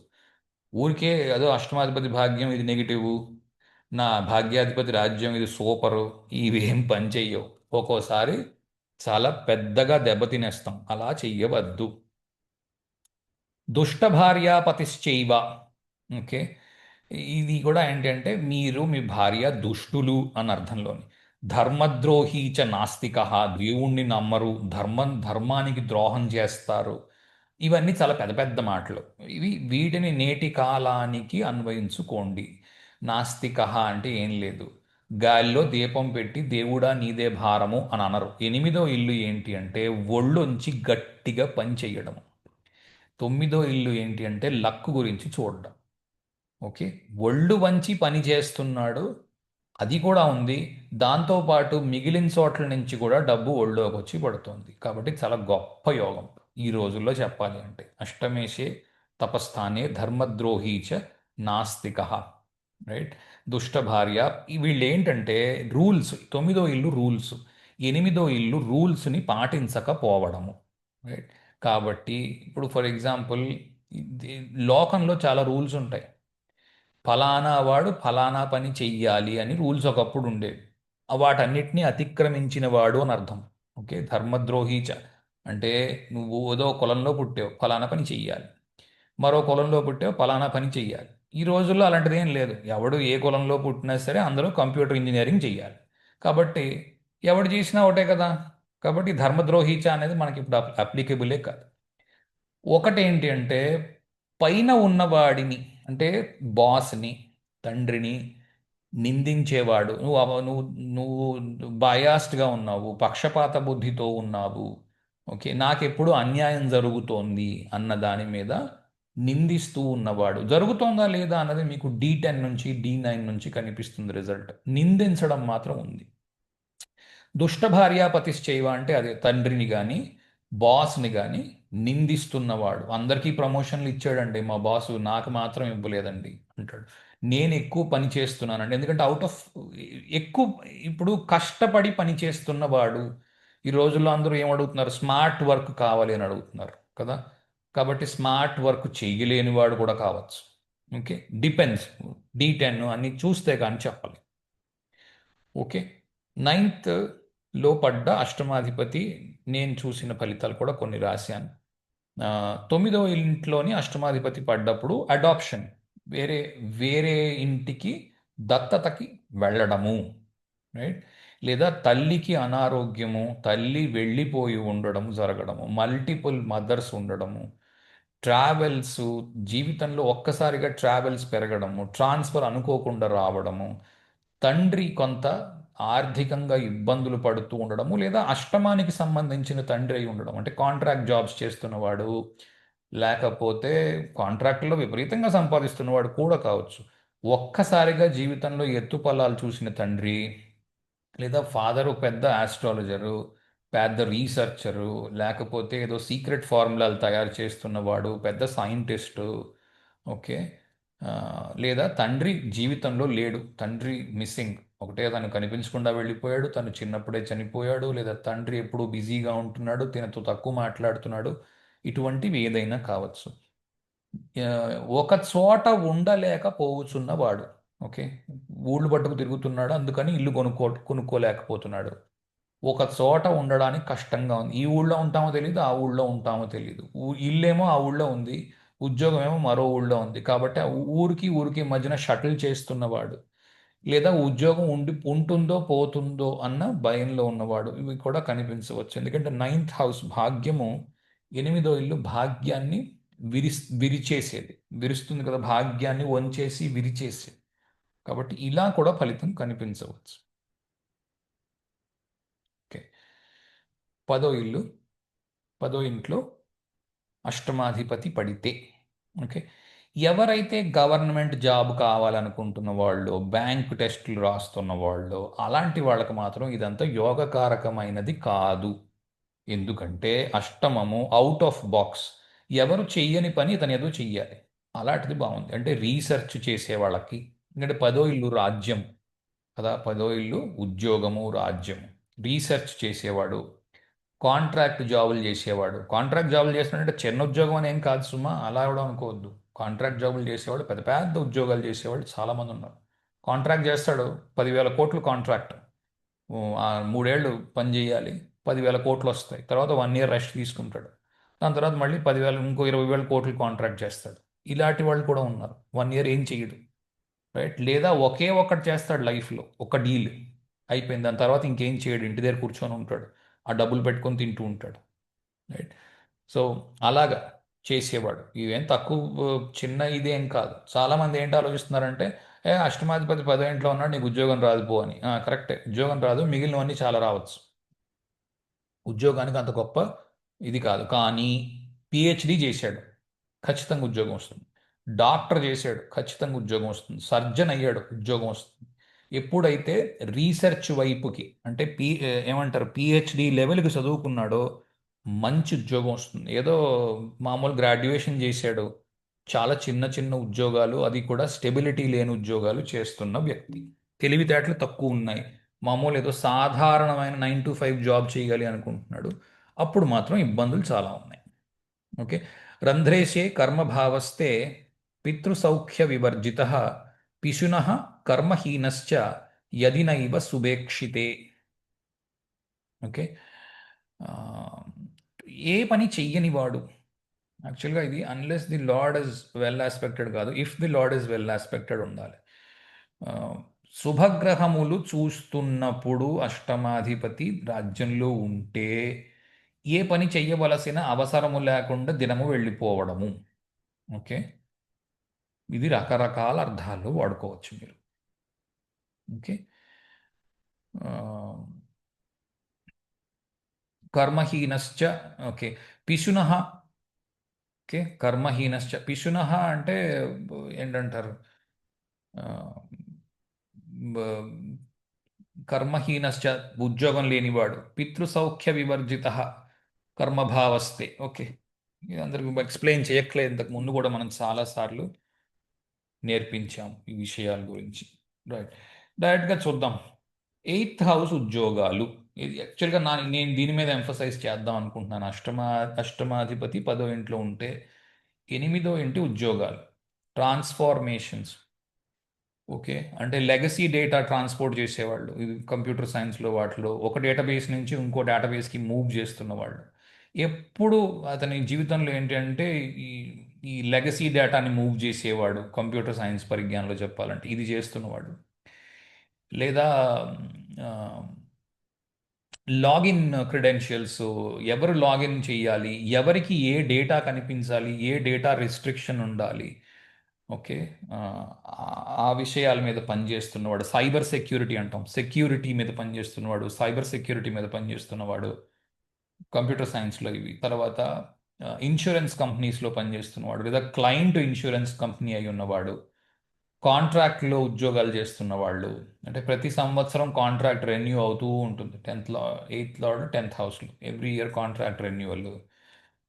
ఊరికే అదో అష్టమాధిపతి భాగ్యం ఇది నెగిటివ్, నా భాగ్యాధిపతి రాజ్యం ఇది సూపరు, ఇవేం పని చెయ్యవు. ఒక్కోసారి చాలా పెద్దగా దెబ్బతినేస్తాం, అలా చెయ్యవద్దు. దుష్టభార్యాపతిశ్చైవ. ఓకే, ఇది కూడా ఏంటంటే మీరు మీ భార్య దుష్టులు అని అర్థంలోని. ధర్మద్రోహీ చ నాస్తిక, దేవుణ్ణి నమ్మరు, ధర్మానికి ద్రోహం చేస్తారు. ఇవన్నీ చాలా పెద్ద పెద్ద మాటలు, వీటిని నేటి కాలానికి అన్వయించుకోండి. నాస్తిక అంటే ఏం లేదు, గాలిలో దీపం పెట్టి దేవుడా నీదే భారము అని అనరు. ఎనిమిదో ఇల్లు ఏంటి అంటే ఒళ్ళొంచి గట్టిగా పని చెయ్యడం. తొమ్మిదో ఇల్లు ఏంటి అంటే లక్ గురించి చూడడం. ఓకే, ఒళ్ళు వంచి పని చేస్తున్నాడు, అది కూడా ఉంది, దాంతోపాటు మిగిలిన చోట్ల నుంచి కూడా డబ్బు ఒళ్ళోకి వచ్చి పడుతుంది. కాబట్టి చాలా గొప్ప యోగం ఈ రోజుల్లో చెప్పాలి అంటే. అష్టమేషే తపస్థానే ధర్మద్రోహీచ నాస్తిక, రైట్, దుష్ట భార్య. వీళ్ళు ఏంటంటే రూల్స్, తొమ్మిదో ఇల్లు రూల్స్, ఎనిమిదో ఇల్లు రూల్స్ని పాటించకపోవడము, రైట్. కాబట్టి ఇప్పుడు ఫర్ ఎగ్జాంపుల్ లోకంలో చాలా రూల్స్ ఉంటాయి. ఫలానా వాడు ఫలానా పని చెయ్యాలి అని రూల్స్ ఒకప్పుడు ఉండేవి. వాటన్నిటినీ అతిక్రమించిన వాడు అని అర్థం. ఓకే, ధర్మద్రోహీచ అంటే నువ్వు ఏదో కులంలో పుట్టావు, ఫలానా పని చెయ్యాలి. మరో కులంలో పుట్టావు, ఫలానా పని చెయ్యాలి. ఈ రోజుల్లో అలాంటిది ఏం లేదు. ఎవడు ఏ కులంలో పుట్టినా సరే అందరూ కంప్యూటర్ ఇంజనీరింగ్ చెయ్యాలి. కాబట్టి ఎవడు చేసినా ఒకటే కదా. కాబట్టి ధర్మద్రోహీచ అనేది మనకి ఇప్పుడు అప్లికేబులే కాదు. ఒకటేంటి అంటే పైన ఉన్నవాడిని, అంటే బాస్ని, తండ్రిని నిందించేవాడు. నువ్వు నువ్వు బయాస్డ్గా ఉన్నావు, పక్షపాత బుద్ధితో ఉన్నావు. ఓకే, నాకెప్పుడు అన్యాయం జరుగుతోంది అన్న దాని మీద నిందిస్తూ ఉన్నవాడు. జరుగుతోందా లేదా అన్నది మీకు D10 నుంచి D9 నుంచి కనిపిస్తుంది రిజల్ట్. నిందించడం మాత్రం ఉంది. దుష్ట భార్యాపతిశ్చైవ అంటే అదే తండ్రిని కానీ బాస్ని కానీ నిందిస్తున్నవాడు. అందరికీ ప్రమోషన్లు ఇచ్చాడండి మా బాసు, నాకు మాత్రం ఇవ్వలేదండి అంటాడు. నేను ఎక్కువ పని చేస్తున్నానండి, ఎందుకంటే అవుట్ ఆఫ్ ఎక్కువ ఇప్పుడు కష్టపడి పని చేస్తున్నవాడు. ఈ రోజుల్లో అందరూ ఏమడుగుతున్నారు? స్మార్ట్ వర్క్ కావాలి అని అడుగుతున్నారు కదా. కాబట్టి స్మార్ట్ వర్క్ చెయ్యలేని వాడు కూడా కావచ్చు. Okay, depends. D10 అన్ని చూస్తే కానీ చెప్పాలి. ఓకే, నైన్త్ లో పడ్డ అష్టమాధిపతి నేను చూసిన ఫలితాలు కూడా కొన్ని రాశాను. తొమ్మిదవ ఇంట్లోని అష్టమాధిపతి పడ్డప్పుడు అడాప్షన్, వేరే వేరే ఇంటికి దత్తతకి వెళ్ళడము, రైట్? లేదా తల్లికి అనారోగ్యము, తల్లి వెళ్ళిపోయి ఉండడము జరగడము, మల్టిపుల్ మదర్స్ ఉండడము, ట్రావెల్స్, జీవితంలో ఒక్కసారిగా ట్రావెల్స్ పెరగడము, ట్రాన్స్ఫర్ అనుకోకుండా రావడము, తండ్రి కొంత ఆర్థికంగా ఇబ్బందులు పడుతూ ఉండడము, లేదా అష్టమానికి సంబంధించిన తండ్రి అయి ఉండడం, అంటే కాంట్రాక్ట్ జాబ్స్ చేస్తున్నవాడు, లేకపోతే కాంట్రాక్ట్లో విపరీతంగా సంపాదిస్తున్నవాడు కూడా కావచ్చు. ఒక్కసారిగా జీవితంలో ఎత్తుపల్లాలు చూసిన తండ్రి, లేదా ఫాదరు పెద్ద ఆస్ట్రాలజరు, పెద్ద రీసెర్చరు, లేకపోతే ఏదో సీక్రెట్ ఫార్ములాలు తయారు చేస్తున్నవాడు, పెద్ద సైంటిస్టు. ఓకే, ఆ, లేదా తండ్రి జీవితంలో లేడు, తండ్రి మిస్సింగ్, ఒకటే తను కనిపించకుండా వెళ్ళిపోయాడు, తను చిన్నప్పుడే చనిపోయాడు, లేదా తండ్రి ఎప్పుడూ బిజీగా ఉంటున్నాడు, తినతో తక్కువ మాట్లాడుతున్నాడు. ఇటువంటివి ఏదైనా కావచ్చు. ఆ, ఒక చోట ఉండలేకపోవచ్చున్నవాడు. ఓకే, ఊళ్ళు పట్టుకు తిరుగుతున్నాడు, అందుకని ఇల్లు కొనుక్కోలేకపోతున్నాడు. ఒక చోట ఉండడానికి కష్టంగా ఉంది. ఈ ఊళ్ళో ఉంటామో తెలియదు, ఆ ఊళ్ళో ఉంటామో తెలియదు. ఇల్లేమో ఆ ఊళ్ళో ఉంది, ఉద్యోగం ఏమో మరో ఊళ్ళో ఉంది. కాబట్టి ఆ ఊరికి ఊరికి మధ్యన షటిల్ చేస్తున్నవాడు, లేదా ఉద్యోగం ఉంటుందో పోతుందో అన్న భయంలో ఉన్నవాడు, ఇవి కూడా కనిపించవచ్చు. ఎందుకంటే నైన్త్ హౌస్ భాగ్యము, ఎనిమిదో ఇల్లు భాగ్యాన్ని విరిచేసేది, విరుస్తుంది కదా, భాగ్యాన్ని వంచేసి విరిచేసేది. కాబట్టి ఇలా కూడా ఫలితం కనిపించవచ్చు. ఓకే, పదో ఇల్లు, పదో ఇంట్లో అష్టమాధిపతి పడితే, ఓకే, ఎవరైతే గవర్నమెంట్ జాబ్ కావాలనుకుంటున్న వాళ్ళు, బ్యాంక్ టెస్టులు రాస్తున్న వాళ్ళు, అలాంటి వాళ్ళకి మాత్రం ఇదంతా యోగకారకమైనది కాదు. ఎందుకంటే అష్టమము అవుట్ ఆఫ్ బాక్స్, ఎవరు చెయ్యని పని ఇతను ఏదో చెయ్యాలి, అలాంటిది బాగుంది. అంటే రీసెర్చ్ చేసే వాళ్ళకి, ఎందుకంటే పదో ఇల్లు రాజ్యం కదా, పదో ఇల్లు ఉద్యోగము రాజ్యము. రీసెర్చ్ చేసేవాడు, కాంట్రాక్ట్ జాబులు చేసేవాడు, కాంట్రాక్ట్ జాబులు చేస్తున్నాడంటే చిన్న ఉద్యోగం అని ఏం కాదు సుమా, అలా కూడా అనుకోవద్దు. కాంట్రాక్ట్ జాబులు చేసేవాడు, పెద్ద పెద్ద ఉద్యోగాలు చేసేవాళ్ళు చాలామంది ఉన్నారు. కాంట్రాక్ట్ చేస్తాడు, 10,000 కోట్లు కాంట్రాక్ట్. ఆ 3 ఏళ్ళు పని చేయాలి, 10,000 కోట్లు వస్తాయి, తర్వాత 1 ఇయర్ రెస్ట్ తీసుకుంటాడు, దాని తర్వాత మళ్ళీ 10,000 ఇంకో 20,000 కోట్లు కాంట్రాక్ట్ చేస్తాడు. ఇలాంటి వాళ్ళు కూడా ఉన్నారు. 1 ఇయర్ ఏం చేయడు, రైట్? లేదా ఒకే ఒక్కటి చేస్తాడు లైఫ్లో, ఒక డీల్ అయిపోయింది, దాని తర్వాత ఇంకేం చేయడు, ఇంటి దగ్గర కూర్చొని ఉంటాడు, ఆ డబ్బులు పెట్టుకొని తింటూ ఉంటాడు, రైట్? సో అలాగా చేసేవాడు. ఇవేం తక్కువ చిన్న ఇదేం కాదు. చాలామంది ఏంటి ఆలోచిస్తున్నారంటే, అష్టమాధిపతి 10వ ఇంట్లో ఉన్నాడు, నీకు ఉద్యోగం రాదు పో అని. కరెక్టే, ఉద్యోగం రాదు, మిగిలినవన్నీ చాలా రావచ్చు. ఉద్యోగానికి అంత గొప్ప ఇది కాదు. కానీ PhD చేశాడు, ఖచ్చితంగా ఉద్యోగం వస్తుంది. డాక్టర్ చేశాడు, ఖచ్చితంగా ఉద్యోగం వస్తుంది. సర్జన్ అయ్యాడు, ఉద్యోగం వస్తుంది. ఎప్పుడైతే రీసెర్చ్ వైపుకి, అంటే ఏమంటారు, PhD లెవెల్కి చదువుకున్నాడో మంచి ఉద్యోగం వస్తుంది. ఏదో మామూలు గ్రాడ్యుయేషన్ చేశాడు, చాలా చిన్న చిన్న ఉద్యోగాలు, అది కూడా స్టెబిలిటీ లేని ఉద్యోగాలు చేస్తున్న వ్యక్తి, తెలివితేటలు తక్కువ ఉన్నాయి, మామూలు ఏదో సాధారణమైన 9 to 5 జాబ్ చేయగలి అనుకుంటున్నాడు, అప్పుడు మాత్రం ఇబ్బందులు చాలా ఉన్నాయి. ఓకే, రంధ్రేశే కర్మభావస్తే పితృసౌఖ్య వివర్జిత, పిశున కర్మహీనశ్చ యది నైవ సుభేక్షితే. ఓకే. ఆ, ఏ పని చెయ్యని వాడు. యాక్చువల్గా ఇది unless the lord is well aspected కాదు, if the lord is well aspected ఉండాలి. ఆ, శుభగ్రహములు చూస్తున్నప్పుడు అష్టమాధిపతి రాజ్యంలో ఉంటే ఏ పని చెయ్యవలసిన అవసరము లేకుండా దినము వెళ్ళిపోవడము. ఓకే. ఇది రకరకాల అర్థాల్లో వాడుకోవచ్చు మీరు. ఓకే. ఆ, కర్మహీనశ్చ. ఓకే. పిశునః. ఓకే. కర్మహీనశ్చ పిశునః అంటే ఏంటంటారు? ఆ, బ- కర్మహీనశ్చ ఉద్యోగం లేనివాడు. పితృసౌఖ్య వివర్జిత కర్మభావస్తే. ఓకే. ఇది అందరికి ఎక్స్ప్లెయిన్ చేయట్లేదు, ఇంతకు ముందు కూడా మనం చాలాసార్లు నేర్పించాం ఈ విషయాల గురించి. రైట్. డైరెక్ట్గా చూద్దాం. ఎయిత్ హౌస్ ఉద్యోగాలు. ఇది యాక్చువల్గా నేను దీని మీద ఎంఫసైజ్ చేద్దాం అనుకుంటున్నాను. అష్టమాధిపతి 10వ ఇంట్లో ఉంటే 8వ ఇంటి ఉద్యోగాలు, ట్రాన్స్ఫార్మేషన్స్. ఓకే. అంటే లెగసీ డేటా ట్రాన్స్పోర్ట్ చేసేవాళ్ళు, ఇది కంప్యూటర్ సైన్స్లో వాటిలో ఒక డేటాబేస్ నుంచి ఇంకో డేటాబేస్కి మూవ్ చేస్తున్న వాళ్ళు. ఎప్పుడు అతని జీవితంలో ఏంటంటే ఈ ఈ లెగసీ డేటాని మూవ్ చేసేవాడు, కంప్యూటర్ సైన్స్ పరిజ్ఞానంలో చెప్పాలంటే ఇది చేస్తున్నవాడు. లేదా లాగిన్ క్రెడెన్షియల్స్, ఎవరు లాగిన్ చేయాలి, ఎవరికి ఏ డేటా కనిపించాలి, ఏ డేటా రిస్ట్రిక్షన్ ఉండాలి. ఓకే. ఆ ఆ విషయాల మీద పనిచేస్తున్నవాడు సైబర్ సెక్యూరిటీ అంటాం. సెక్యూరిటీ మీద పనిచేస్తున్నవాడు, సైబర్ సెక్యూరిటీ మీద పనిచేస్తున్నవాడు కంప్యూటర్ సైన్స్లో ఇవి. తర్వాత ఇన్సూరెన్స్ కంపెనీస్లో పనిచేస్తున్నవాడు, లేదా క్లయింట్ ఇన్సూరెన్స్ కంపెనీ అయి ఉన్నవాడు, కాంట్రాక్ట్లో ఉద్యోగాలు చేస్తున్న వాళ్ళు. అంటే ప్రతి సంవత్సరం కాంట్రాక్ట్ రెన్యూ అవుతూ ఉంటుంది. 8th లార్డ్ 10th హౌస్లో every year contract renewal.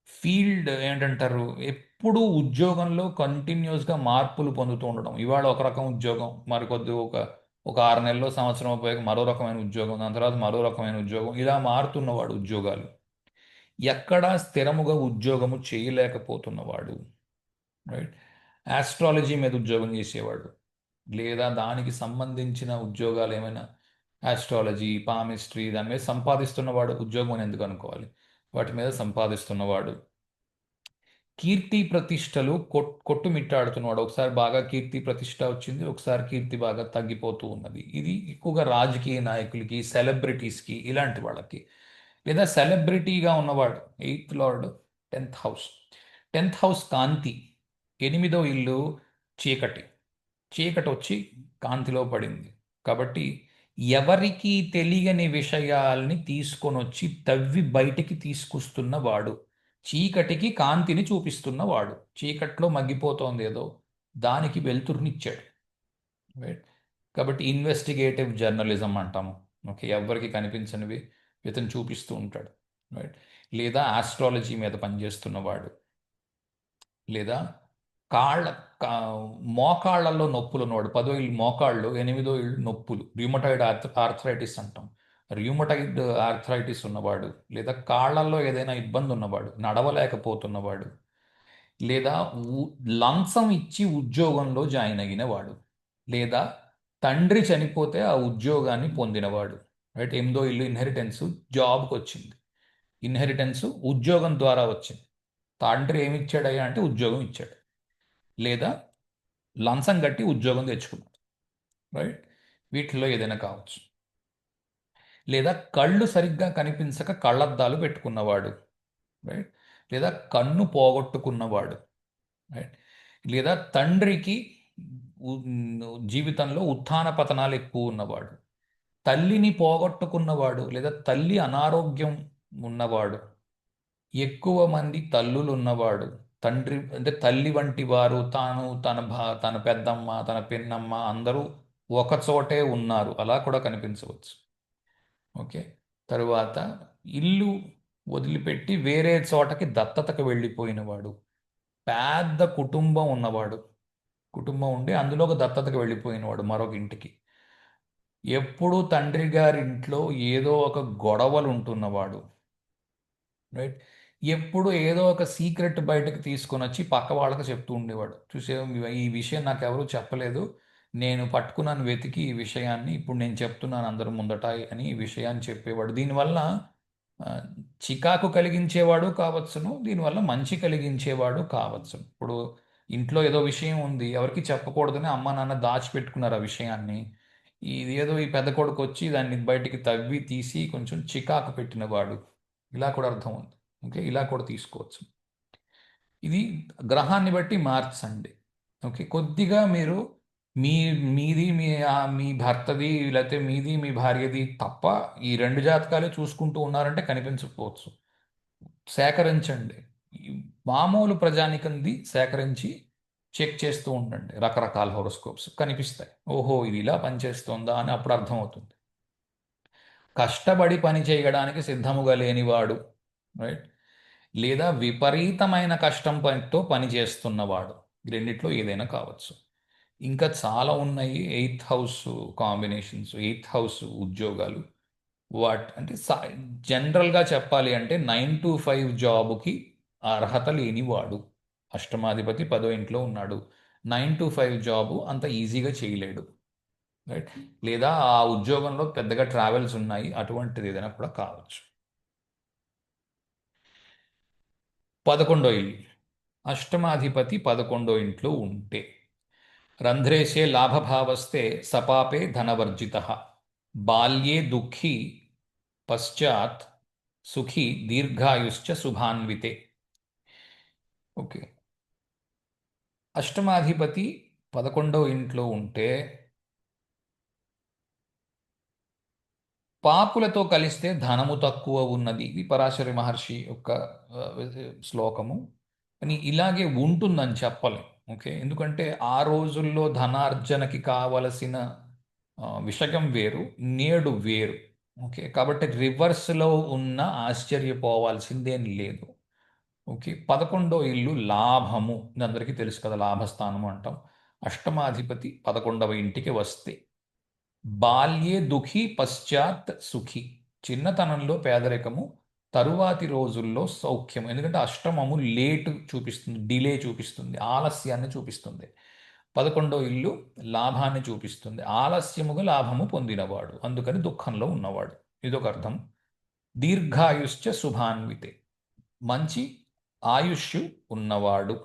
Field ఏంటంటారు, ఎప్పుడూ ఉద్యోగంలో కంటిన్యూస్గా మార్పులు పొందుతూ ఉండడం. ఇవాళ ఒక రకం ఉద్యోగం, మరికొద్ది ఒక 6 నెలల్లో సంవత్సరం అయిపోయాక మరో రకమైన ఉద్యోగం, దాని తర్వాత మరో రకమైన ఉద్యోగం, ఇలా మారుతున్నవాడు ఉద్యోగాలు. ఎక్కడా స్థిరముగా ఉద్యోగము చేయలేకపోతున్నవాడు. రైట్. ఆస్ట్రాలజీ మీద ఉద్యోగం చేసేవాడు, లేదా దానికి సంబంధించిన ఉద్యోగాలు ఏమైనా, ఆస్ట్రాలజీ, పామిస్ట్రీ, దాని మీద సంపాదిస్తున్నవాడు. ఉద్యోగం అని ఎందుకు అనుకోవాలి, వాటి మీద సంపాదిస్తున్నవాడు. కీర్తి ప్రతిష్టలు కొట్టుమిట్టాడుతున్నవాడు. ఒకసారి బాగా కీర్తి ప్రతిష్ట వచ్చింది, ఒకసారి కీర్తి బాగా తగ్గిపోతూ ఉన్నది. ఇది ఎక్కువగా రాజకీయ నాయకులకి, సెలబ్రిటీస్కి, ఇలాంటి వాళ్ళకి. లేదా సెలబ్రిటీగా ఉన్నవాడు. 8th lord 10th house. 10th house కాంతి. 8వ ఇల్లు చీకటి. చీకటి వచ్చి కాంతిలో పడింది. కాబట్టి ఎవరికీ తెలియని విషయాల్ని తీసుకొని వచ్చి తవ్వి బయటికి తీసుకొస్తున్నవాడు. చీకటికి కాంతిని చూపిస్తున్నవాడు. చీకట్లో మగ్గిపోతోంది ఏదో, దానికి వెలుతురునిచ్చాడు. రైట్. కాబట్టి ఇన్వెస్టిగేటివ్ జర్నలిజం అంటాము. ఓకే. ఎవరికి కనిపించనివి ఇతను చూపిస్తూ ఉంటాడు. రైట్. లేదా ఆస్ట్రాలజీ మీద పనిచేస్తున్నవాడు, లేదా కాళ్ళ కా- మోకాళ్ళల్లో నొప్పులు ఉన్నవాడు. 10వ ఇల్లు మోకాళ్ళు, 8వ ఇల్లు నొప్పులు, ర్యూమటాయిడ్ ఆర్థరైటిస్ అంటాం. ర్యూమటాయిడ్ ఆర్థరైటిస్ ఉన్నవాడు, లేదా కాళ్ళల్లో ఏదైనా ఇబ్బంది ఉన్నవాడు, నడవలేకపోతున్నవాడు, లేదా లంచం ఇచ్చి ఉద్యోగంలో జాయిన్ అయిన వాడు, లేదా తండ్రి చనిపోతే ఆ ఉద్యోగాన్ని పొందినవాడు. రైట్. 8వ ఇల్లు ఇన్హెరిటెన్స్, జాబ్కి వచ్చింది. ఇన్హెరిటెన్స్ ఉద్యోగం ద్వారా వచ్చింది. తండ్రి ఏమి ఇచ్చాడయ్యా అంటే ఉద్యోగం ఇచ్చాడు, లేదా లంచం కట్టి ఉద్యోగం తెచ్చుకున్నాడు. రైట్. వీటిలో ఏదైనా కావచ్చు. లేదా కళ్ళు సరిగ్గా కనిపించక కళ్ళద్దాలు పెట్టుకున్నవాడు. రైట్. లేదా కన్ను పోగొట్టుకున్నవాడు. రైట్. లేదా తండ్రికి జీవితంలో ఉత్థాన పతనాలు ఎక్కువ ఉన్నవాడు. తల్లిని పోగొట్టుకున్నవాడు, లేదా తల్లి అనారోగ్యం ఉన్నవాడు. ఎక్కువ మంది తల్లులు ఉన్నవాడు. తండ్రి అంటే తల్లి వంటి వారు, తన పెద్దమ్మ, తన పిన్నమ్మ అందరూ ఒక చోటే ఉన్నారు, అలా కూడా కనిపించవచ్చు. ఓకే. తరువాత ఇల్లు వదిలిపెట్టి వేరే చోటకి దత్తతకు వెళ్ళిపోయినవాడు. పెద్ద కుటుంబం ఉన్నవాడు. కుటుంబం ఉండి అందులో ఒక దత్తతకు వెళ్ళిపోయినవాడు మరొక ఇంటికి. ఎప్పుడూ తండ్రి గారింట్లో ఏదో ఒక గొడవలు ఉంటున్నవాడు. రైట్. ఎప్పుడు ఏదో ఒక సీక్రెట్ బయటకు తీసుకొని వచ్చి పక్క వాళ్ళకి చెప్తూ ఉండేవాడు. చూసే, ఈ విషయం నాకు ఎవరు చెప్పలేదు, నేను పట్టుకున్నాను వెతికి ఈ విషయాన్ని, ఇప్పుడు నేను చెప్తున్నాను అందరి ముందట అని ఈ విషయాన్ని చెప్పేవాడు. దీనివల్ల ఆ, చికాకు కలిగించేవాడు కావచ్చును, దీనివల్ల మంచి కలిగించేవాడు కావచ్చు. ఇప్పుడు ఇంట్లో ఏదో విషయం ఉంది, ఎవరికి చెప్పకూడదని అమ్మ నాన్న దాచిపెట్టుకున్నారు ఆ విషయాన్ని. ఇది ఏదో ఈ పెద్ద కొడుకు వచ్చి దాన్ని బయటికి తవ్వి తీసి కొంచెం చికాకు పెట్టినవాడు, ఇలా కూడా అర్థం ఉంది. ఓకే, ఇలా కూడా తీసుకోవచ్చు. ఇది గ్రహాన్ని బట్టి మార్చండి. ఓకే, కొద్దిగా మీరు మీ మీది మీ భర్తది, లేకపోతే మీది మీ భార్యది తప్ప ఈ రెండు జాతకాలే చూసుకుంటూ ఉన్నారంటే కనిపించకపోవచ్చు. సేకరించండి. ఈ మామూలు ప్రజానికంది సేకరించి చెక్ చేస్తూ ఉండండి. రకరకాల హోరోస్కోప్స్ కనిపిస్తాయి. ఓహో, ఇది ఇలా పనిచేస్తుందా అని అప్పుడు అర్థమవుతుంది. కష్టపడి పని చేయడానికి సిద్ధముగా లేనివాడు, రైట్, లేదా విపరీతమైన కష్టం పనితో పని చేస్తున్నవాడు, ఈ రెండిట్లో ఏదైనా కావచ్చు. ఇంకా చాలా ఉన్నాయి. Eighth house combinations, eighth house ఉద్యోగాలు. అంటే జనరల్గా చెప్పాలి అంటే 9 to 5 జాబుకి అర్హత లేనివాడు, అష్టమాధిపతి 10వ ఇంట్లో ఉన్నాడు, 9 to 5 జాబు అంత ఈజీగా చేయలేడు, రైట్. లేదా ఆ ఉద్యోగంలో పెద్దగా ట్రావెల్స్ ఉన్నాయి, అటువంటిది ఏదైనా కూడా కావచ్చు. 11వ ఇల్లు, అష్టమాధిపతి 11వ ఇంట్లో ఉంటే రంధ్రేశే లాభభావస్తే సపాపే ధనవర్జిత, బాల్యే దుఃఖీ పశ్చాత్ సుఖీ దీర్ఘాయుశ్చ శుభాన్వితే. ఓకే, అష్టమాధిపతి 11వ ఇంట్లో ఉంటే పాపులతో కలిస్తే ధనము తక్కువ ఉన్నది, ఇది పరాశరి మహర్షి యొక్క ఆ, శ్లోకము. కానీ ఇలాగే ఉంటుందని చెప్పలేం. ఓకే, ఎందుకంటే ఆ రోజుల్లో ధనార్జనకి కావలసిన విషయం వేరు, నేడు వేరు. ఓకే, కాబట్టి రివర్స్లో ఉన్న ఆశ్చర్యపోవాల్సిందేం లేదు. ఓకే, 11వ ఇల్లు లాభము, ఇది అందరికీ తెలుసు కదా, లాభస్థానము అంటాం. అష్టమాధిపతి 11వ ఇంటికి వస్తే బాల్యే దుఃఖి పశ్చాత్ సుఖి, చిన్నతనంలో పేదరికము, తరువాతి రోజుల్లో సౌఖ్యం. ఎందుకంటే అష్టమము లేటు చూపిస్తుంది, డిలే చూపిస్తుంది, ఆలస్యాన్ని చూపిస్తుంది. 11వ ఇల్లు లాభాన్ని చూపిస్తుంది, ఆలస్యముగా లాభము పొందినవాడు, అందుకని దుఃఖంలో ఉన్నవాడు, ఇదొక అర్థం. దీర్ఘాయుశ్చ శుభాన్వితే, మంచి ఆయుష్ ఉన్నవాడు,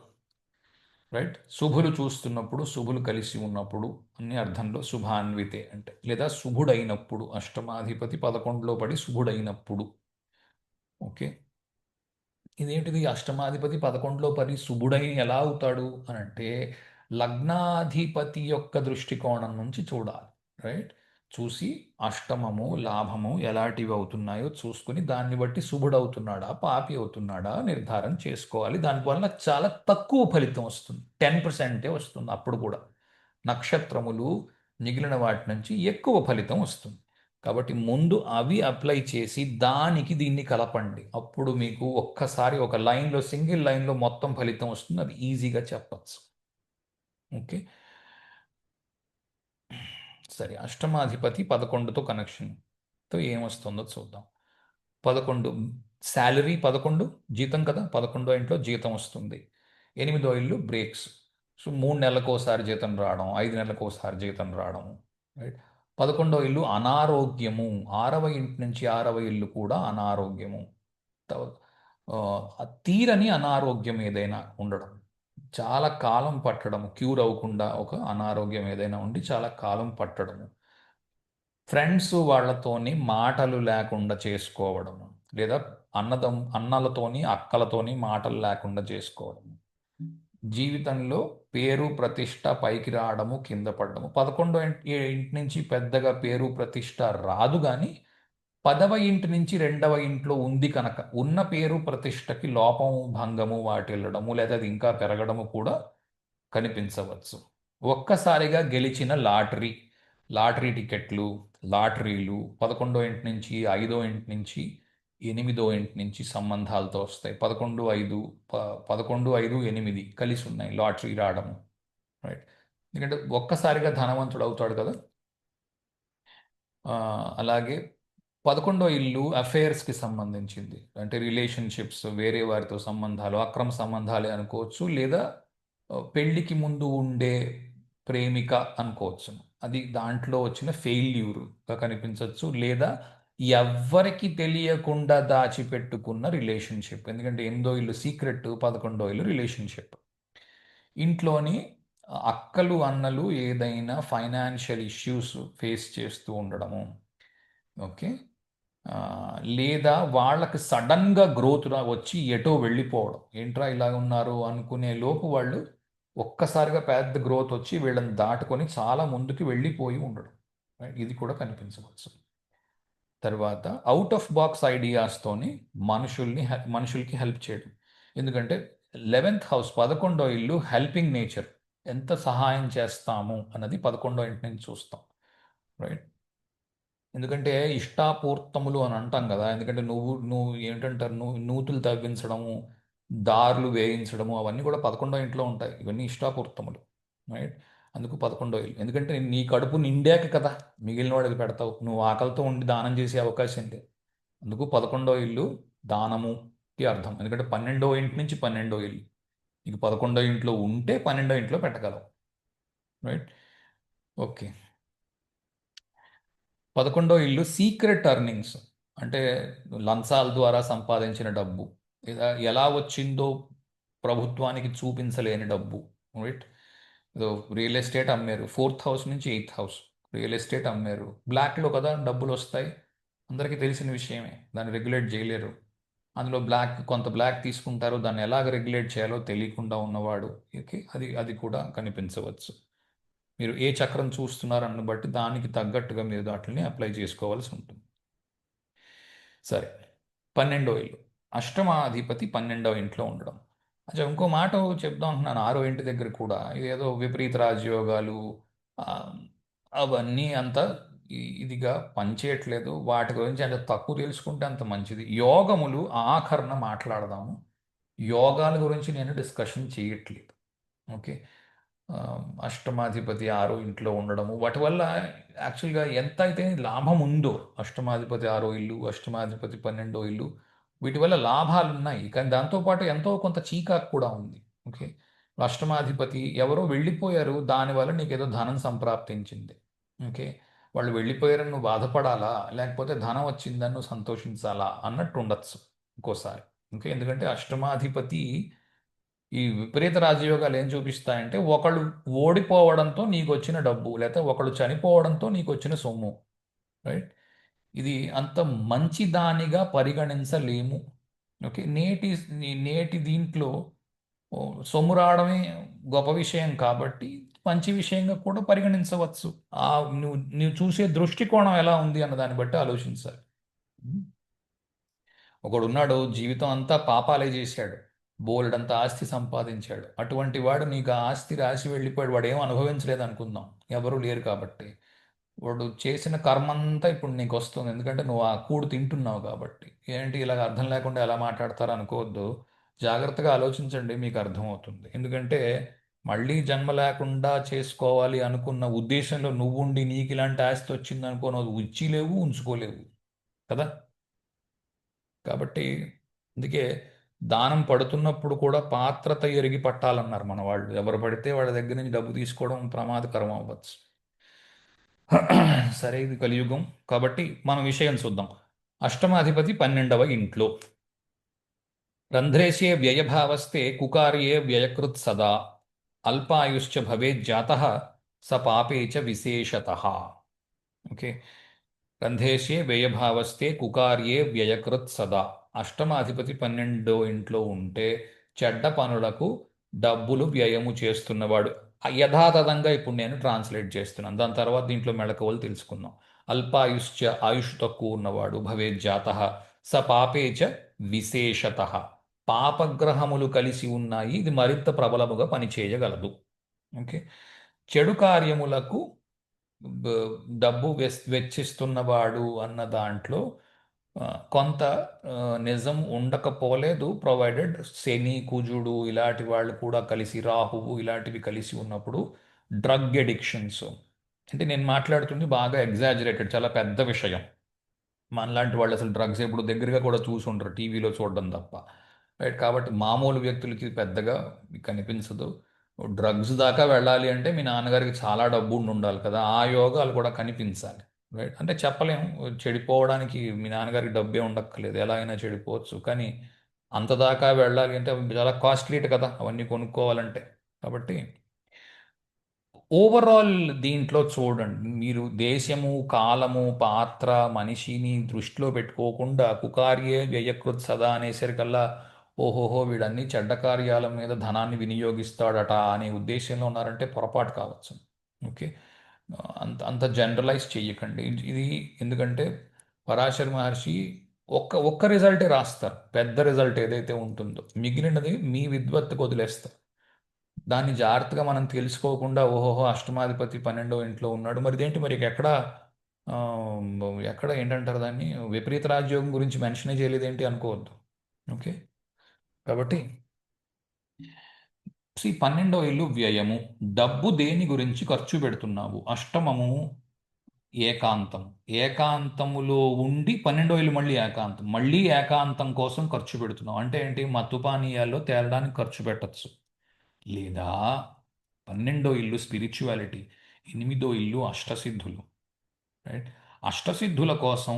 రైట్. శుభులు చూస్తున్నప్పుడు, శుభులు కలిసి ఉన్నప్పుడు అన్ని అర్థంలో శుభాన్వితే అంటే, లేదా శుభుడైనప్పుడు, అష్టమాధిపతి 11లో పడి శుభుడైనప్పుడు. ఓకే, ఇదేంటిది అష్టమాధిపతి 11లో పడి శుభుడై ఎలా అవుతాడు అని అంటే, లగ్నాధిపతి యొక్క దృష్టికోణం నుంచి చూడాలి, రైట్. చూసి అష్టమము లాభము ఎలాంటివి అవుతున్నాయో చూసుకుని దాన్ని బట్టి శుభుడవుతున్నాడా పాపి అవుతున్నాడా నిర్ధారణ చేసుకోవాలి. దానివల్ల చాలా తక్కువ ఫలితం వస్తుంది, 10%ఏ వస్తుంది అప్పుడు కూడా. నక్షత్రములు మిగిలిన వాటి నుంచి ఎక్కువ ఫలితం వస్తుంది. కాబట్టి ముందు అవి అప్లై చేసి దానికి దీన్ని కలపండి, అప్పుడు మీకు ఒక్కసారి ఒక లైన్లో, సింగిల్ లైన్లో మొత్తం ఫలితం వస్తుంది, అది ఈజీగా చెప్పచ్చు. ఓకే, సరే. అష్టమాధిపతి 11తో కనెక్షన్తో ఏమొస్తుందో చూద్దాం. 11 శాలరీ, 11 జీతం కదా, 11వ ఇంట్లో జీతం వస్తుంది. 8వ ఇల్లు బ్రేక్స్. సో 3 నెలలకు ఒకసారి జీతం రావడం, 5 నెలలకు ఒకసారి జీతం రావడం, రైట్. 11వ ఇల్లు అనారోగ్యము, 6వ ఇంటి నుంచి 6వ ఇల్లు కూడా అనారోగ్యము. త- తీరని అనారోగ్యం ఏదైనా ఉండడం, చాలా కాలం పట్టడం, క్యూర్ అవ్వకుండా ఒక అనారోగ్యం ఏదైనా ఉండి చాలా కాలం పట్టడము. ఫ్రెండ్స్ వాళ్ళతోని మాటలు లేకుండా చేసుకోవడము, లేదా అన్నలతోని అక్కలతోని మాటలు లేకుండా చేసుకోవడము. జీవితంలో పేరు ప్రతిష్ట పైకి రావడము, కింద పడడము. 11వ ఇంటి నుంచి పెద్దగా పేరు ప్రతిష్ట రాదు, కానీ 10వ ఇంటి నుంచి 2వ ఇంట్లో ఉంది కనుక ఉన్న పేరు ప్రతిష్టకి లోపము, భంగము వాటిల్లడము, లేదా అది ఇంకా పెరగడము కూడా కనిపించవచ్చు. ఒక్కసారిగా గెలిచిన లాటరీ టికెట్లు, లాటరీలు 11వ ఇంటి నుంచి 5వ ఇంటి నుంచి 8వ ఇంటి నుంచి సంబంధాలతో వస్తాయి. 11 5 కలిసి ఉన్నాయి, లాటరీ రావడము, రైట్. ఎందుకంటే ఒక్కసారిగా ధనవంతుడు అవుతాడు కదా. ఆ, అలాగే 11వ ఇల్లు అఫైర్స్కి సంబంధించింది, అంటే రిలేషన్షిప్స్, వేరే వారితో సంబంధాలు, అక్రమ సంబంధాలే అనుకోవచ్చు, లేదా పెళ్లికి ముందు ఉండే ప్రేమిక అనుకోవచ్చు. అది దాంట్లో వచ్చిన ఫెయిల్యూర్గా కనిపించవచ్చు, లేదా ఎవ్వరికి తెలియకుండా దాచిపెట్టుకున్న రిలేషన్షిప్. ఎందుకంటే 8వ ఇల్లు సీక్రెట్, 11వ ఇల్లు రిలేషన్షిప్. ఇంట్లోని అక్కలు అన్నలు ఏదైనా ఫైనాన్షియల్ ఇష్యూస్ ఫేస్ చేస్తూ ఉండడము. ఓకే. ఆ, లేదా వాళ్ళకి సడన్గా గ్రోత్ వచ్చి ఎటో వెళ్ళిపోవడం. ఏంట్రా ఇలా ఉన్నారు అనుకునే లోపు వాళ్ళు ఒక్కసారిగా పెద్ద గ్రోత్ వచ్చి వీళ్ళని దాటుకొని చాలా ముందుకు వెళ్ళిపోయి ఉండడం. Right? ఇది కూడా కనిపించవచ్చు. తర్వాత అవుట్ ఆఫ్ బాక్స్ ఐడియాస్తోని మనుషులకి హెల్ప్ చేయడం. ఎందుకంటే 11th హౌస్, 11వ ఇల్లు హెల్పింగ్ నేచర్. ఎంత సహాయం చేస్తాము అన్నది 11వ ఇంటి నుంచి చూస్తాం. రైట్. ఎందుకంటే ఇష్టాపూర్తములు అని అంటాం కదా. ఎందుకంటే నువ్వు నువ్వు ఏంటంటారు, నూతులు తవ్వించడము, దారులు వేయించడము, అవన్నీ కూడా 11వ ఇంట్లో ఉంటాయి. ఇవన్నీ ఇష్టాపూర్తములు. రైట్. అందుకు 11వ ఇల్లు. ఎందుకంటే నీ కడుపు నిండాక కదా మిగిలిన వాడికి పెడతావు. నువ్వు ఆకలితో ఉండి దానం చేసే అవకాశం లేదు. అందుకు 11వ ఇల్లు దానముకి అర్థం. ఎందుకంటే 12వ ఇంటి నుంచి 12వ ఇల్లు. నీకు 11వ ఇంట్లో ఉంటే 12వ ఇంట్లో పెట్టగలవు. రైట్. ఓకే. 11వ ఇల్లు సీక్రెట్ ఎర్నింగ్స్. అంటే లంచాల ద్వారా సంపాదించిన డబ్బు, లేదా ఎలా వచ్చిందో ప్రభుత్వానికి చూపించలేని డబ్బు. రైట్. ఏదో రియల్ ఎస్టేట్ అమ్మారు, 4th హౌస్ నుంచి 8th హౌస్. రియల్ ఎస్టేట్ అమ్మారు, బ్లాక్లో కదా డబ్బులు వస్తాయి. అందరికీ తెలిసిన విషయమే, దాన్ని రెగ్యులేట్ చేయలేరు. అందులో కొంత బ్లాక్ తీసుకుంటారు, దాన్ని ఎలాగ రెగ్యులేట్ చేయాలో తెలియకుండా ఉన్నవాడు. ఓకే, అది అది కూడా కనిపించవచ్చు. మీరు ఏ చక్రం చూస్తున్నారన్న బట్టి దానికి తగ్గట్టుగా మీరు వాటిని అప్లై చేసుకోవాల్సి ఉంటుంది. సరే. 12వ ఇల్లు అష్టమాధిపతి 12వ ఇంట్లో ఉండడం. అచ్చా, ఇంకో మాట చెప్దాం అంటున్నాను. 6వ ఇంటి దగ్గర కూడా ఇదేదో విపరీత రాజయోగాలు, ఆ, అవన్నీ అంత ఇదిగా పనిచేయట్లేదు. వాటి గురించి అంత తక్కువ తెలుసుకుంటే అంత మంచిది. యోగములు ఆఖరణ మాట్లాడదాము. యోగాల గురించి నేను డిస్కషన్ చేయట్లేదు. ఓకే. ఆ, అష్టమాధిపతి 6వ ఇంట్లో ఉండడము, వాటి వల్ల యాక్చువల్గా ఎంత అయితే లాభం ఉందో, అష్టమాధిపతి 6వ ఇల్లు, అష్టమాధిపతి 12వ ఇల్లు, వీటి వల్ల లాభాలు ఉన్నాయి. కానీ దాంతోపాటు ఎంతో కొంత చీకాకు కూడా ఉంది. ఓకే. అష్టమాధిపతి ఎవరో వెళ్ళిపోయారు, దానివల్ల నీకేదో ధనం సంప్రాప్తించింది. ఓకే. వాళ్ళు వెళ్ళిపోయారని నువ్వు బాధపడాలా, లేకపోతే ధనం వచ్చిందని నువ్వు సంతోషించాలా అన్నట్టు ఉండొచ్చు ఇంకోసారి. ఓకే. ఎందుకంటే అష్టమాధిపతి ఈ విపరీత రాజయోగాలు ఏం చూపిస్తాయంటే, ఒకళ్ళు ఓడిపోవడంతో నీకు వచ్చిన డబ్బు, లేకపోతే ఒకళ్ళు చనిపోవడంతో నీకు వచ్చిన సొమ్ము. రైట్. ఇది అంత మంచి దానిగా పరిగణించలేము. ఓకే. నేటి దీంట్లో ఓ, సొమ్ము రావడమే గొప్ప విషయం కాబట్టి మంచి విషయంగా కూడా పరిగణించవచ్చు. ఆ నువ్వు నువ్వు చూసే దృష్టికోణం ఎలా ఉంది అన్న దాన్ని బట్టి ఆలోచించాలి. ఒకడున్నాడు, జీవితం అంతా పాపాలే చేశాడు, బోలెడంత ఆస్తి సంపాదించాడు. అటువంటి వాడు నీకు ఆ ఆస్తి రాసి వెళ్ళిపోయాడు, వాడు ఏం అనుభవించలేదు అనుకుందాం, ఎవరూ లేరు కాబట్టి. వాడు చేసిన కర్మంతా ఇప్పుడు నీకు వస్తుంది, ఎందుకంటే నువ్వు ఆ కూడు తింటున్నావు కాబట్టి. ఏంటి ఇలాగ అర్థం లేకుండా ఎలా మాట్లాడతారు అనుకోవద్దు. జాగ్రత్తగా ఆలోచించండి, మీకు అర్థమవుతుంది. ఎందుకంటే మళ్ళీ జన్మ లేకుండా చేసుకోవాలి అనుకున్న ఉద్దేశంలో నువ్వుండి నీకు ఇలాంటి ఆస్తి వచ్చింది అనుకో, నువ్వు ఉచ్చిలేవు, ఉంచుకోలేవు కదా. కాబట్టి అందుకే దానం పడుతున్నప్పుడు కూడా పాత్రత ఎరిగి పట్టాలన్నారు మన వాళ్ళు. ఎవరు పడితే వాళ్ళ దగ్గర నుంచి డబ్బు తీసుకోవడం ప్రమాదకరం అవ్వచ్చు. సరే, ఇది కలియుగం కాబట్టి మనం విషయం చూద్దాం. అష్టమాధిపతి 12వ ఇంట్లో. రంధ్రేశే వ్యయభావస్తే కుకార్యే వ్యయకృత్ సదా. అల్పాయుశ్చ భవేజ్జాతః స పాపే చ విశేషతః. ఓకే. రంధేశే వ్యయభావస్తే కుకార్యే వ్యయకృత్ సదా. అష్టమాధిపతి 12వ ఇంట్లో ఉంటే చెడ్డ పనులకు డబ్బులు వ్యయము చేస్తున్నవాడు. యథాతథంగా ఇప్పుడు నేను ట్రాన్స్లేట్ చేస్తున్నాను, దాని తర్వాత దీంట్లో మెళకువలు తెలుసుకుందాం. అల్పాయుశ్చ, ఆయుష్ తక్కువ ఉన్నవాడు, భవేజ్జాత స పాపేచ విశేషత. పాపగ్రహములు కలిసి ఉన్నాయి, ఇది మరింత ప్రబలముగా పనిచేయగలదు. ఓకే. చెడు కార్యములకు బ- డబ్బు వెచ్చిస్తున్నవాడు అన్న దాంట్లో ఆ, కొంత నిజం ఉండకపోలేదు. ప్రొవైడెడ్ శని, కుజుడు ఇలాంటి వాళ్ళు కూడా కలిసి, రాహువు ఇలాంటివి కలిసి ఉన్నప్పుడు డ్రగ్ ఎడిక్షన్స్. అంటే నేను మాట్లాడుతుంది బాగా ఎగ్జాజరేటెడ్, చాలా పెద్ద విషయం. మనలాంటి వాళ్ళు అసలు డ్రగ్స్ ఎప్పుడు దగ్గరగా కూడా చూసి ఉండరు, టీవీలో చూడడం తప్ప. రైట్. కాబట్టి మామూలు వ్యక్తులకి పెద్దగా కనిపించదు. డ్రగ్స్ దాకా వెళ్ళాలి అంటే మీ నాన్నగారికి చాలా డబ్బు ఉండి ఉండాలి కదా, ఆ యోగాలు కూడా కనిపించాలి. రైట్, అంటే చెప్పలేము. చెడిపోవడానికి మీ నాన్నగారికి డబ్బే ఉండక్కర్లేదు, ఎలా అయినా చెడిపోవచ్చు. కానీ అంత దాకా వెళ్ళాలి అంటే అవి చాలా కాస్ట్లీట్ కదా అవన్నీ కొనుక్కోవాలంటే. కాబట్టి ఓవరాల్ దీంట్లో చూడండి, మీరు దేశము, కాలము, పాత్ర, మనిషిని దృష్టిలో పెట్టుకోకుండా కుకార్యే వ్యయకృత్ సదా అనేసరికల్లా ఓహోహో వీడన్ని చెడ్డ కార్యాల మీద ధనాన్ని వినియోగిస్తాడట అనే ఉద్దేశంలో ఉన్నారంటే పొరపాటు కావచ్చు. ఓకే, అంత అంత జనరలైజ్ చెయ్యకండి ఇది. ఎందుకంటే పరాశర్ మహర్షి ఒక్క రిజల్టే రాస్తారు, పెద్ద రిజల్ట్ ఏదైతే ఉంటుందో మిగిలినది మీ విద్వత్తుకు వదిలేస్తారు. దాన్ని జాగ్రత్తగా మనం తెలుసుకోకుండా ఓహోహో అష్టమాధిపతి 12వ ఇంట్లో ఉన్నాడు మరి ఇదేంటి మరి ఎక్కడ ఆ, ఎక్కడ ఏంటంటారు దాన్ని, విపరీత రాజయోగం గురించి మెన్షనే చేయలేదేంటి అనుకోవద్దు. ఓకే, కాబట్టి 12వ ఇల్లు వ్యయము. డబ్బు దేని గురించి ఖర్చు పెడుతున్నావు? అష్టమము ఏకాంతం. ఏకాంతములో ఉండి 12వ ఇల్లు మళ్ళీ ఏకాంతం, మళ్ళీ ఏకాంతం కోసం ఖర్చు పెడుతున్నావు అంటే ఏంటి, మత్తు పానీయాల్లో తేలడానికి ఖర్చు పెట్టచ్చు. లేదా 12వ ఇల్లు స్పిరిచువాలిటీ, 8వ ఇల్లు అష్టసిద్ధులు. రైట్, అష్టసిద్ధుల కోసం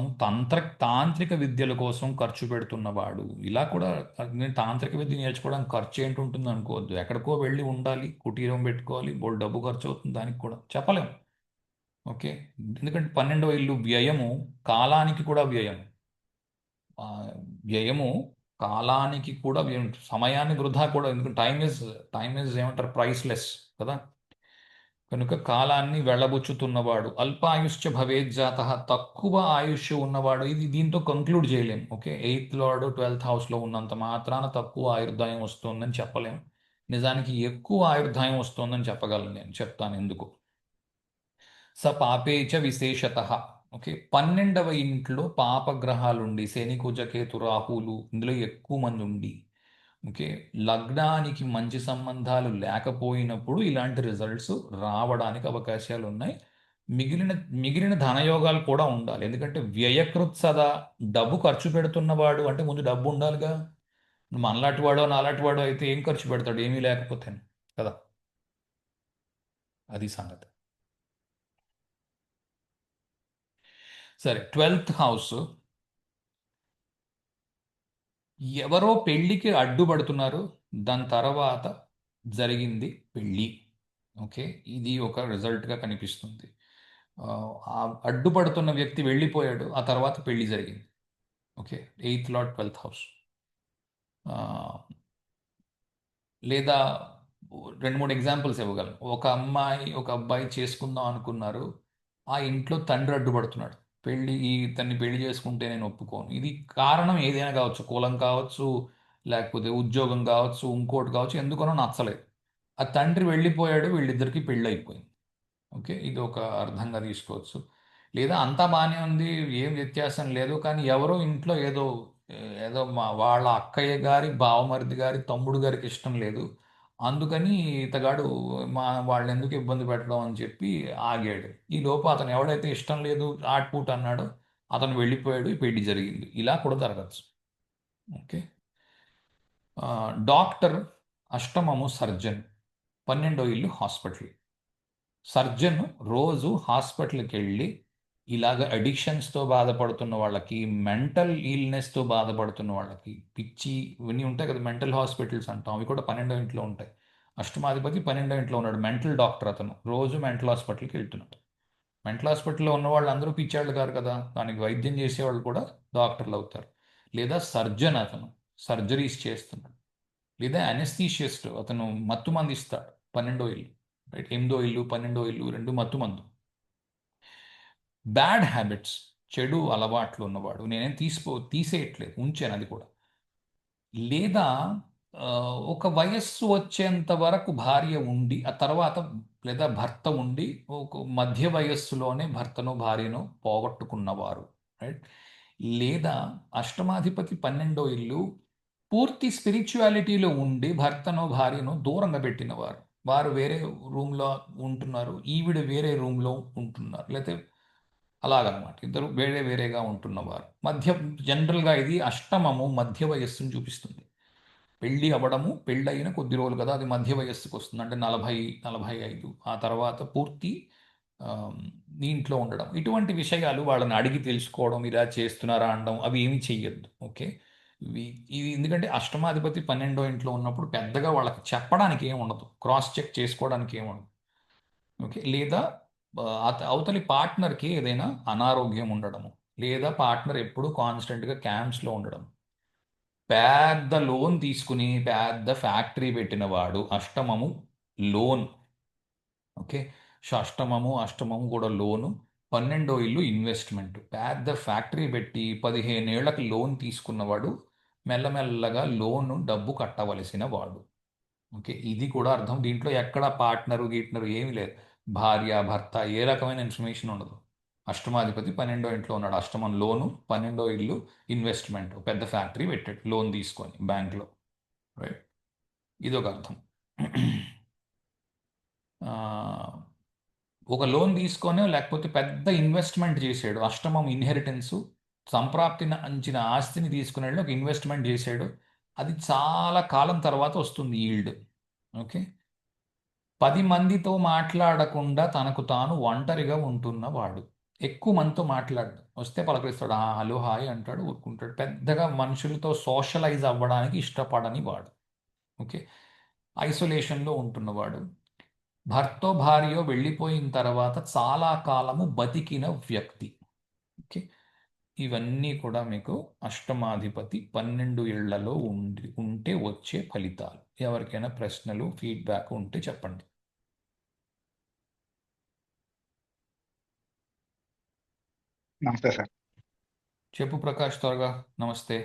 తాంత్రిక విద్యల కోసం ఖర్చు పెడుతున్నవాడు ఇలా కూడా. నేను తాంత్రిక విద్య నేర్చుకోవడానికి ఖర్చు ఏంటి ఉంటుంది అనుకోవద్దు, ఎక్కడికో వెళ్ళి ఉండాలి, కుటీరం పెట్టుకోవాలి, బోల్ డబ్బు ఖర్చు అవుతుంది, దానికి కూడా చెప్పలేం. ఓకే, ఎందుకంటే 12వ ఇల్లు వ్యయము, కాలానికి కూడా వ్యయము. ఆ, వ్యయము కాలానికి కూడా వ్యయం, సమయాన్ని వృధా కూడా, ఎందుకంటే టైం ఇస్ ఏమంటారు, ప్రైస్లెస్ కదా. కనుక కాలాన్ని వెళ్ళబుచ్చుతున్నవాడు. అల్పాయుష్య భవేజ్జాత, తక్కువ ఆయుష్ ఉన్నవాడు. ఇది దీంతో కంక్లూడ్ చేయలేం. ఓకే, 8th లార్డ్ 12th హౌస్లో ఉన్నంత మాత్రాన తక్కువ ఆయుర్దాయం వస్తుందని చెప్పలేం. నిజానికి ఎక్కువ ఆయుర్దాయం వస్తుందని చెప్పగలను, నేను చెప్తాను ఎందుకు. స పాపేచ విశేషత. ఓకే, 12వ ఇంట్లో పాపగ్రహాలుండి శని కుజ కేతు రాహులు ఇందులో ఎక్కువ మంది ఉండి, ఓకే, లగ్నానికి మంచి సంబంధాలు లేకపోయినప్పుడు ఇలాంటి రిజల్ట్స్ రావడానికి అవకాశాలు ఉన్నాయి. మిగిలిన మిగిలిన ధనయోగాలు కూడా ఉండాలి. ఎందుకంటే వ్యయకృత్ సదా, డబ్బు ఖర్చు పెడుతున్నవాడు అంటే ముందు డబ్బు ఉండాలిగా. మనలాంటి వాడో నాలాంటి వాడో అయితే ఏం ఖర్చు పెడతాడు, ఏమీ లేకపోతే కదా. అది సంగతి. సరే, 12th హౌస్. ఎవరో పెళ్ళికి అడ్డుపడుతున్నారు, దాని తర్వాత జరిగింది పెళ్ళి. ఓకే, ఇది ఒక రిజల్ట్గా కనిపిస్తుంది. ఆ ఆ అడ్డుపడుతున్న వ్యక్తి వెళ్ళిపోయాడు, ఆ తర్వాత పెళ్లి జరిగింది. Okay, 8th lord 12th house. లేదా రెండు మూడు ఎగ్జాంపుల్స్ ఇవ్వగలను. ఒక అమ్మాయి ఒక అబ్బాయి చేసుకుందాం అనుకున్నారు, ఆ ఇంట్లో తండ్రి అడ్డుపడుతున్నాడు. ఇతన్ని పెళ్లి చేసుకుంటే నేను ఒప్పుకోను. ఇది కారణం ఏదైనా కావచ్చు, కులం కావచ్చు, లేకపోతే ఉద్యోగం కావచ్చు, ఇంకోటి కావచ్చు, ఎందుకనో నచ్చలేదు. ఆ తండ్రి వెళ్ళిపోయాడు, వీళ్ళిద్దరికి పెళ్ళి అయిపోయింది. ఓకే, ఇది ఒక అర్థంగా తీసుకోవచ్చు. లేదా అంతా బాగానే ఉంది, ఏం వ్యత్యాసం లేదు, కానీ ఎవరో ఇంట్లో ఏదో ఏదో వాళ్ళ అక్కయ్య గారి బావమరిది గారి తమ్ముడు గారికి ఇష్టం లేదు, అందుకని ఇతగాడు వాళ్ళని ఎందుకు ఇబ్బంది పెట్టడం అని చెప్పి ఆగాడు. ఈ లోపు అతను ఎవడైతే ఇష్టం లేదు ఆట్పూట్ అన్నాడో అతను వెళ్ళిపోయాడు, ఈ పెళ్లి జరిగింది. ఇలా కూడా జరగచ్చు. Okay, doctor. అష్టమము సర్జన్, 12వ ఇల్లు హాస్పిటల్. సర్జన్ రోజు హాస్పిటల్కి వెళ్ళి ఇలాగ అడిక్షన్స్తో బాధపడుతున్న వాళ్ళకి, మెంటల్ ఇల్నెస్తో బాధపడుతున్న వాళ్ళకి, పిచ్చి ఇవన్నీ ఉంటాయి కదా, మెంటల్ హాస్పిటల్స్ అంటాం, అవి కూడా 12వ ఇంట్లో ఉంటాయి. అష్టమాధిపతి 12వ ఇంట్లో ఉన్నాడు, మెంటల్ డాక్టర్. అతను రోజు మెంటల్ హాస్పిటల్కి వెళ్తున్నాడు. మెంటల్ హాస్పిటల్లో ఉన్న వాళ్ళు అందరూ పిచ్చాళ్ళు కాదు కదా, దానికి వైద్యం చేసేవాళ్ళు కూడా డాక్టర్లు అవుతారు. లేదా సర్జన్, అతను సర్జరీస్ చేస్తున్నాడు. లేదా అనెస్థీషియస్ట్, అతను మత్తు మందు ఇస్తాడు. 12వ ఇల్లు. రైట్, 8వ ఇల్లు 12వ ఇల్లు రెండు మత్తు మందు. బ్యాడ్ హ్యాబిట్స్, చెడు అలవాట్లు ఉన్నవాడు. నేనేం తీసేయట్లేదు, ఉంచాను అది కూడా. లేదా ఆ, ఒక వయస్సు వచ్చేంత వరకు భార్య ఉండి ఆ తర్వాత, లేదా భర్త ఉండి ఒక మధ్య వయస్సులోనే భర్తను భార్యను పోగొట్టుకున్నవారు. రైట్, లేదా అష్టమాధిపతి 12వ ఇల్లు పూర్తి స్పిరిచువాలిటీలో ఉండి భర్తను భార్యను దూరంగా పెట్టినవారు. వారు వేరే రూమ్లో ఉంటున్నారు, ఈవిడ వేరే రూమ్లో ఉంటున్నారు, లేకపోతే అలాగనమాట, ఇద్దరు వేరే వేరేగా ఉంటున్నవారు. జనరల్గా ఇది అష్టమము మధ్య వయస్సును చూపిస్తుంది. పెళ్ళి అవ్వడము, పెళ్ళైన కొద్ది రోజులు కదా అది మధ్య వయస్సుకు వస్తుంది, అంటే 40, 45. ఆ తర్వాత పూర్తి ఇంట్లో ఉండడం, ఇటువంటి విషయాలు వాళ్ళని అడిగి తెలుసుకోవడం, ఇలా చేస్తున్నారా అనడం, అవి ఏమి చెయ్యొద్దు. ఓకే. ఇవి ఇది ఎందుకంటే అష్టమాధిపతి 12వ ఇంట్లో ఉన్నప్పుడు పెద్దగా వాళ్ళకి చెప్పడానికి ఏమి ఉండదు, క్రాస్ చెక్ చేసుకోవడానికి ఏమి ఉండదు. ఓకే. లేదా అవతలి పార్ట్నర్కి ఏదైనా అనారోగ్యం ఉండడము, లేదా పార్ట్నర్ ఎప్పుడు కాన్స్టెంట్గా క్యాంప్స్లో ఉండడం, పెద్ద లోన్ తీసుకుని పెద్ద ఫ్యాక్టరీ పెట్టిన వాడు అష్టమము లోన్. ఓకే. సో అష్టమము కూడా లోను, 12వ ఇల్లు ఇన్వెస్ట్మెంట్. పెద్ద ఫ్యాక్టరీ పెట్టి 15 ఏళ్లకు లోన్ తీసుకున్నవాడు మెల్లమెల్లగా లోను డబ్బు కట్టవలసిన వాడు. ఓకే. ఇది కూడా అర్థం. దీంట్లో ఎక్కడ పార్ట్నరు గీట్నరు ఏమీ లేదు, భార్య భర్త ఏ రకమైన ఇన్ఫర్మేషన్ ఉండదు. అష్టమాధిపతి 12వ ఇంట్లో ఉన్నాడు, అష్టమం లోను, 12వ ఇల్లు ఇన్వెస్ట్మెంట్, పెద్ద ఫ్యాక్టరీ పెట్టాడు లోన్ తీసుకొని బ్యాంక్లో. రైట్. ఇదొక అర్థం. ఒక లోన్ తీసుకొనో లేకపోతే పెద్ద ఇన్వెస్ట్మెంట్ చేసాడు, అష్టమం ఇన్హెరిటెన్స్, సంప్రాప్తించిన ఆస్తిని తీసుకుని వెళ్ళి ఒక ఇన్వెస్ట్మెంట్ చేశాడు, అది చాలా కాలం తర్వాత వస్తుంది ఈల్డ్. ఓకే. 10 మందితో మాట్లాడకుండా తనకు తాను ఒంటరిగా ఉంటున్నవాడు, ఎక్కువ మందితో మాట్లాడు, వస్తే పలకరిస్తాడు, హలో హాయ్ అంటాడు, ఊరుకుంటాడు, పెద్దగా మనుషులతో సోషలైజ్ అవ్వడానికి ఇష్టపడని వాడు. ఓకే. ఐసోలేషన్లో ఉంటున్నవాడు, భర్తో భార్యో వెళ్ళిపోయిన తర్వాత చాలా కాలము బతికిన వ్యక్తి. ఓకే. ఇవన్నీ కూడా మీకు అష్టమాధిపతి 12 ఏళ్లలో ఉంటే వచ్చే ఫలితాలు. ఎవరికైనా ప్రశ్నలు ఫీడ్బ్యాక్ ఉంటే చెప్పండి. నమస్తే సార్. చెప్పు ప్రకాష్, త్వరగా. నమస్తే.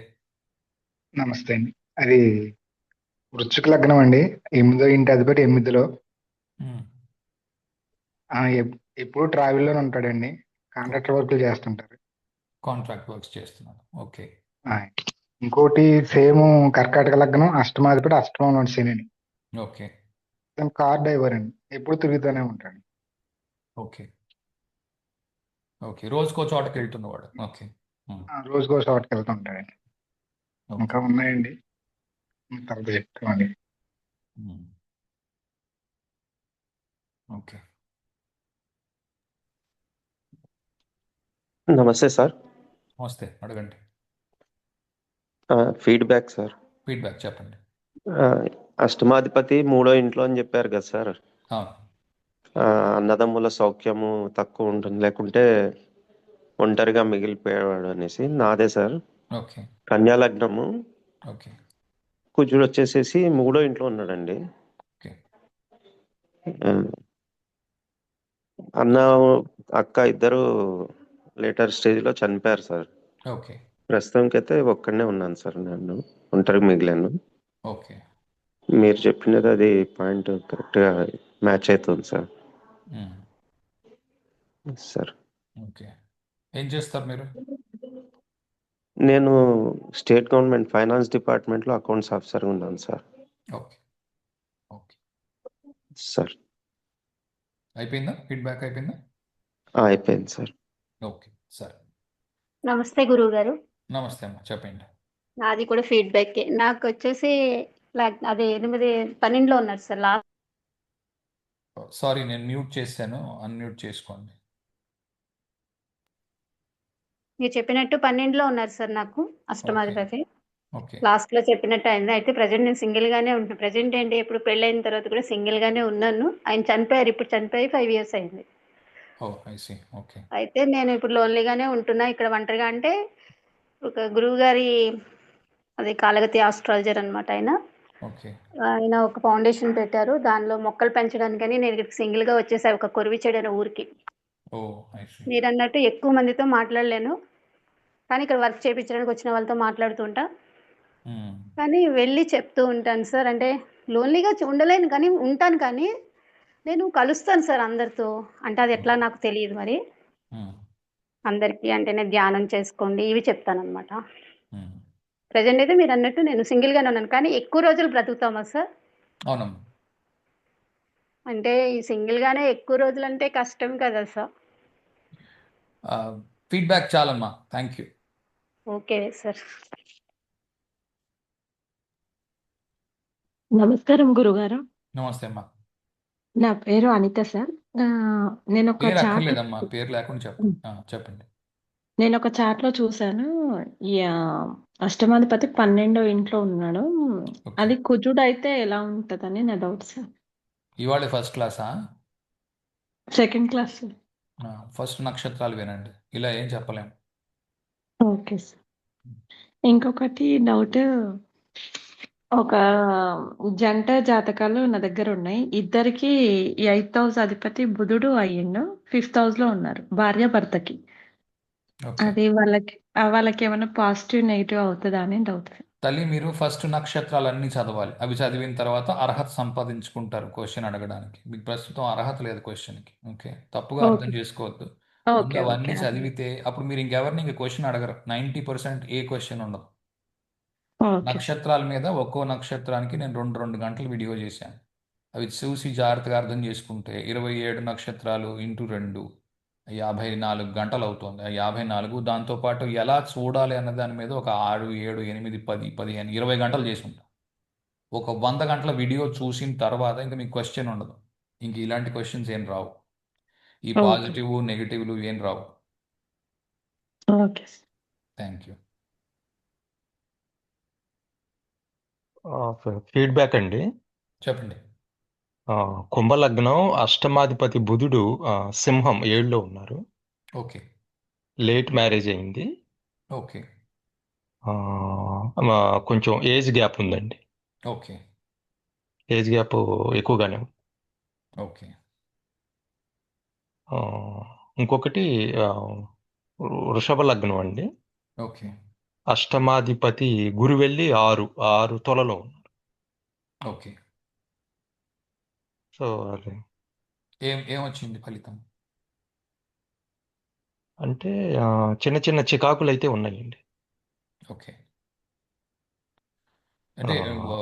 నమస్తే అండి. అది వృశ్చిక లగ్నం అండి. 8వ ఇంటి అధిపతి 8లో. ఎప్పుడు ట్రావెల్లోనే ఉంటాడండి. కాంట్రాక్టర్ వర్క్లు చేస్తుంటారు. కాంట్రాక్ట్ వర్క్స్ చేస్తున్నాడు. ఓకే. ఇంకోటి సేమ్ కర్కాటక లగ్నం, అష్టమాధిపతి అష్టమంలో శని. ఓకే. కార్ డ్రైవర్ అండి, ఎప్పుడు తిరుగుతూనే ఉంటాడు. ఓకే. ఓకే. రోజుకో చోటకి వెళ్తున్నవాడు. ఓకే. రోజుకో చోటకి వెళ్తుంటాడండి. ఇంకా ఉన్నాయండి, తర్వాత చెప్తామండి. ఓకే. నమస్తే సార్. నమస్తే, అడగండి. Feedback sir. ఫీడ్బ్యాక్ చెప్పండి. అష్టమాధిపతి 3వ ఇంట్లో అని చెప్పారు కదా సార్. అన్నదమ్ముల సౌఖ్యము తక్కువ ఉంటుంది, లేకుంటే ఒంటరిగా మిగిలిపోయేవాడు అనేసి. నాదే సార్. ఓకే. కన్యా లగ్నము. ఓకే. కుజుడు వచ్చేసేసి 3వ ఇంట్లో ఉన్నాడండి. ఓకే. అన్న అక్క ఇద్దరు లేటర్ స్టేజ్ లో చనిపోయారు సార్. ఓకే. ప్రస్తుతానికి అయితే ఒక్కడనే ఉన్నాను సార్, నేను ఒంటరిగా మిగిలాను. ఓకే. మీరు చెప్పినది అది పాయింట్ కరెక్ట్గా మ్యాచ్ అవుతుంది సార్. Sir okay. ఏం చేస్తారు మీరు? నేను స్టేట్ గవర్నమెంట్ ఫైనాన్స్ డిపార్ట్మెంట్లో అకౌంట్స్ ఆఫీసర్గా ఉన్నాను సార్. ఓకే. Okay sir. అయిపోయిందా? ఫీడ్బ్యాక్ అయిపోయిందా? అయిపోయింది సార్. ఓకే, సరే. నమస్తే గురువు గారు. నమస్తే అమ్మా, చెప్పండి. నాది కూడా ఫీడ్బ్యాక్. నాకు వచ్చేసి అదే 8 12లో ఉన్నారు సార్. సారీ, నేను మ్యూట్ చేశాను, అన్మ్యూట్ చేసుకోండి. మీరు చెప్పినట్టు 12లో ఉన్నారు సార్ నాకు అష్టమాధిపతి. ఓకే. లాస్ట్ లో చెప్పినట్టు అయింది. అయితే ప్రజెంట్ నేను సింగిల్ గానే ఉంటాను. ప్రజెంట్ ఏంటి, ఇప్పుడు పెళ్ళైన తర్వాత కూడా సింగిల్ గానే ఉన్నాను. ఆయన చనిపోయారు, ఇప్పుడు చనిపోయి 5 years అయింది. I see. ఓకే. అయితే నేను ఇప్పుడు లోన్లీగానే ఉంటున్నా ఇక్కడ ఒంటరిగా. అంటే ఒక గురువు గారి అది కాలగతి ఆస్ట్రాలజర్ అనమాట ఆయన. ఓకే. ఆయన ఒక ఫౌండేషన్ పెట్టారు, దానిలో మొక్కలు పెంచడానికని నేను ఇక్కడ సింగిల్ గా వచ్చేసా, ఒక కొరివిచేడు అనే ఊరికి. మీరు అన్నట్టు ఎక్కువ మందితో మాట్లాడలేను, కానీ ఇక్కడ వర్క్ చేయించడానికి వచ్చిన వాళ్ళతో మాట్లాడుతుంటా. కానీ వెళ్ళి చెప్తూ ఉంటాను సార్. అంటే లోన్లీగా ఉండలేను కానీ ఉంటాను, కానీ నేను కలుస్తాను సార్ అందరితో. అంటే అది ఎట్లా నాకు తెలియదు మరి. అందరికీ అంటే నేను ధ్యానం చేసుకోండి ఇవి చెప్తాను అనమాట. ప్రజెంట్ అయితే మీరు అన్నట్టు నేను సింగిల్ గానే ఉన్నాను, కానీ ఎక్కువ రోజులు బ్రతుకుతామా సార్? అవునమ్మా. అంటే ఈ సింగిల్ గానే ఎక్కువ రోజులు అంటే కష్టం కదా సార్. ఫీడ్బ్యాక్ చాలమ్మా, థ్యాంక్ యూ. Okay sir. నమస్కారం గురుగారు. నమస్తే అమ్మా. నా పేరు అనిత సార్. నేను ఒక పేరు చాట్ అక్కర్లేదమ్మా, పేరు లేకుండా చెప్పండి. చెప్పండి. నేను ఒక చాట్లో చూశాను. ఈ అష్టమాధిపతి 12వ ఇంట్లో ఉన్నాడు. ఓకే. అది కుజుడు అయితే ఎలా ఉంటుందని నా డౌట్ సార్. ఇవాళ ఫస్ట్ క్లాసా? Second class sir. ఫస్ట్ నక్షత్రాలు వినండి, ఇలా ఏం చెప్పలేము. Okay sir. ఇంకొకటి డౌట్, ఒక జంట జాతకాలు నా దగ్గర ఉన్నాయి. ఇద్దరికి 8th హౌస్ అధిపతి బుధుడు అయ్యిండు, 5th హౌస్ లో ఉన్నారు భార్య భర్తకి. ఓకే అది వాళ్ళకి ఏమైనా పాజిటివ్ నెగిటివ్ అవుతుందా అని డౌట్. తల్లి, మీరు ఫస్ట్ నక్షత్రాలన్నీ చదవాలి. అవి చదివిన తర్వాత అర్హత సంపాదించుకుంటారు క్వశ్చన్ అడగడానికి. మీకు ప్రస్తుతం అర్హత లేదు క్వశ్చన్కి. ఓకే, తప్పుగా అర్థం ఓకే చేసుకోవద్దు. ముందు ఓకే అవన్నీ ఓకే చదివితే అప్పుడు మీరు ఇంకెవరిని ఇంక క్వశ్చన్ అడగరు. 90% ఏ క్వశ్చన్ ఉండదు. Okay sir. నక్షత్రాల మీద ఒక్కో నక్షత్రానికి నేను 2 గంటలు వీడియో చేశాను. అవి చూసి జాగ్రత్తగా అర్థం చేసుకుంటే 27 నక్షత్రాలు ఇంటూ 2 54 గంటలు అవుతుంది. 54 దాంతోపాటు ఎలా చూడాలి అన్న దాని మీద ఒక 6, 7, 8, 10, 15, 20 గంటలు చేసి ఉంటాం. ఒక 100 గంటల వీడియో చూసిన తర్వాత ఇంకా మీకు క్వశ్చన్ ఉండదు. ఇంక ఇలాంటి క్వశ్చన్స్ ఏం రావు. ఈ ఓకే పాజిటివ్ నెగిటివ్లు ఏం రావు. Okay sir. Thank you. Feedback అండి. చెప్పండి. కుంభలగ్నం అష్టమాధిపతి బుధుడు సింహం 7లో ఉన్నారు. ఓకే లేట్ మ్యారేజ్ అయింది. ఓకే ఆ, కొంచెం ఏజ్ గ్యాప్ ఉందండి. ఓకే ఏజ్ గ్యాప్ ఎక్కువగానే ఉంది. ఓకే ఆ, ఇంకొకటి వృషభ లగ్నం అండి. ఓకే అష్టమాధిపతి గురు వెళ్ళి 6 తొలలో ఉన్నారు. ఓకే సో అదే ఏమొచ్చింది ఫలితం? అంటే చిన్న చిన్న చికాకులు అయితే ఉన్నాయండి. ఓకే, అంటే ఆ,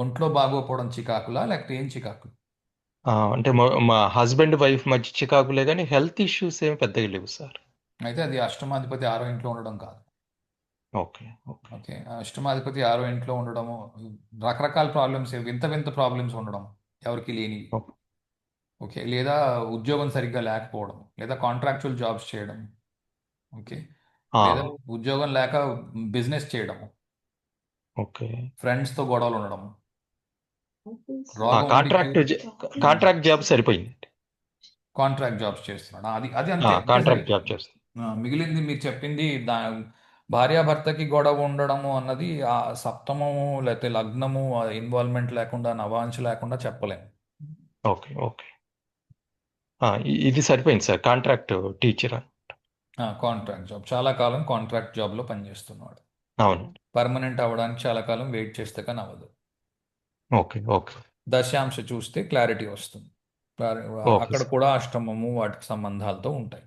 ఒంట్లో బాగోపోవడం చికాకులా, లేకపోతే ఏం చికాకులు? అంటే మా హస్బెండ్ వైఫ్ మధ్య చికాకులే కానీ హెల్త్ ఇష్యూస్ ఏమి పెద్దగా లేవు సార్. అయితే అది అష్టమాధిపతి 6వ ఇంట్లో ఉండడం కాదు. ఓకే ఓకే ఓకే, అష్టమాధిపతి 6వ ఇంట్లో ఉండడము రకరకాల ప్రాబ్లమ్స్, వింత వింత ప్రాబ్లమ్స్ ఉండడం ఎవరికి లేనివి. ఓకే. ఓకే, లేదా ఉద్యోగం సరిగ్గా లేకపోవడం, లేదా కాంట్రాక్చువల్ జాబ్స్ చేయడం. ఓకే, ఆ, లేదా ఉద్యోగం లేక బిజినెస్ చేయడం, ఓకే. ఫ్రెండ్స్తో గొడవలు ఉండడం, రోగం ఉండి కాంట్రాక్ట్ జాబ్ సరిపోయింది. కాంట్రాక్ట్ జాబ్స్ చేస్తున్నాడు. అది అది అంతే, అంతే కాంట్రాక్ట్ జాబ్ సరిపోతుంది. చేస్తుంది. మిగిలింది మీరు చెప్పింది భార్యాభర్తకి గొడవ ఉండడము అన్నది ఆ సప్తమము లేకపోతే లగ్నము ఇన్వాల్వ్మెంట్ లేకుండా, నవాంశ లేకుండా చెప్పలేము. Okay okay. ఇది సరిపోయింది sir. Contract teacher. Contract job, చాలా కాలం కాంట్రాక్ట్ జాబ్లో పనిచేస్తున్నాడు. అవును. పర్మనెంట్ అవ్వడానికి చాలా కాలం వెయిట్ చేస్తే కానీ అవ్వదు. ఓకే ఓకే దశాంశ చూస్తే క్లారిటీ వస్తుంది. ఓకే అక్కడ సార్. కూడా అష్టమము వాటికి సంబంధాలతో ఉంటాయి.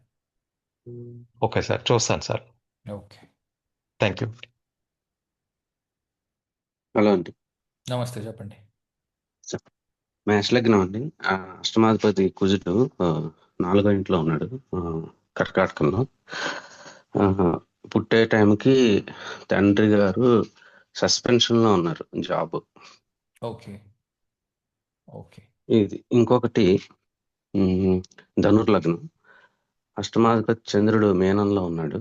ఓకే సార్, చూస్తాను sir. Okay, thank you. Hello అండి. నమస్తే, చెప్పండి. మేష లగ్నం అండి. అష్టమాధిపతి కుజుడు 4వ ఇంట్లో ఉన్నాడు, కర్కాటకంలో. పుట్టే టైంకి తండ్రి గారు సస్పెన్షన్ లో ఉన్నారు, జాబ్. ఓకే ఓకే ఇది ఇంకొకటి ధనుర్లగ్నం. అష్టమాధిపతి చంద్రుడు మీనంలో ఉన్నాడు.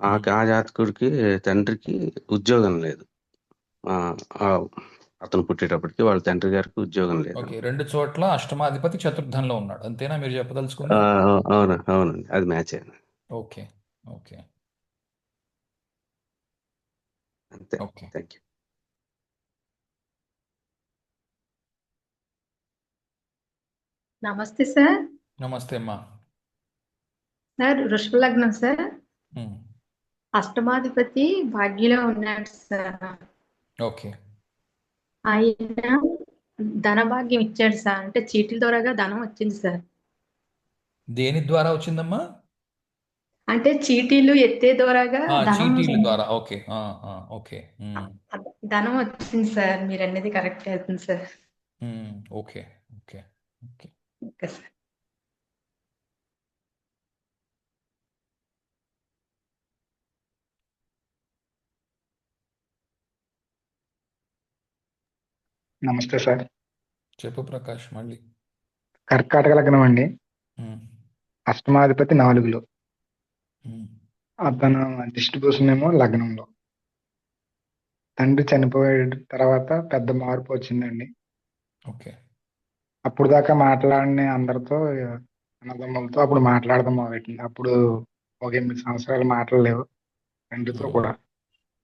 ఆ జాతకుడికి తండ్రికి ఉద్యోగం లేదు. అతను పుట్టేటప్పటికి వాళ్ళ తండ్రి గారికి ఉద్యోగం లేదు. ఓకే, 2 చోట్ల అష్టమాధిపతి చతుర్థంలో ఉన్నాడు, అంతేనా మీరు చెప్పదలుచుకుంది? అవునండి, అది మ్యాచ్ అయింది. ఓకే ఓకే అంతే. Okay thank you. నమస్తే సార్. నమస్తే అమ్మా. సార్ వృషభ లగ్నం సార్. ఉమ్, అష్టమాధిపతి భాగ్యలో ఉన్నాడు సార్. ఓకే ఆయన ధన భాగ్యం ఇచ్చాడు సార్, అంటే చీటీల ద్వారాగా ధనం వచ్చింది సార్. దేని ద్వారా వచ్చిందమ్మా? అంటే చీటీలు ఎత్తే ద్వారాగా ధనం చీటీల ద్వారా. ఓకే ఓకే ధనం వచ్చింది సార్. మీరు అనేది కరెక్ట్ అవుతుంది sir. Okay okay okay okay sir. నమస్తే సార్. చెప్పు ప్రకాష్ మళ్ళీ. కర్కాటక లగ్నం అండి. ఉమ్, అష్టమాధిపతి 4లో. ఉమ్, అతను డిస్ట్రిబ్యూషన్ ఏమో లగ్నంలో. తండ్రి చనిపోయిన తర్వాత పెద్ద మార్పు వచ్చిందండి. ఓకే. అప్పుడు దాకా మాట్లాడిన అందరితో అన్నదమ్ములతో అప్పుడు మాట్లాడదాం మొదలెట్టింది. అప్పుడు ఒక 8 సంవత్సరాలు మాట్లాడలేవు తండ్రితో ఉమ్, కూడా.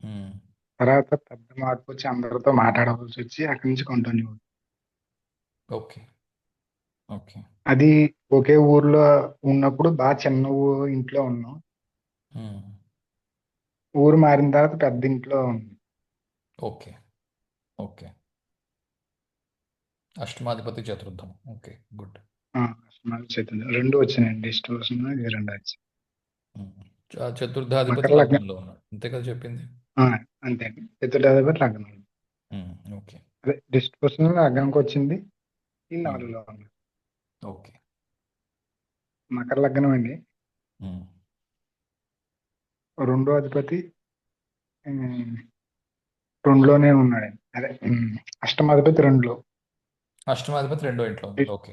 ఉమ్, తర్వాత పెద్ద మార్పు వచ్చి అందరితో మాట్లాడవలసి వచ్చి అక్కడి నుంచి కంటిన్యూ. ఓకే. ఓకే. అది ఒకే ఊర్లో ఉన్నప్పుడు బాగా చిన్న ఇంట్లో ఉన్నాం. ఉమ్, ఊరు మారిన తర్వాత పెద్ద ఇంట్లో ఉన్నాం. ఓకే. ఓకే. అష్టమాధిపతి చతుర్థం. Okay, good. అష్టమాధిపతి చతుర్థం 2 వచ్చినాయండి. డిస్ట్రిబ్యూషన్ ఇది 2 వచ్చి. ఉమ్. చతుర్థాధిపతి మకర లగ్నం. లగ్నంలో ఉన్నాడు, అంతే కదా చెప్పింది. ఆ, అంతే అండి. చతుర్థాధిపతి లగ్నం. ఉమ్, ఓకే. అదే డిస్ట్రిబ్యూషన్ లగ్నంకి వచ్చింది. ఈ ఉమ్, 4లో ఉంది. ఓకే. మకర లగ్నం అండి. ఉమ్, 2వ అధిపతి ఉమ్, 2లోనే ఉన్నాడండి. అదే అష్టమాధిపతి 2లో. అష్టమాధిపతి రెండో ఇంట్లో ఉంది. ఓకే.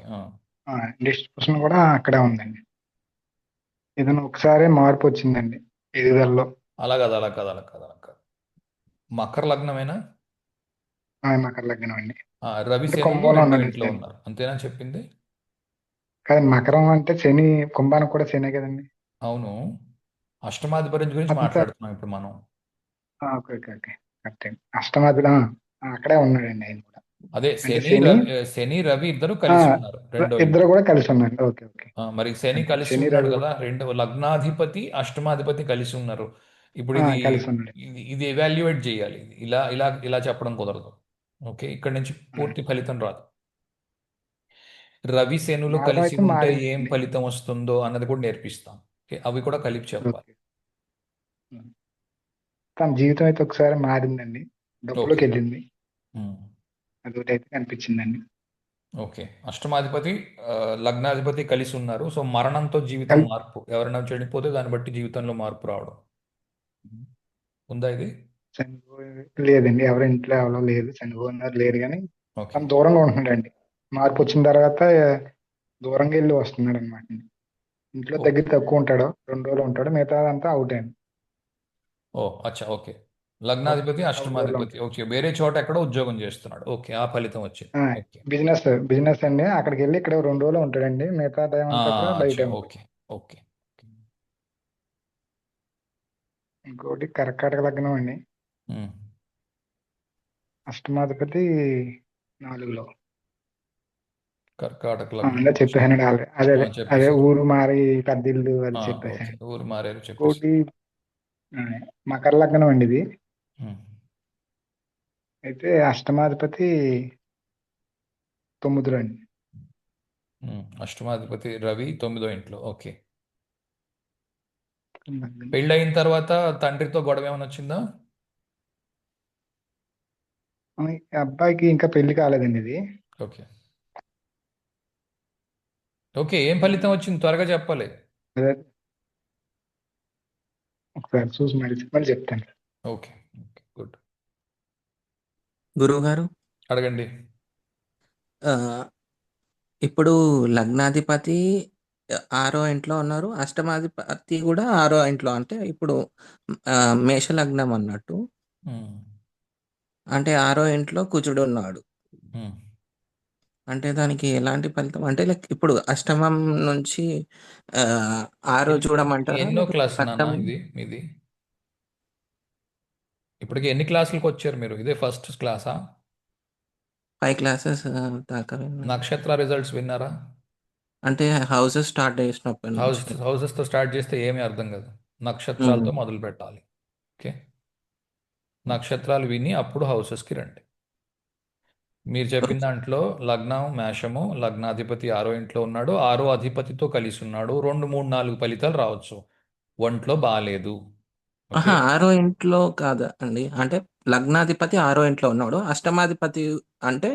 డిస్ట్రిబ్యూషన్ కూడా అక్కడే ఉందండి. ఏదైనా ఒకసారి మార్పు వచ్చిందండి ఎదుగుదలలో. అలా కాదు, అలా కాదు, అలా కాదు, అలా కాదు. మకర లగ్నమేనా? మకర లగ్నం అండి. రవి అంటే శనులు కుంభంలో రెండో ఉన్నాడు ఇంట్లో శని. ఉన్నారు, అంతేనా చెప్పింది? కానీ మకరం అంటే శని, కుంభానికి కూడా శనే కదండి. అవును. అష్టమాధిపతి గురించి అంత మాట్లాడుతున్నాం ఇప్పుడు మనం. ఓకే ఓకే ఓకే కరెక్ట్ అండి. అష్టమాధిపతి అక్కడే ఉన్నాడండి ఆయన కూడా. అదే అంటే శని శని శని రవి ఇద్దరు ఆ, కలిసి ఉన్నారు రెండో ఇద్దరు ఇంట్లో. కూడా కలిసి ఉన్నారండి. Okay okay. మరి శని అంటే కలిసి శని ఉన్నాడు రవి కదా, రెండు లగ్నాధిపతి అష్టమాధిపతి కలిసి ఉన్నారు. ఇప్పుడు కలిసి ఉన్నాడు. ఇది ఎవాల్యుయేట్ చేయాలి. ఇలా ఇలా ఇలా చెప్పడం కుదరదు. ఓకే, ఇక్కడ నుంచి పూర్తి ఫలితం రాదు. రవి శనులు మార్గం కలిసి అయితే ఉంటే ఏం మారిందండి. ఫలితం వస్తుందో అన్నది కూడా నేర్పిస్తాం. ఓకే, అవి కూడా కలిపి చెప్పాలి. ఓకే. తన జీవితం అయితే ఒకసారి మారిందండి. డబ్బులోకి ఓకే. వెళ్ళింది. ఉమ్. అదొకటి అయితే కనిపించిందండి. ఓకే. అష్టమాధిపతి లగ్నాధిపతి కలిసి ఉన్నారు. సో మరణంతో జీవితం కల్- మార్పు, ఎవరైనా చనిపోతే దాన్ని బట్టి జీవితంలో మార్పు రావడం ఉందా ఇది? లేదండి. ఎవరి ఇంట్లో ఎవరో లేదు, చనిపోయినారు లేరు. కానీ ఓకే. తను దూరంగా ఉంటున్నాడండి. మార్పు వచ్చిన తర్వాత దూరంగా వెళ్ళి వస్తున్నాడు అనమాట. ఇంట్లో ఓకే. దగ్గర తక్కువ ఉంటాడు, 2 రోజులు ఉంటాడు, మిగతా అంతా అవుట్ అయింది. ఓ అచ్చా, ఓకే. లగ్నాధిపతి అవుట్ డోర్ లో అష్టమాధిపతి, ఉంటాడు. ఓకే, వేరే చోట ఎక్కడో ఉద్యోగం చేస్తున్నాడు. ఓకే, ఆ ఫలితం వచ్చింది. ఓకే. బిజినెస్ బిజినెస్ అండి. అక్కడికి వెళ్ళి ఇక్కడ 2 రోజులు ఉంటాడండి, మిగతా టైం అంతా కూడా అచ్చా, బయటే ఉంటాడు. ఓకే. ఓకే. ఇంకోటి కర్కాటక లగ్నం అండి. ఉమ్. అష్టమాధిపతి 4లో. కర్కాటక అంటే లగ్నం. చెప్పేసానండి ఆల్రెడీ. అదే అదే అదే చెప్పేశారు. ఊరు మారి పెద్ద ఇల్లు అది ఓకే, చెప్పేసాను. ఊరు మారేరు చెప్పేసి. ఇంకోటి ఆ, మకర లగ్నం అండి ఇది. ఉమ్. అయితే అష్టమాధిపతి 9లో అండి. అష్టమాధిపతి రవి 9వ ఇంట్లో. ఓకే. లగ్నం. పెళ్ళయిన తర్వాత తండ్రితో గొడవ ఏమైనా వచ్చిందా? ఈ అబ్బాయికి ఇంకా పెళ్లి కాలేదండి ఇది. ఓకే. ఓకే, ఏం ఫలితం వచ్చింది త్వరగా చెప్పాలి. అదే ఒకసారి చూసి మళ్ళీ చెప్తాను. ఓకే. Okay, good. గురువుగారు అడగండి. ఆ, ఇప్పుడు లగ్నాధిపతి 6వ ఇంట్లో ఉన్నారు, అష్టమాధిపతి కూడా 6వ ఇంట్లో. అంటే ఇప్పుడు మేష లగ్నం అన్నట్టు. ఉమ్. అంటే 6వ ఇంట్లో కుజుడు ఉన్నాడు. ఉమ్. అంటే దానికి ఎలాంటి ఫలితం? అంటే లైక్ ఇప్పుడు అష్టమం నుంచి ఆ 6 చూడమంటారా, ఎన్నో లేకపోతే క్లాస్ నాన్న కష్టం? ఇది? ఇప్పటికి ఎన్ని క్లాసులకు వచ్చారు మీరు? ఇదే ఫస్ట్ క్లాసా? 5 క్లాసెస్ దాకా విన్నాను. నక్షత్ర రిజల్ట్స్ విన్నారా? అంటే హౌసెస్ స్టార్ట్ చేసినప్పటి నుంచి. హౌసెస్తో స్టార్ట్ చేస్తే ఏమీ అర్థం కాదు. నక్షత్రాలతో ఉమ్. మొదలు పెట్టాలి. ఓకే, నక్షత్రాలు విని అప్పుడు హౌసెస్కి రండి. మీరు చెప్పిన దాంట్లో లగ్నం మేషము, లగ్నాధిపతి 6వ ఇంట్లో ఉన్నాడు, 6వ అధిపతితో కలిసి ఉన్నాడు. 2, 3, 4 ఫలితాలు రావచ్చు. ఒంట్లో బాగాలేదు. ఓకే. 6వ ఇంట్లో కాదు అండి. అంటే లగ్నాధిపతి 6వ ఇంట్లో ఉన్నాడు, అష్టమాధిపతి అంటే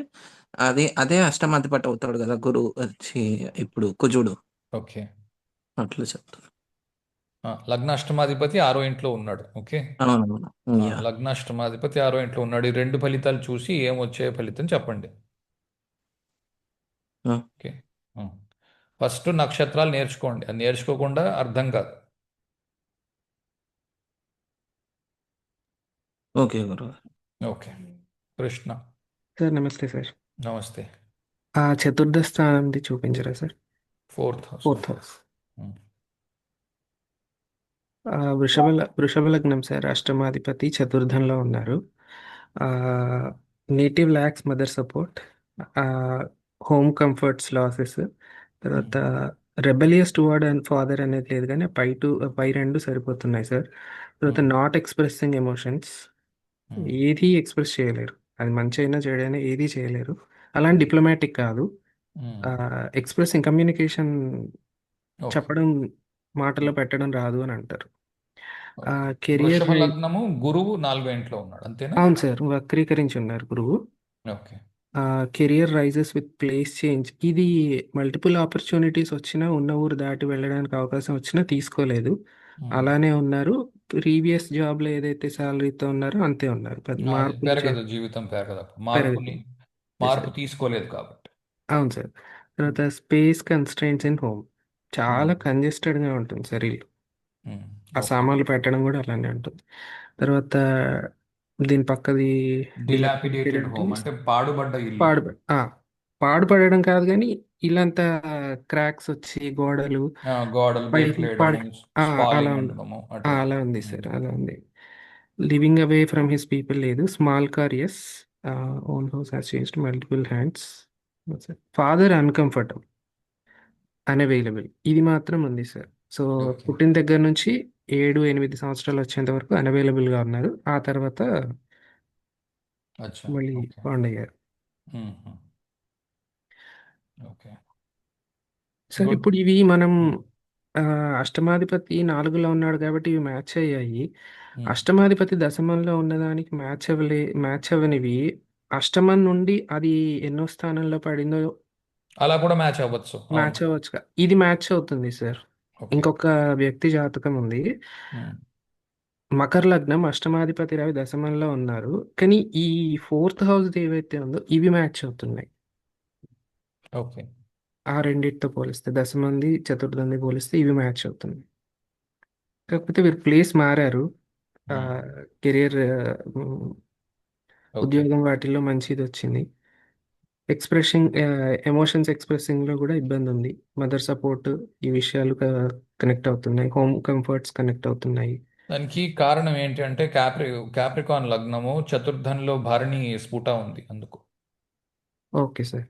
అదే అష్టమాధిపతి అవుతాడు కదా గురువు వచ్చి, ఇప్పుడు కుజుడు. ఓకే. అట్లా చెప్తాను. లగ్నాష్టమాధిపతి 6వ ఇంట్లో ఉన్నాడు. ఓకే. అవునవును. యా. లగ్నాష్టమాధిపతి 6వ ఇంట్లో ఉన్నాడు. ఈ రెండు ఫలితాలు చూసి ఏం వచ్చే ఫలితం చెప్పండి. ఓకే. ఫస్ట్ నక్షత్రాలు నేర్చుకోండి. అది నేర్చుకోకుండా అర్థం కాదు. ఓకే గురువు. ఓకే. కృష్ణ. సార్ నమస్తే సార్. నమస్తే. ఆ చతుర్థ స్థానంది చూపించరా sir? 4th house. Fourth house. వృషభ లగ్నం సార్. అష్టమాధిపతి చతుర్థంలో ఉన్నారు. Native lakhs mother support, home comforts losses, తర్వాత రెబలియస్ టువర్డ్ అండ్ ఫాదర్ అనేది లేదు, కానీ పై రెండు సరిపోతున్నాయి సార్. తర్వాత నాట్ ఎక్స్ప్రెసింగ్ ఎమోషన్స్, ఏది ఎక్స్ప్రెస్ చేయలేరు. అది మంచి అయినా చెడైనా ఏది చేయలేరు. అలాంటి డిప్లొమాటిక్ కాదు. ఎక్స్ప్రెసింగ్ కమ్యూనికేషన్ చెప్పడం, మాటల్లో పెట్టడం రాదు అని అంటారు. కెరియర్ వృషభ లగ్నము గురువు 4వ ఇంట్లో ఉన్నాడు, అంతేనా? అవును సార్, వక్రీకరించి ఉన్నారు గురువు. Okay. Career rises with place change. ఇది మల్టిపుల్ ఆపర్చునిటీస్ వచ్చినా, ఉన్న ఊరు దాటి వెళ్ళడానికి అవకాశం వచ్చినా తీసుకోలేదు, అలానే ఉన్నారు. ప్రీవియస్ జాబ్లో ఏదైతే శాలరీతో ఉన్నారో అంతే ఉన్నారు. పెద్ద మార్పు పెరగదు, జీవితం పెరగదు. మార్పు తీసుకోలేదు కాబట్టి. అవును సార్. తర్వాత స్పేస్ కన్స్ట్రెయింట్స్ ఇన్ హోమ్, చాలా కంజెస్టెడ్గా ఉంటుంది సార్ ఇల్లు. ఆ సామాన్లు పెట్టడం కూడా అలానే ఉంటుంది. తర్వాత దీని పక్కది డిలాపిడేటెడ్ హోమ్ అంటే పాడుబడ్డ ఇల్లు. పాడుపడడం కాదు, కానీ ఇల్లంతా క్రాక్స్ వచ్చి గోడలు అలా ఉంది సార్. అలా ఉంది. Living away from his people లేదు. Small car yes, own house has changed multiple hands. Father uncomfortable, unavailable, ఇది మాత్రం ఉంది సార్. సో పుట్టిన దగ్గర నుంచి 7-8 సంవత్సరాలు వచ్చేంత వరకు అన్అవైలబుల్గా ఉన్నారు. ఆ తర్వాత మళ్ళీ బాండ్ అయ్యారు సార్. ఇప్పుడు ఇవి మనం అష్టమాధిపతి 4లో ఉన్నాడు కాబట్టి ఇవి మ్యాచ్ అయ్యాయి. అష్టమాధిపతి దశమంలో ఉన్నదానికి మ్యాచ్ అవ్వనివి అష్టమం నుండి అది ఎన్నో స్థానంలో పడిందో అలా కూడా మ్యాచ్ అవ్వచ్చు. ఇది మ్యాచ్ అవుతుంది సార్. ఇంకొక వ్యక్తి జాతకం ఉంది, మకర లగ్నం, అష్టమాధిపతి రవి దశమంలో ఉన్నారు, కానీ ఈ 4th హౌస్ ఏవైతే ఉందో ఇవి మ్యాచ్ అవుతున్నాయి. ఓకే. ఆ రెండింటితో పోలిస్తే, దశమంది చతుర్థంది పోలిస్తే ఇవి మ్యాచ్ అవుతున్నాయి. కాకపోతే వీరు ప్లేస్ మారారు. కెరియర్, ఉద్యోగం వాటిల్లో మంచిది వచ్చింది. ఎమోషన్స్ ఎక్స్ప్రెసింగ్లో కూడా ఇబ్బంది ఉంది. మదర్ సపోర్ట్, ఈ విషయాలు కనెక్ట్ అవుతున్నాయి. హోమ్ కంఫర్ట్స్ కనెక్ట్ అవుతున్నాయి. దానికి కారణం ఏంటి అంటే క్యాప్రికాన్ లగ్నము చతుర్థంలో భరణి స్ఫుట ఉంది, అందుకు. Okay sir.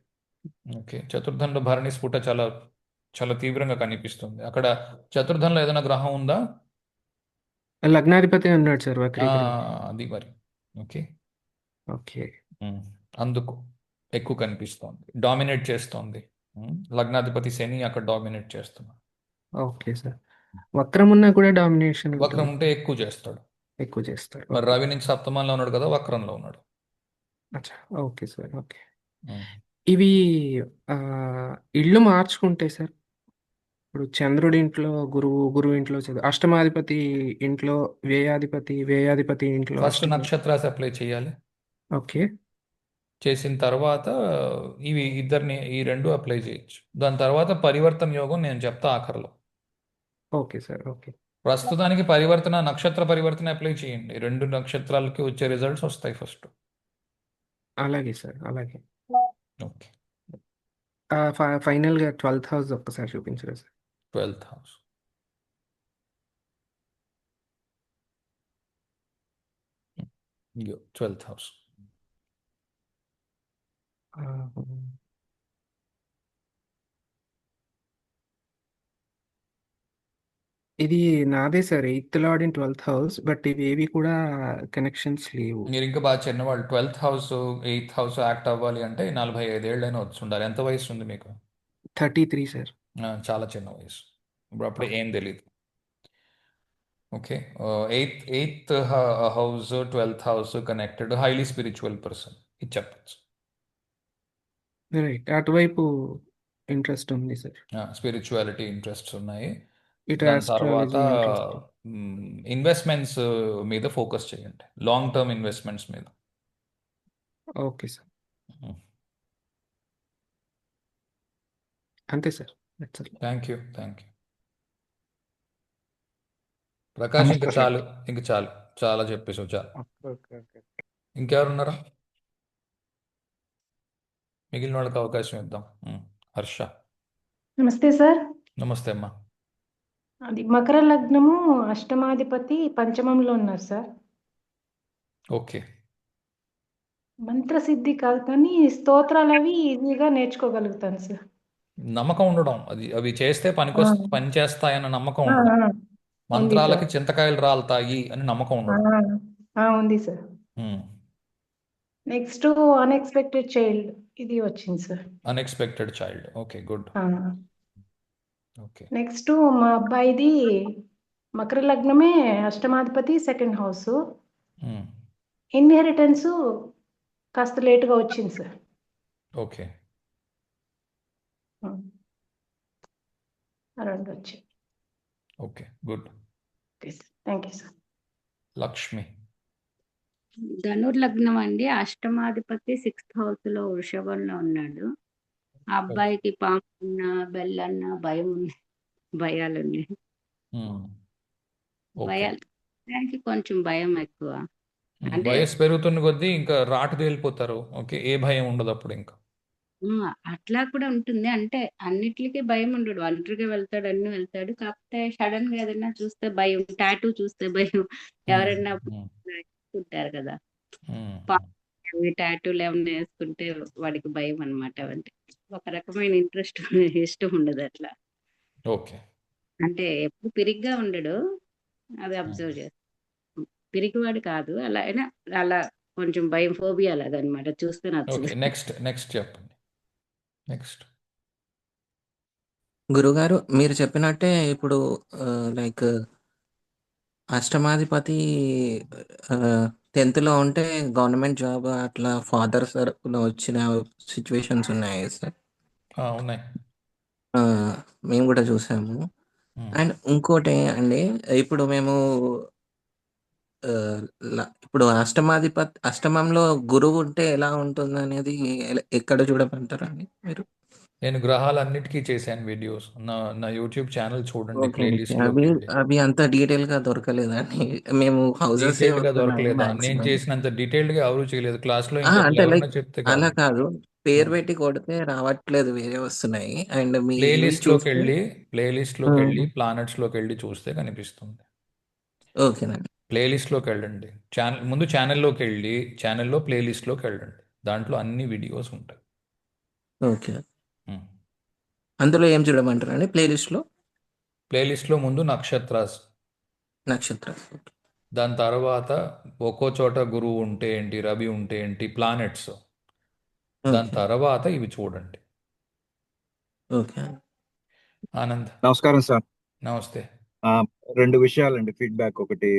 ఓకే. చతుర్థంలో భరణి స్ఫుట చాలా చాలా తీవ్రంగా కనిపిస్తుంది. అక్కడ చతుర్థంలో ఏదైనా గ్రహం ఉందా? లగ్నాధిపతి ఉన్నాడు సార్, అది మరి. ఓకే. ఓకే. అందుకు ఎక్కువ కనిపిస్తోంది, డామినేట్ చేస్తోంది. లగ్నాధిపతి శని అక్కడ డామినేట్ చేస్తున్నాడు. Okay sir. వక్రం ఉన్నా కూడా డామినేషన్, వక్రం ఉంటే ఎక్కువ చేస్తాడు. మరి రవి నుంచి సప్తమంలో ఉన్నాడు కదా, వక్రంలో ఉన్నాడు. Okay sir. ఓకే. ఇవి ఇళ్ళు మార్చుకుంటే సార్, ఇప్పుడు చంద్రుడి ఇంట్లో గురువు ఇంట్లో అష్టమాధిపతి ఇంట్లో వ్యయాధిపతి ఇంట్లో ఫస్ట్ నక్షత్రాలు అప్లై చేయాలి. ఓకే. చేసిన తర్వాత ఈ రెండు అప్లై చేయొచ్చు. దాని తర్వాత పరివర్తన యోగం నేను చెప్తా ఆఖరిలో. Okay sir. ఓకే. ప్రస్తుతానికి నక్షత్ర పరివర్తన అప్లై చేయండి. 2 నక్షత్రాలకి వచ్చే రిజల్ట్స్ వస్తాయి ఫస్ట్. అలాగే సార్, అలాగే. ఓకే. ఫైనల్గా 12th హౌస్ ఒక్కసారి చూపించరు సార్. 12th house. ఇగో 12th హౌస్. ఇది నాదే sir, 8th lord in 12th house, but ఇవి ఏవి కూడా కనెక్షన్స్ లేవు. మీరు ఇంకా బాగా చిన్నవాళ్ళు. 12th house 8th house act అవ్వాలి అంటే 45 ఏళ్ళైనా వచ్చి ఉండాలి. ఎంత వయసు ఉంది మీకు? 33 సార్. చాలా చిన్న వయసు. ఇప్పుడు అప్పుడు ఏం తెలియదు. Okay. 8th house 12th house connected, highly spiritual person, ఇది చెప్పచ్చు. రైట్, అటువైపు ఇంట్రెస్ట్ ఉంది సార్. స్పిరిచువాలిటీ ఇంట్రెస్ట్స్ ఉన్నాయి. ఇటు దాని తర్వాత ఆస్ట్రాలజీ ఇంట్రెస్ట్. ఇన్వెస్ట్మెంట్స్ మీద ఫోకస్ చేయండి, లాంగ్ టర్మ్ ఇన్వెస్ట్మెంట్స్ మీద. ఓకే సార్, అంతే సార్. Thank you. ప్రకాష్, ఇంకా నమస్తే సార్. చాలు, ఇంక చాలు, చాలా చెప్పేసావు, చాలు. ఓకే. ఇంకెవరున్నారా? మిగిలిన వాళ్ళకి అవకాశం ఇద్దాం. హర్ష. నమస్తే సార్. నమస్తే అమ్మా. అది మకర లగ్నము, అష్టమాధిపతి పంచమంలో ఉన్నారు సార్. ఓకే. మంత్రసిద్ధి కాదు కానీ స్తోత్రాలు అవి ఈజీగా నేర్చుకోగలుగుతాను సార్. నమ్మకం ఉండడం, అవి చేస్తే పని చేస్తాయన్న నమ్మకం ఆ, ఉండడం. ఆ, ఉంది మంత్రాలకి సార్. చింతకాయలు రాలుతాయి అని నమ్మకం ఉండడం. ఉంది సార్. ఉమ్. నెక్స్ట్ అన్ఎక్స్పెక్టెడ్ చైల్డ్ ఇది వచ్చింది sir. Unexpected child. Okay, good. Okay. Next మా అబ్బాయిది మకర లగ్నమే, అష్టమాధిపతి సెకండ్ హౌస్. ఇన్హెరిటెన్స్ కాస్త లేటుగా వచ్చింది సార్. ఓకే. రెండు వచ్చాయి. Okay, good. Thank you sir. Lakshmi. ధనుర్లగ్నం అండి, అష్టమాధిపతి 6th హౌస్ లో వృషభంలో ఉన్నాడు. ఆ అబ్బాయికి పాము అన్న బెల్లన్న భయం ఉంది, భయాలు ఉన్నాయి. భయాలు కొంచెం భయం ఎక్కువ. అంటే వయసు పెరుగుతున్న కొద్దీ ఇంకా రాటు తేలిపోతారు. ఓకే, ఏ భయం ఉండదు అప్పుడు ఇంకా. అట్లా కూడా ఉంటుంది. అంటే అన్నిటికీ భయం ఉండడు, ఒంటరిగా వెళ్తాడు, అన్ని వెళ్తాడు. కాకపోతే సడన్ గా ఏదైనా చూస్తే భయం, టాటూ చూస్తే భయం. ఎవరైనా ఉంటారు కదా, టాటూలు ఏమన్నా వేసుకుంటే వాడికి భయం అనమాట. అంటే ఒక రకమైన ఇష్టం ఉండదు అట్లా. ఓకే. అంటే ఎప్పుడు పిరిగ్గా ఉండడు, అది అబ్జర్వ్ చేస్తాం. పిరిగివాడు కాదు, అలా అయినా అలా కొంచెం భయం, ఫోబియా లాగా అనమాట, చూస్తే నచ్చదు. నెక్స్ట్ చెప్పండి. నెక్స్ట్. గురుగారు మీరు చెప్పినట్టే ఇప్పుడు లైక్ అష్టమాధిపతి 10th లో ఉంటే గవర్నమెంట్ జాబ్ అట్లా ఫాదర్ తరపున వచ్చిన సిచ్యువేషన్స్ ఉన్నాయి సార్. ఉన్నాయి. మేము కూడా చూసాము. అండ్ ఇంకోటి అండి, ఇప్పుడు మేము ఇప్పుడు అష్టమంలో గురువు ఉంటే ఎలా ఉంటుంది అనేది ఎక్కడ చూడమంటారండి మీరు? నేను గ్రహాలన్నిటికీ చేశాను వీడియోస్. నా యూట్యూబ్ ఛానల్ చూడండి, ఓకే. ప్లేలిస్ట్ అవి లోకి వెళ్ళి. అవి అంత డీటెయిల్ గా దొరకలేదండి. మేము హౌసెస్ డీటెయిల్డ్ గా వస్తున్నాయి దొరకలేదా? నేను మాక్సిమం. చేసినంత డీటెయిల్డ్ గా ఎవరు చేయలేదు క్లాస్ లో. ఇంకొకరు అంటే ఎవరైనా లైక్ చెప్తే అలా కాదు. కాదు, పేరు పెట్టి కొడితే రావట్లేదు, వేరే వస్తున్నాయి. అండ్ మీ ప్లేలిస్ట్ లోకి చూస్తే వెళ్ళి ప్లానెట్స్ లోకి వెళ్ళి చూస్తే కనిపిస్తుంది. ఓకేనండి. ప్లేలిస్ట్ లోకి వెళ్ళండి. ముందు ఛానల్లోకి వెళ్ళి ఛానల్లో ప్లేలిస్ట్ లోకి వెళ్ళండి. దాంట్లో అన్ని వీడియోస్ ఉంటాయి. ఓకే. అందులో ఏం చూడమంటారండి ప్లేలిస్ట్ లో ముందు నక్షత్రాస్, దాని తర్వాత ఒక్కో చోట గురువు ఉంటే ఏంటి, రవి ఉంటే ఏంటి, ప్లానెట్స్. దాని తర్వాత ఇవి చూడండి. ఓకే. ఆనంద్. నమస్కారం సార్. నమస్తే. 2 విషయాలండి ఫీడ్బ్యాక్. ఒకటి,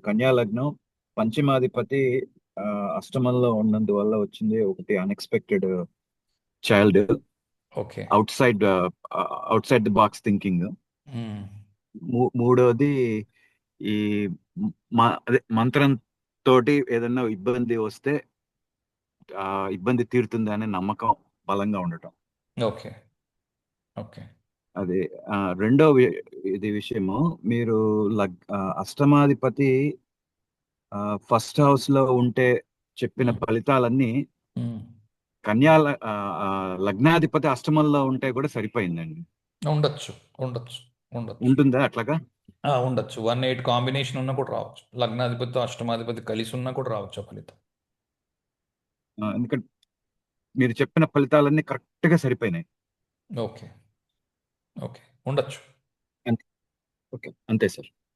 కన్యా లగ్నం పంచమాధిపతి అష్టమంలో ఉన్నందువల్ల వచ్చింది ఒకటి unexpected child. Okay. Out side the box thinking. మూడోది, ఈ అదే మంత్రం తోటి ఏదన్నా ఇబ్బంది వస్తే ఇబ్బంది తీరుతుంది అనే నమ్మకం బలంగా ఉండటం. ఓకే. ఓకే. అదే రెండో ఇది విషయము, మీరు అష్టమాధిపతి ఫస్ట్ హౌస్ లో ఉంటే చెప్పిన ఫలితాలన్నీ కన్యా లగ్నాధిపతి అష్టమంలో ఉంటే కూడా సరిపోయిందండి. ఉండొచ్చు. ఉంటుందా అట్లాగా? ఉండొచ్చు. 1-8 కాంబినేషన్ ఉన్నా కూడా రావచ్చు. లగ్నాధిపతి అష్టమాధిపతి కలిసి ఉన్నా కూడా రావచ్చు ఫలితం. ఎందుకంటే మీరు చెప్పిన ఫలితాలన్నీ కరెక్ట్ గా సరిపోయినాయి. ఓకే. ఉండొచ్చు. ఓకే, అంతే సార్.